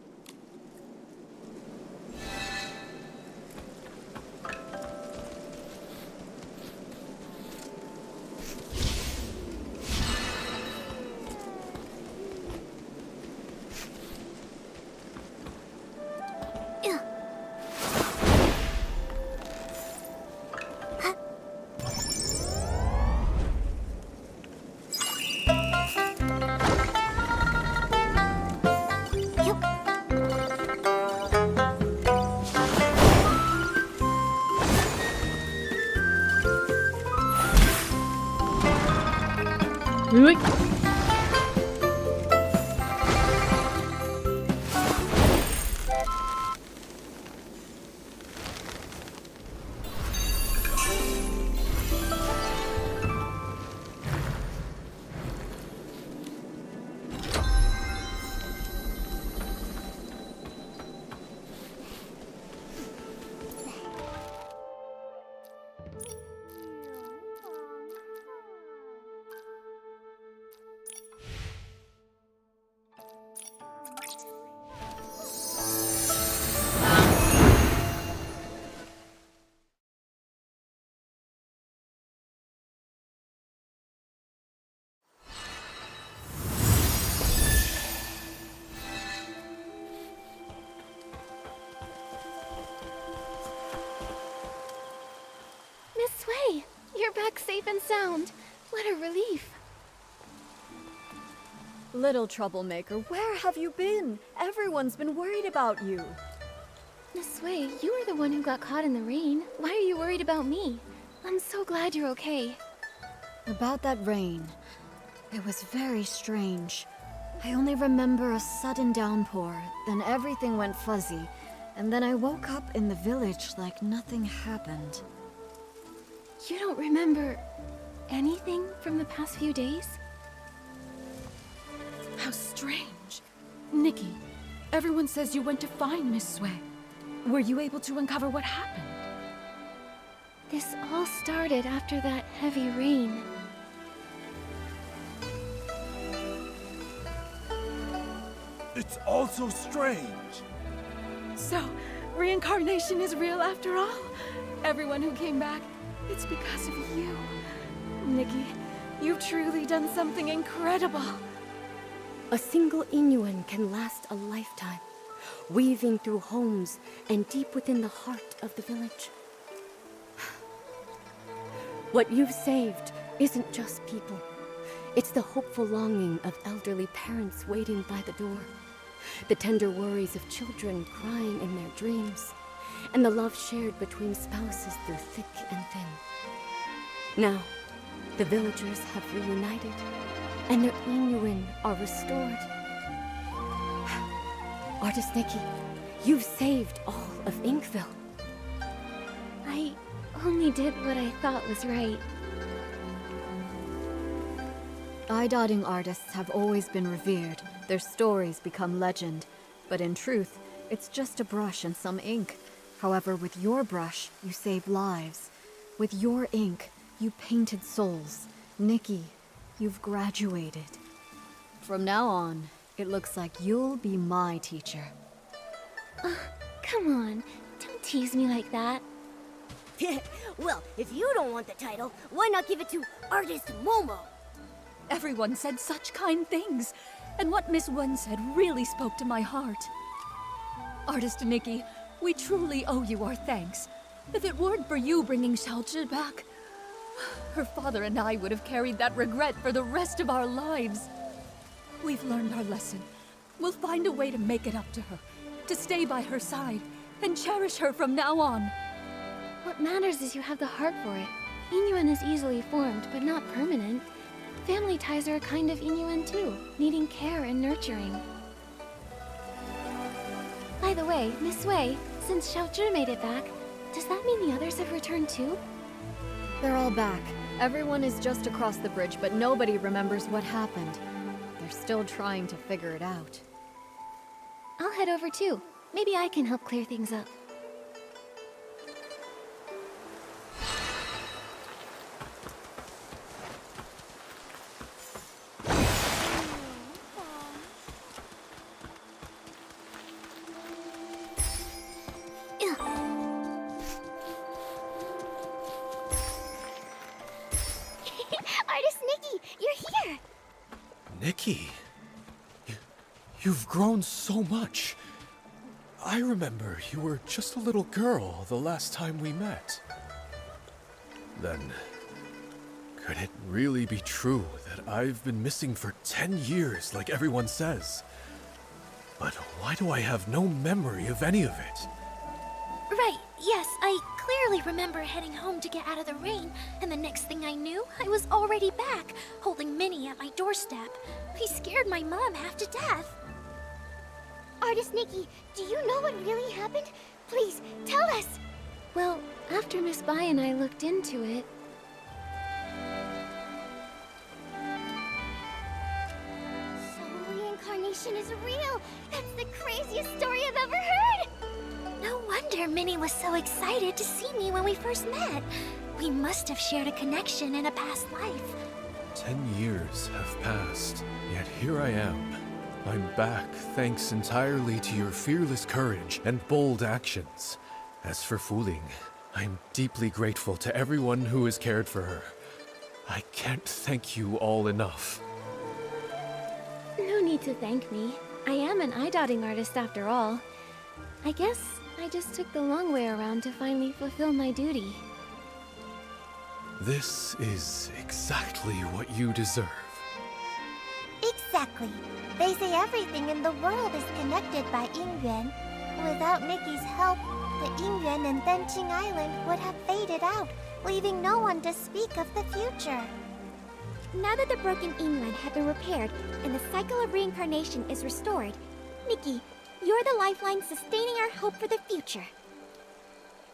Miss Sway, you're back safe and sound. What a relief. Little troublemaker, where have you been? Everyone's been worried about you. Miss Sway, you were the one who got caught in the rain. Why are you worried about me? I'm so glad you're okay. About that rain, it was very strange. I only remember a sudden downpour, then everything went fuzzy, and then I woke up in the village like nothing happened. You don't remember anything from the past few days? How strange. Nikki, everyone says you went to find Miss Sway. Were you able to uncover what happened? This all started after that heavy rain. It's all so strange. So, reincarnation is real after all? Everyone who came back, it's because of you. Nikki, you've truly done something incredible. A single Inuan can last a lifetime, weaving through homes and deep within the heart of the village. What you've saved isn't just people. It's the hopeful longing of elderly parents waiting by the door, the tender worries of children crying in their dreams, and the love shared between spouses through thick and thin. Now, the villagers have reunited, and their Inuan are restored. Artist Nikki, you've saved all of Inkville. I only did what I thought was right. Eye-dotting artists have always been revered. Their stories become legend. But in truth, it's just a brush and some ink. However, with your brush, you save lives. With your ink, you painted souls. Nikki, you've graduated. From now on, it looks like you'll be my teacher. Come on, don't tease me like that. Well, if you don't want the title, why not give it to Artist Momo? Everyone said such kind things, and what Miss Wen said really spoke to my heart. Artist Nikki, we truly owe you our thanks. If it weren't for you bringing Xiaozhi back, her father and I would have carried that regret for the rest of our lives. We've learned our lesson. We'll find a way to make it up to her, to stay by her side, and cherish her from now on. What matters is you have the heart for it. Inuan is easily formed, but not permanent. Family ties are a kind of Inuan too, needing care and nurturing. By the way, Miss Wei, since Xiaozhi made it back, does that mean the others have returned too? They're all back. Everyone is just across the bridge, but nobody remembers what happened. They're still trying to figure it out. I'll head over too. Maybe I can help clear things up. Artist Nikki, you're here! Nikki, you've grown so much. I remember you were just a little girl the last time we met. Then, could it really be true that I've been missing for 10 years like everyone says? But why do I have no memory of any of it? Right, yes, I clearly remember heading home to get out of the rain, and the next thing I knew, I was already back, holding Minnie at my doorstep. I scared my mom half to death. Artist Nikki, do you know what really happened? Please, tell us! Well, after Miss Bai and I looked into it... So reincarnation is real! That's the craziest story I've ever heard! No wonder Minnie was so excited to see me when we first met. We must have shared a connection in a past life. 10 years have passed, yet here I am. I'm back thanks entirely to your fearless courage and bold actions. As for Fu Ling, I'm deeply grateful to everyone who has cared for her. I can't thank you all enough. No need to thank me. I am an eye-dotting artist after all. I guess I just took the long way around to finally fulfill my duty. This is exactly what you deserve. Exactly. They say everything in the world is connected by Yingyuan. Without Nikki's help, the Yingyuan and Denqing Island would have faded out, leaving no one to speak of the future. Now that the broken Yingyuan have been repaired and the cycle of reincarnation is restored, Nikki, you're the lifeline sustaining our hope for the future.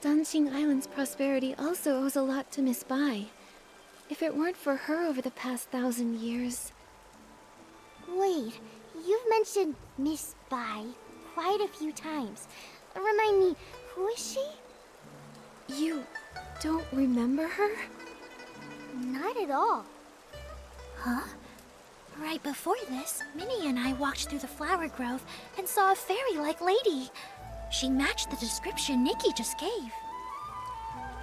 Danqing Island's prosperity also owes a lot to Miss Bai. If it weren't for her over the past 1,000 years... Wait, you've mentioned Miss Bai quite a few times. Remind me, who is she? You don't remember her? Not at all. Huh? Right before this, Minnie and I walked through the flower grove and saw a fairy-like lady. She matched the description Nikki just gave.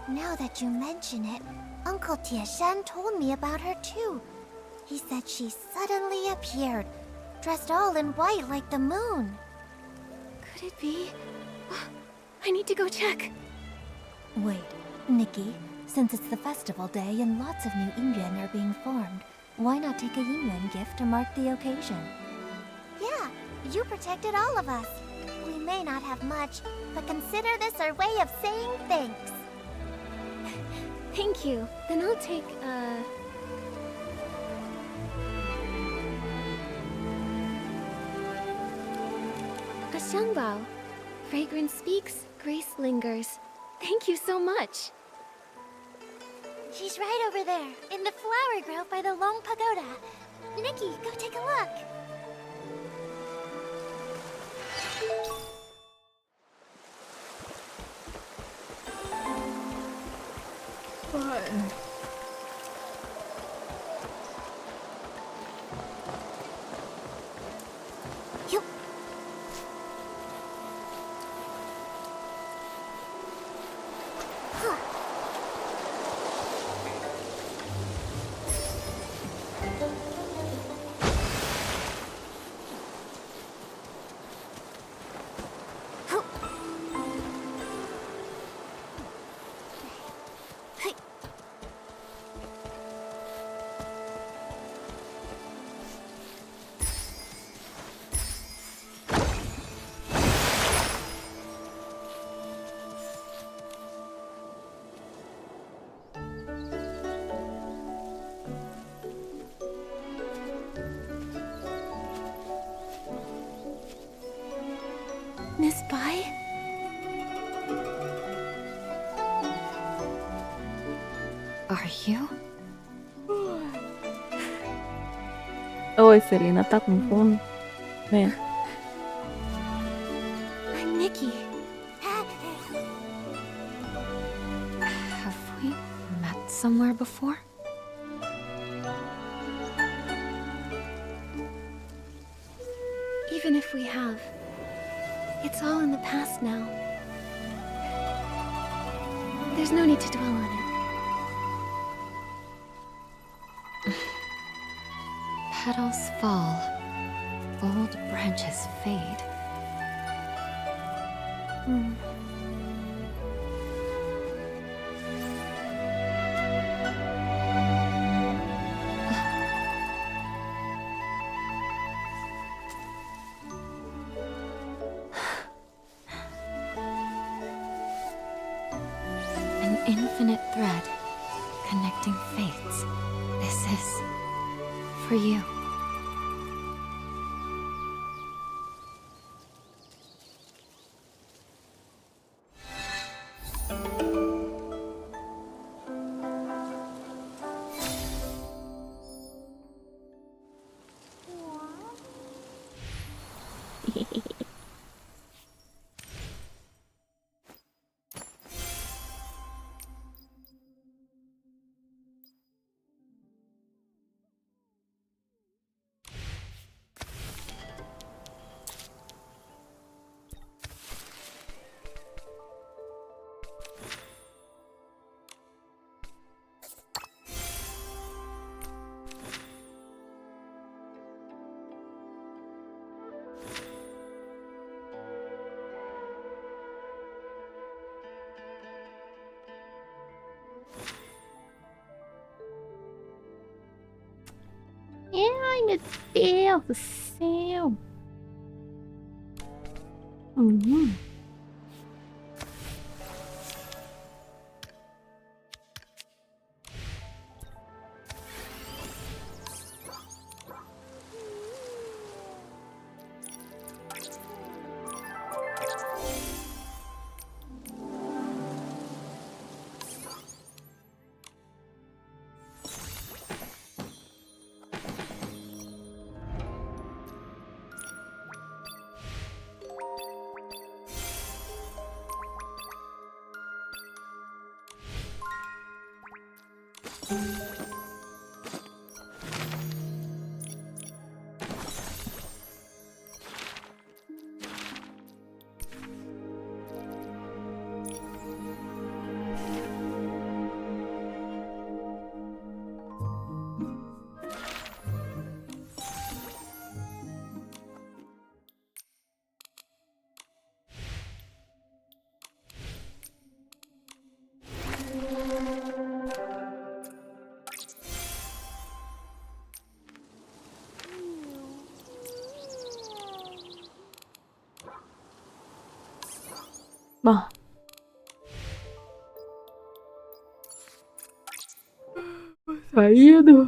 Now that you mention it, Uncle Tieshan told me about her too. He said she suddenly appeared, dressed all in white like the moon. Could it be? I need to go check. Wait, Nikki, since it's the festival day and lots of new Yingyuan are being formed, why not take a Yingyuan gift to mark the occasion? Yeah, you protected all of us. We may not have much, but consider this our way of saying thanks. Thank you. Then I'll take, a xiangbao. Fragrance speaks, grace lingers. Thank you so much. She's right over there, in the flower grove by the Long Pagoda. Nikki, go take a look. What? You... Miss Bai? Are you? Oi, Celina, tá com fome? Vem. I'm Nikki. Have we met somewhere before? Even if we have, it's all in the past now. There's no need to dwell on it. Petals fall, old branches fade. An infinite thread connecting fates. This is for you. Ai, meu Deus do céu. Bom. Saído.